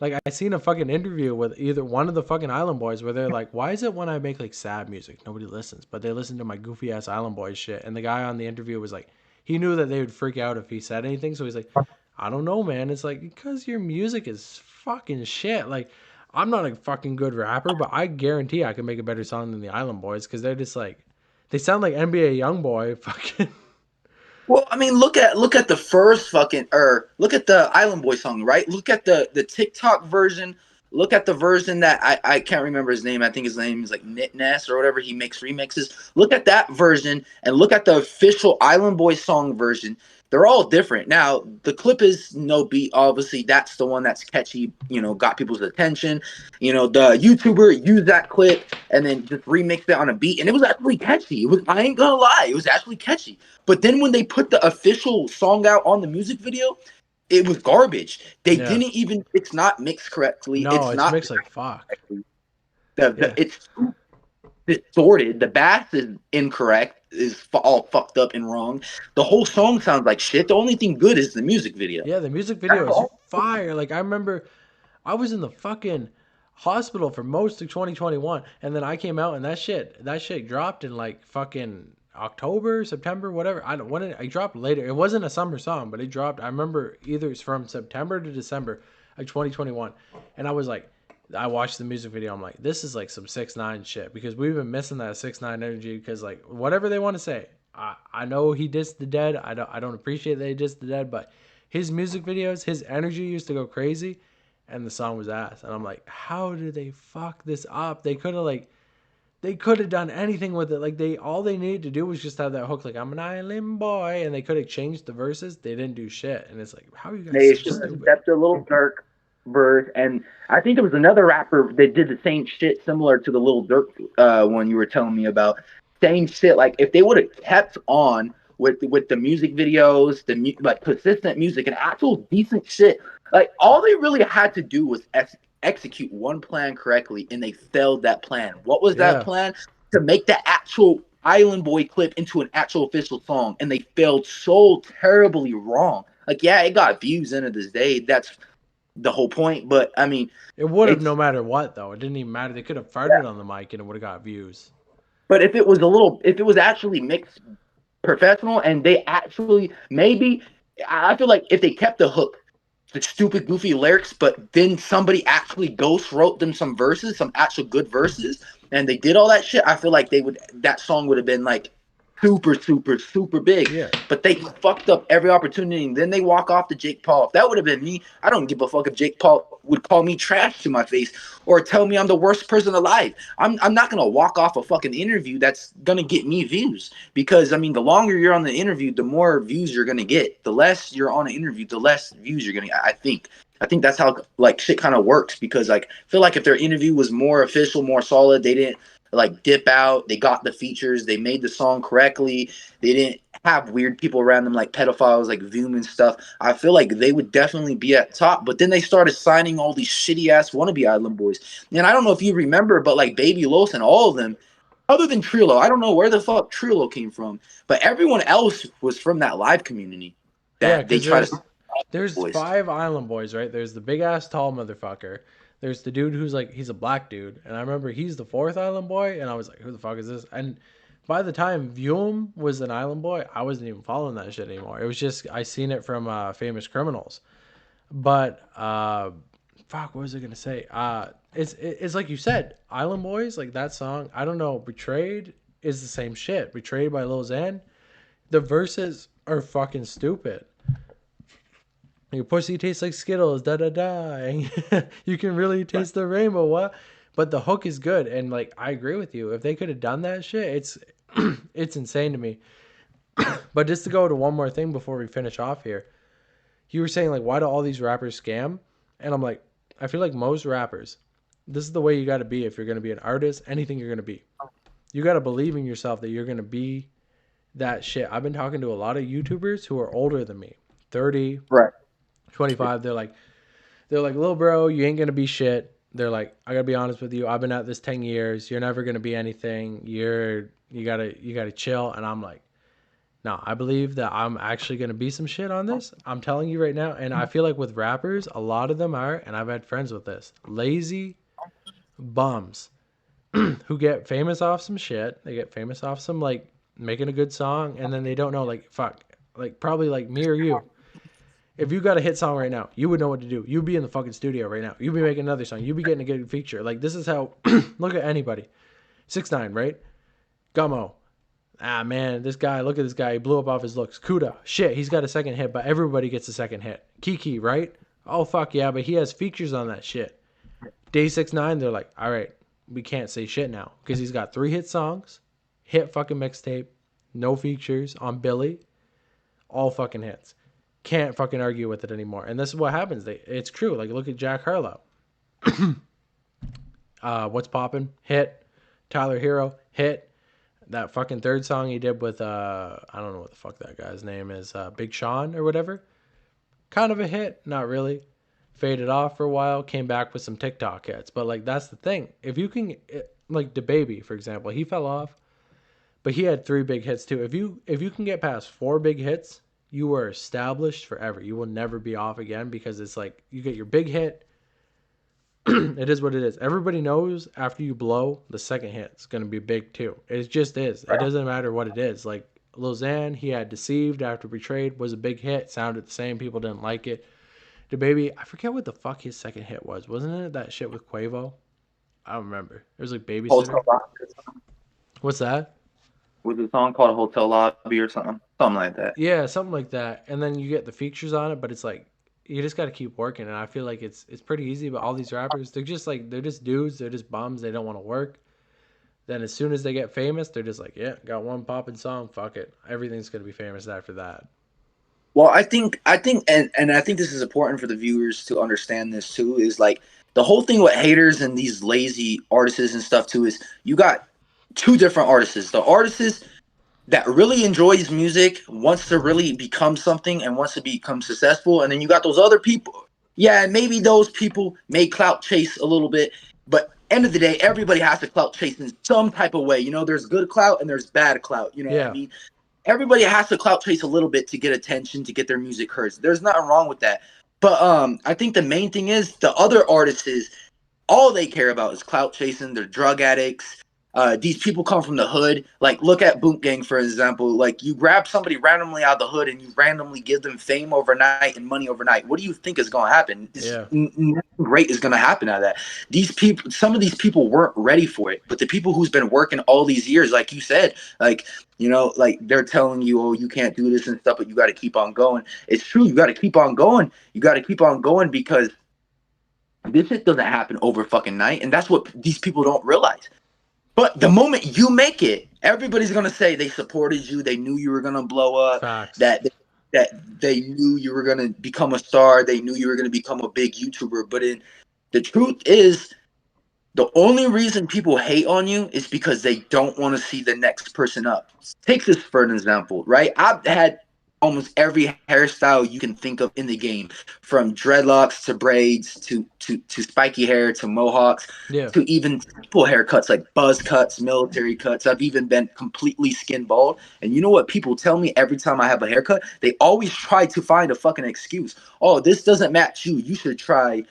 I seen a fucking interview with either one of the fucking Island Boys where they're like, why is it when I make like sad music nobody listens, but they listen to my goofy ass Island Boys shit? And the guy on the interview was like, he knew that they would freak out if he said anything, so he's like, I don't know, man. It's like because your music is fucking shit. Like I'm not a fucking good rapper, but I guarantee I can make a better song than the Island Boys because they're just like they sound like NBA YoungBoy fucking. Well, I mean, look at the first fucking or look at the Island Boy song, right? Look at the TikTok version. Look at the version that I can't remember his name. I think his name is like Nitness or whatever. He makes remixes. Look at that version and look at the official Island Boy song version. They're all different. Now, the clip is no beat. Obviously, that's the one that's catchy, got people's attention. The YouTuber used that clip and then just remixed it on a beat. And it was actually catchy. I ain't gonna lie. It was actually catchy. But then when they put the official song out on the music video, it was garbage. They Yeah. didn't even, it's not mixed correctly. No, It's not mixed like fuck. the it's distorted. The bass is incorrect, is all fucked up and wrong. The whole song sounds like shit. The only thing good is the music video. Yeah, the music video is fire. Like I remember I was in the fucking hospital for most of 2021 and then I came out and that shit dropped in like fucking October, September, whatever. I don't when it dropped later. It wasn't a summer song, but it dropped. I remember either it's from September to December like 2021. And I was like I watched the music video. I'm like, this is like some 6ix9ine shit because we've been missing that 6ix9ine energy. Because like whatever they want to say, I know he dissed the Dead. I don't appreciate that he dissed the Dead, but his music videos, his energy used to go crazy, and the song was ass. And I'm like, how did they fuck this up? They could have done anything with it. Like all they needed to do was just have that hook, like I'm an island boy, and they could have changed the verses. They didn't do shit, and it's like, how are you guys They so should have stupid? stepped a little Durk verse, and I think there was another rapper that did the same shit, similar to the Lil Durk one you were telling me about. Same shit. Like if they would have kept on with the music videos, like consistent music and actual decent shit. Like all they really had to do was execute one plan correctly, and they failed that plan. What was that plan? To make the actual Island Boy clip into an actual official song, and they failed so terribly wrong. Like, yeah, it got views end of this day. That's the whole point. But I mean, it would have no matter what though. It didn't even matter. They could have farted on the mic and it would have got views. But if it was actually mixed professional and they actually maybe, I feel like if they kept the hook, the stupid goofy lyrics, but then somebody actually ghost wrote them some verses, some actual good verses, and they did all that shit, I feel like that song would have been like super, super, super big. Yeah. But they fucked up every opportunity, and then they walk off to Jake Paul. If that would have been me, I don't give a fuck if Jake Paul would call me trash to my face or tell me I'm the worst person alive. I'm not gonna walk off a fucking interview that's gonna get me views, because I mean, the longer you're on the interview, the more views you're gonna get. The less you're on an interview, the less views you're gonna get. I think that's how like shit kind of works, because like I feel like if their interview was more official, more solid, they didn't like dip out, they got the features, they made the song correctly, they didn't have weird people around them like pedophiles like Voom and stuff, I feel like they would definitely be at top. But then they started signing all these shitty ass wannabe Island Boys. And I don't know if you remember, but like Baby Los and all of them, other than Trillo, I don't know where the fuck Trillo came from, but everyone else was from that live community that they try to. There's 5 Island Boys, right? There's the big ass tall motherfucker. There's the dude who's like, he's a black dude. And I remember he's the 4th Island Boy. And I was like, who the fuck is this? And by the time Vuem was an Island Boy, I wasn't even following that shit anymore. It was just I seen it from Famous Criminals. But fuck, what was I gonna say? It's like you said, Island Boys, like that song. I don't know. Betrayed is the same shit. Betrayed by Lil Xan. The verses are fucking stupid. Your pussy tastes like Skittles, da da da. And you can really taste the rainbow. What? But the hook is good, and like I agree with you. If they could have done that shit, it's it's insane to me. But just to go to one more thing before we finish off here, you were saying like, why do all these rappers scam? And I'm like, I feel like most rappers, this is the way you got to be if you're going to be an artist. Anything you're going to be, you got to believe in yourself that you're going to be that shit. I've been talking to a lot of YouTubers who are older than me, 30, Right. 25. They're like, little bro, you ain't gonna be shit. They're like, I gotta be honest with you. I've been at this 10 years. You're never gonna be anything. You gotta chill. And I'm like, no, I believe that I'm actually gonna be some shit on this. I'm telling you right now. And I feel like with rappers, a lot of them are, and I've had friends with this, lazy bums who get famous off some shit. They get famous off some like making a good song, and then they don't know like fuck, like probably like me or you. If you got a hit song right now, you would know what to do. You'd be in the fucking studio right now. You'd be making another song. You'd be getting a good feature. Like this is how. Look at anybody. 6ix9ine, right? Gummo. Ah man, this guy. Look at this guy. He blew up off his looks. Kuda. Shit, he's got a second hit, but everybody gets a second hit. Kiki, right? Oh fuck yeah, but he has features on that shit. Day 6ix9ine, they're like, all right, we can't say shit now because he's got 3 hit songs, hit fucking mixtape, no features on Billy, all fucking hits. Can't fucking argue with it anymore. And this is what happens. It's true. Like look at Jack Harlow. What's poppin'? Hit. Tyler Hero hit. That fucking third song he did with I don't know what the fuck that guy's name is, Big Sean or whatever. Kind of a hit, not really. Faded off for a while, came back with some TikTok hits. But like that's the thing. If you can like DaBaby, for example, he fell off, but he had 3 big hits too. If you can get past 4 big hits, you are established forever. You will never be off again because it's like you get your big hit. It is what it is. Everybody knows after you blow, the second hit's going to be big too. It just is. It doesn't matter what it is. Like Lil Xan, he had Deceived after Betrayed, was a big hit. Sounded the same. People didn't like it. DaBaby, I forget what the fuck his second hit was. Wasn't it that shit with Quavo? I don't remember. It was like Babysitter. Hotel Lobby. What's that? Was a song called Hotel Lobby or something like that. Yeah, something like that. And then you get the features on it, but it's like you just got to keep working. And I feel like it's pretty easy. But all these rappers, they're just dudes. They're just bums. They don't want to work. Then as soon as they get famous, they're just like, yeah, got one popping song. Fuck it. Everything's gonna be famous after that. Well, and I think this is important for the viewers to understand this too. Is like the whole thing with haters and these lazy artists and stuff too. Is you got 2 different artists. The artists that really enjoys music, wants to really become something and wants to become successful, and then you got those other people. Yeah, maybe those people may clout chase a little bit, but end of the day, everybody has to clout chase in some type of way. You know, there's good clout and there's bad clout. You know what I mean? Everybody has to clout chase a little bit to get attention, to get their music heard. There's nothing wrong with that. But I think the main thing is the other artists is all they care about is clout chasing. They're drug addicts. These people come from the hood. Like, look at Boot Gang, for example. Like, you grab somebody randomly out of the hood and you randomly give them fame overnight and money overnight. What do you think is going to happen? Nothing great is going to happen out of that. Some of these people weren't ready for it. But the people who's been working all these years, like you said, like, you know, like they're telling you, oh, you can't do this and stuff, but you got to keep on going. It's true. You got to keep on going. You got to keep on going because this shit doesn't happen over fucking night. And that's what these people don't realize. But the moment you make it, everybody's gonna say they supported you. They knew you were gonna blow up. Facts. That they knew you were gonna become a star. They knew you were gonna become a big YouTuber. But the truth is, the only reason people hate on you is because they don't want to see the next person up. Take this for an example, right? I've had almost every hairstyle you can think of in the game, from dreadlocks to braids to spiky hair to mohawks, to even simple haircuts like buzz cuts, military cuts. I've even been completely skin bald. And you know what people tell me every time I have a haircut? They always try to find a fucking excuse. Oh, this doesn't match you. You should try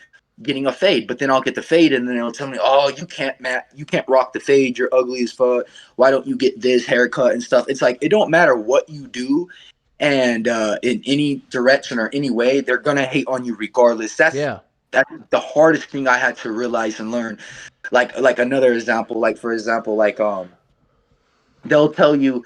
getting a fade, but then I'll get the fade and then they'll tell me, oh, you can't rock the fade. You're ugly as fuck. Why don't you get this haircut and stuff? It's like, it don't matter what you do. And in any direction or any way, they're going to hate on you regardless. That's the hardest thing I had to realize and learn. Like another example, like for example, like they'll tell you,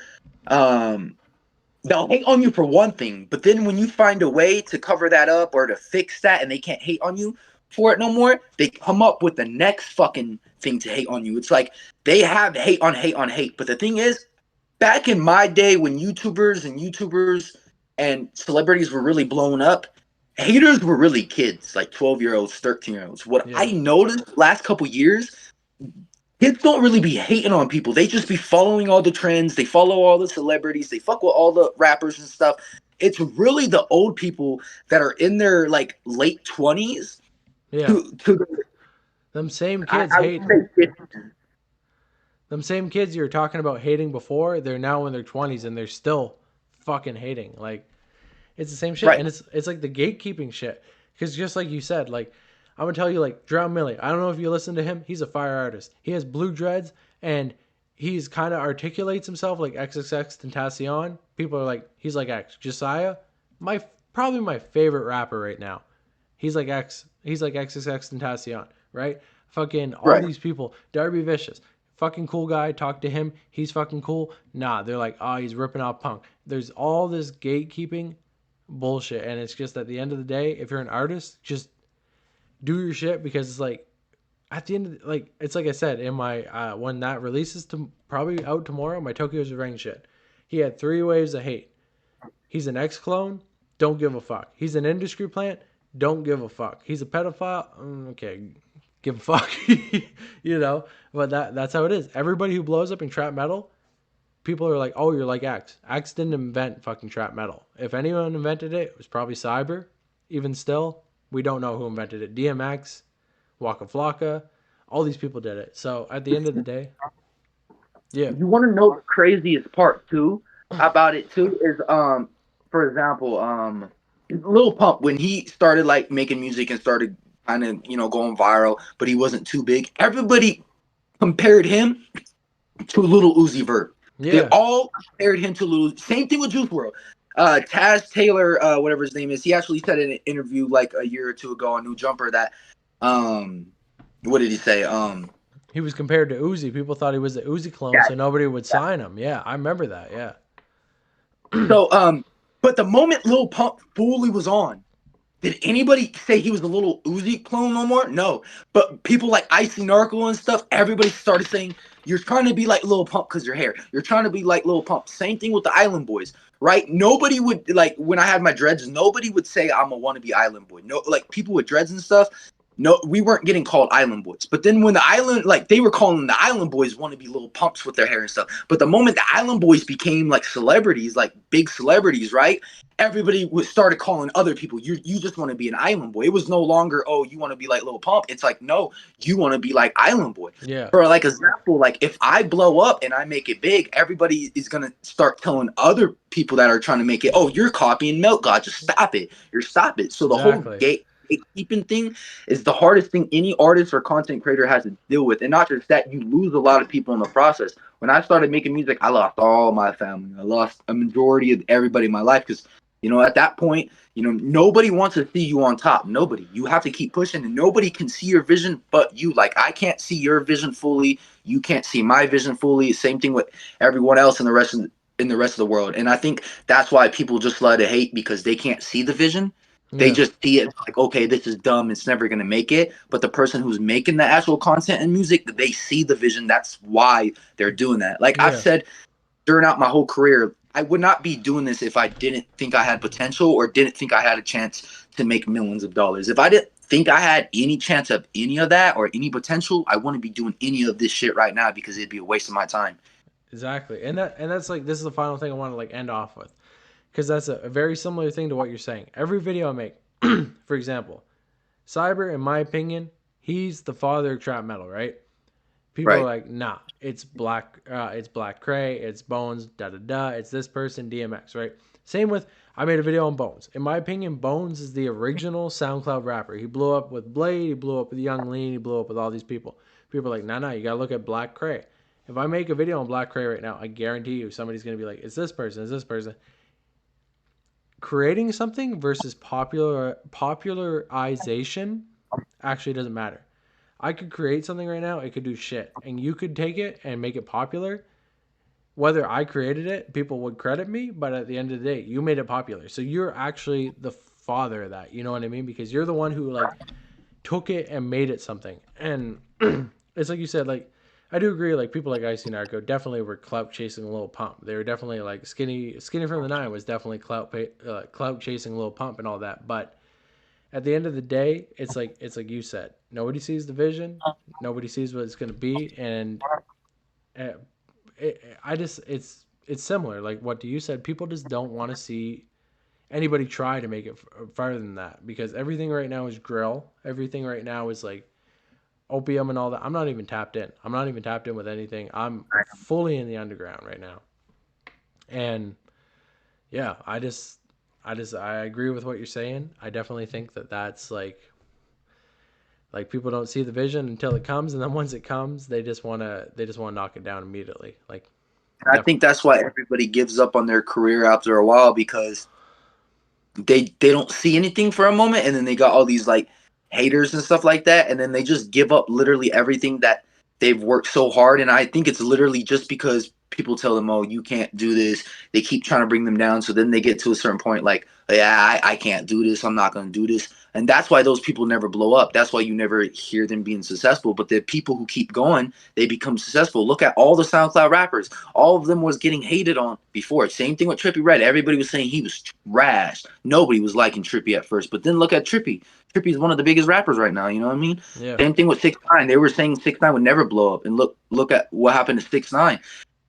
they'll hate on you for one thing, but then when you find a way to cover that up or to fix that and they can't hate on you for it no more, they come up with the next fucking thing to hate on you. It's like they have hate on hate on hate. But the thing is, back in my day when YouTubers and celebrities were really blown up, haters were really kids, like 12-year-olds, 13-year-olds. What I noticed last couple years, kids don't really be hating on people. They just be following all the trends. They follow all the celebrities. They fuck with all the rappers and stuff. It's really the old people that are in their like late 20s. Yeah. Them same kids hate. Them same kids you were talking about hating before, they're now in their 20s and they're still fucking hating. Like, it's the same shit. Right. And it's like the gatekeeping shit. Because just like you said, like, I'm going to tell you, like, Drown Millie. I don't know if you listen to him. He's a fire artist. He has blue dreads, and he's kind of articulates himself like XXX Tentacion. People are like, he's like X. Josiah, probably my favorite rapper right now. He's like XXX Tentacion, right? Fucking all these people. Darby Vicious, fucking cool guy. Talk to him. He's fucking cool. Nah, they're like, oh, he's ripping off Punk. There's all this gatekeeping bullshit, and it's just at the end of the day, if you're an artist, just do your shit, because it's like at the end of like, it's like I said in my when that releases to probably out tomorrow, my Tokyo's Revenge shit. He had 3 waves of hate. He's an ex-clone, don't give a fuck. He's an industry plant, don't give a fuck. He's a pedophile, okay, give a fuck. You know, but that's how it is. Everybody who blows up in trap metal, people are like, oh, you're like X. X didn't invent fucking trap metal. If anyone invented it, it was probably Cyber. Even still, we don't know who invented it. DMX, Waka Flocka, all these people did it. So at the end of the day, yeah. You want to know the craziest part too about it too is for example, Lil Pump, when he started like making music and started kind of, you know, going viral, but he wasn't too big, everybody compared him to Lil Uzi Vert. Yeah. They all compared him to Lil. Same thing with Juice WRLD. Taz Taylor, whatever his name is, he actually said in an interview like a year or two ago on New Jumper that what did he say? He was compared to Uzi. People thought he was the Uzi clone, so nobody would sign him. Yeah, I remember that. Yeah. So but the moment Lil Pump fully was on, did anybody say he was a little Uzi clone no more? No. But people like Icy Narco and stuff, everybody started saying, you're trying to be like Lil Pump because your hair. You're trying to be like Lil Pump. Same thing with the Island Boys, right? Nobody would, like, when I had my dreads, nobody would say I'm a wannabe Island Boy. No, like, people with dreads and stuff, no, we weren't getting called Island Boys. But then when the Island, like, they were calling the Island Boys wannabe Lil Pumps with their hair and stuff. But the moment the Island Boys became, like, celebrities, like, big celebrities, right? Everybody started calling other people, you just want to be an Island Boy. It was no longer, oh, you want to be like Lil Pump. It's like, no, you want to be like Island Boy. Yeah. For like example, like if I blow up and I make it big, everybody is gonna start telling other people that are trying to make it, oh, you're copying Milk God. Just stop it. Stop it. So the whole gatekeeping thing is the hardest thing any artist or content creator has to deal with. And not just that, you lose a lot of people in the process. When I started making music, I lost all my family. I lost a majority of everybody in my life because, you know, at that point, you know, nobody wants to see you on top. Nobody. You have to keep pushing, and nobody can see your vision but you. Like, I can't see your vision fully. You can't see my vision fully. Same thing with everyone else in the rest of the world. And I think that's why people just love to hate, because they can't see the vision. They just see it like, okay, this is dumb. It's never going to make it. But the person who's making the actual content and music, they see the vision. That's why they're doing that. Like I've said during out my whole career, I would not be doing this if I didn't think I had potential or didn't think I had a chance to make millions of dollars. If I didn't think I had any chance of any of that or any potential, I wouldn't be doing any of this shit right now, because it'd be a waste of my time. Exactly. And that's like, this is the final thing I want to like end off with, because that's a very similar thing to what you're saying. Every video I make, for example, Cyber, in my opinion, he's the father of trap metal, right? People are like, nah, it's Black Cray, it's Bones, it's this person, DMX, right? Same with, I made a video on Bones. In my opinion, Bones is the original SoundCloud rapper. He blew up with Blade, he blew up with Young Lean, he blew up with all these people. People are like, nah, you gotta look at Black Cray. If I make a video on Black Cray right now, I guarantee you somebody's gonna be like, it's this person, it's this person. Creating something versus popularization actually doesn't matter. I could create something right now, it could do shit. And you could take it and make it popular. Whether I created it, people would credit me, but at the end of the day, you made it popular. So you're actually the father of that. You know what I mean? Because you're the one who like took it and made it something. And it's like you said, like I do agree. Like people like Icy Narco definitely were clout chasing Lil Pump. They were definitely like Skinny from the Nine was definitely clout chasing Lil Pump and all that. But at the end of the day, it's like you said, nobody sees the vision, nobody sees what it's gonna be, and uh, I just it's similar. Like what you said, people just don't want to see anybody try to make it farther than that because everything right now is grill. Everything right now is like opium and all that. I'm not even tapped in. I'm not even tapped in with anything. I'm fully in the underground right now, and yeah, I agree with what you're saying. I definitely think that that's like people don't see the vision until it comes, and then once it comes, they just want to knock it down immediately. Like, I think that's why everybody gives up on their career after a while because they don't see anything for a moment, and then they got all these like haters and stuff like that, and then they just give up literally everything that they've worked so hard. And I think it's literally just because people tell them, "Oh, you can't do this." They keep trying to bring them down, so then they get to a certain point, like, "Yeah, I can't do this. I'm not going to do this." And that's why those people never blow up. That's why you never hear them being successful. But the people who keep going, they become successful. Look at all the SoundCloud rappers. All of them was getting hated on before. Same thing with Trippie Redd. Everybody was saying he was trash. Nobody was liking Trippie at first. But then look at Trippie. Trippie is one of the biggest rappers right now. You know what I mean? yeah, Same thing with 6ix9ine. They were saying 6ix9ine would never blow up. And look at what happened to 6ix9ine.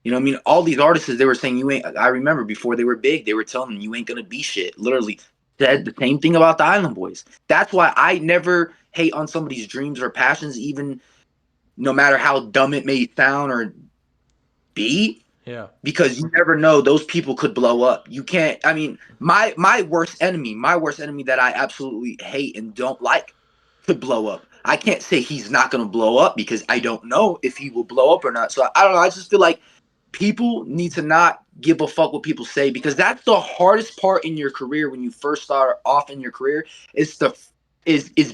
You know what I mean? All these artists, they were saying you ain't. I remember before they were big, they were telling them you ain't gonna be shit. Literally said the same thing about the Island Boys. That's why I never hate on somebody's dreams or passions, even no matter how dumb it may sound or be, yeah, because you never know, those people could blow up. You can't. I mean, my worst enemy that I absolutely hate and don't like could blow up. I can't say he's not gonna blow up because I don't know if he will blow up or not. So I don't know. I just feel like people need to not give a fuck what people say because that's the hardest part in your career when you first start off in your career is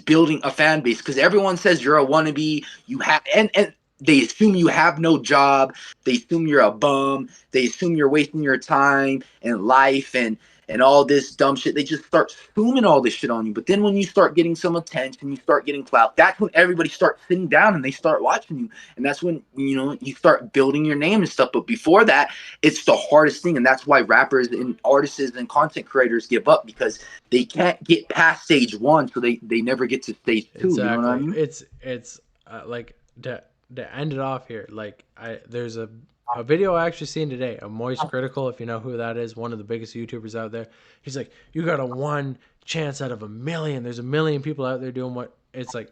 building a fan base because everyone says you're a wannabe, you have and they assume you have no job, they assume you're a bum, they assume you're wasting your time and life and all this dumb shit. They just start assuming all this shit on you. But then when you start getting some attention, you start getting clout, that's when everybody starts sitting down and they start watching you. And that's when, you know, you start building your name and stuff. But before that, it's the hardest thing. And that's why rappers and artists and content creators give up because they can't get past stage one. So they never get to stage two. exactly. You know what I mean? It's like to end it off here. Like there's a video I actually seen today, a Moist Critical, if you know who that is, one of the biggest YouTubers out there. He's like, you got a one chance out of a million. There's a million people out there doing what it's like.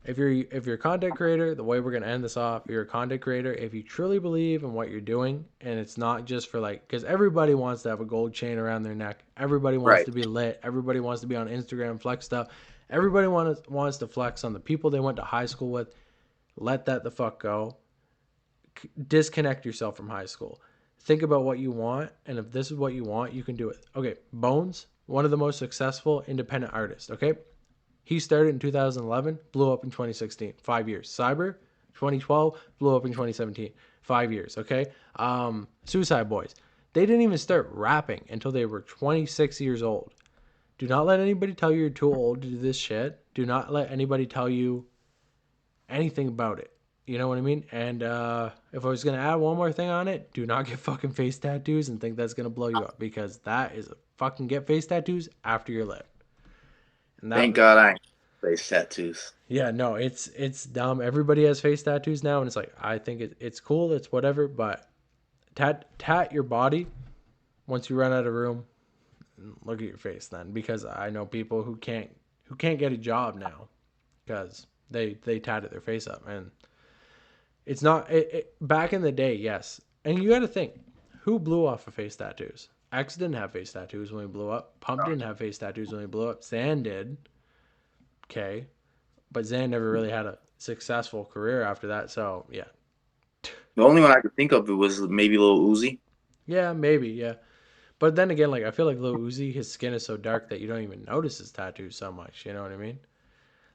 If you're a content creator, the way we're gonna end this off, you're a content creator. If you truly believe in what you're doing, and it's not just for like, because everybody wants to have a gold chain around their neck. Everybody wants to be lit. Everybody wants to be on Instagram, flex stuff. Everybody wants to flex on the people they went to high school with. Let that the fuck go. Disconnect yourself from high school. Think about what you want, and if this is what you want, you can do it. Okay, Bones, one of the most successful independent artists. Okay, he started in 2011, blew up in 2016. 5 years. Cyber, 2012, blew up in 2017. 5 years. Okay, Suicide Boys, they didn't even start rapping until they were 26 years old. Do not let anybody tell you you're too old to do this shit. Do not let anybody tell you anything about it. You know what I mean? And if I was gonna add one more thing on it, do not get fucking face tattoos and think that's gonna blow you up because that is a fucking get face tattoos after you're lit. And that, Thank God I ain't face tattoos. yeah, no, it's dumb. Everybody has face tattoos now, and it's like I think it's cool, it's whatever, but tat your body once you run out of room. Look at your face then, because I know people who can't get a job now because they tatted their face up and. It's not back in the day, yes. And you got to think, who blew off of face tattoos? X didn't have face tattoos when he blew up. Pump didn't have face tattoos when he blew up. Zan did. Okay. But Zan never really had a successful career after that. So, yeah. The only one I could think of it was maybe Lil Uzi. Yeah, maybe. Yeah. But then again, like, I feel like Lil Uzi, his skin is so dark that you don't even notice his tattoos so much. You know what I mean?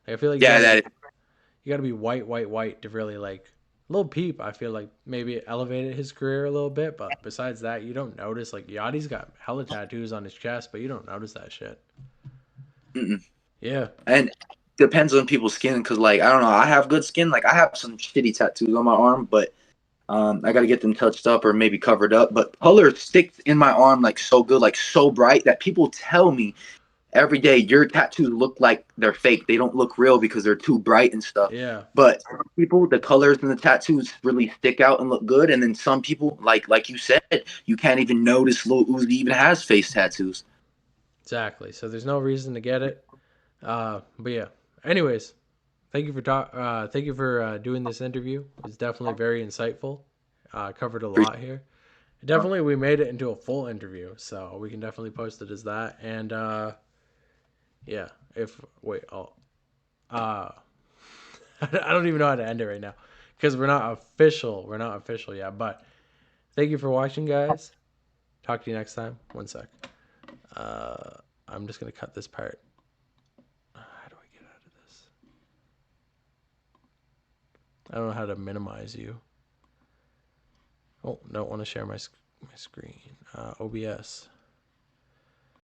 Like, I feel like Yeah, that you gotta be white, white, white to really like. Lil Peep, I feel like maybe it elevated his career a little bit, but besides that, you don't notice. Like Yachty's got hella tattoos on his chest, but you don't notice that shit. mm-mm. Yeah, And depends on people's skin because like I don't know, I have good skin. Like I have some shitty tattoos on my arm, but I got to get them touched up or maybe covered up. But color sticks in my arm like so good, like so bright that people tell me every day your tattoos look like they're fake. They don't look real because they're too bright and stuff. yeah, But some people, the colors in the tattoos really stick out and look good. And then some people, like you said, you can't even notice Lil Uzi even has face tattoos. exactly. So there's no reason to get it. But yeah. Anyways, thank you for doing this interview. It was definitely very insightful. Covered a lot here. Definitely, we made it into a full interview, so we can definitely post it as that. And yeah, if wait, oh, uh, I don't even know how to end it right now because we're not official. We're not official yet. But thank you for watching, guys. Talk to you next time. One sec. Uh, I'm just gonna cut this part. How do I get out of this? I don't know how to minimize you. Oh, don't want to share my screen. OBS.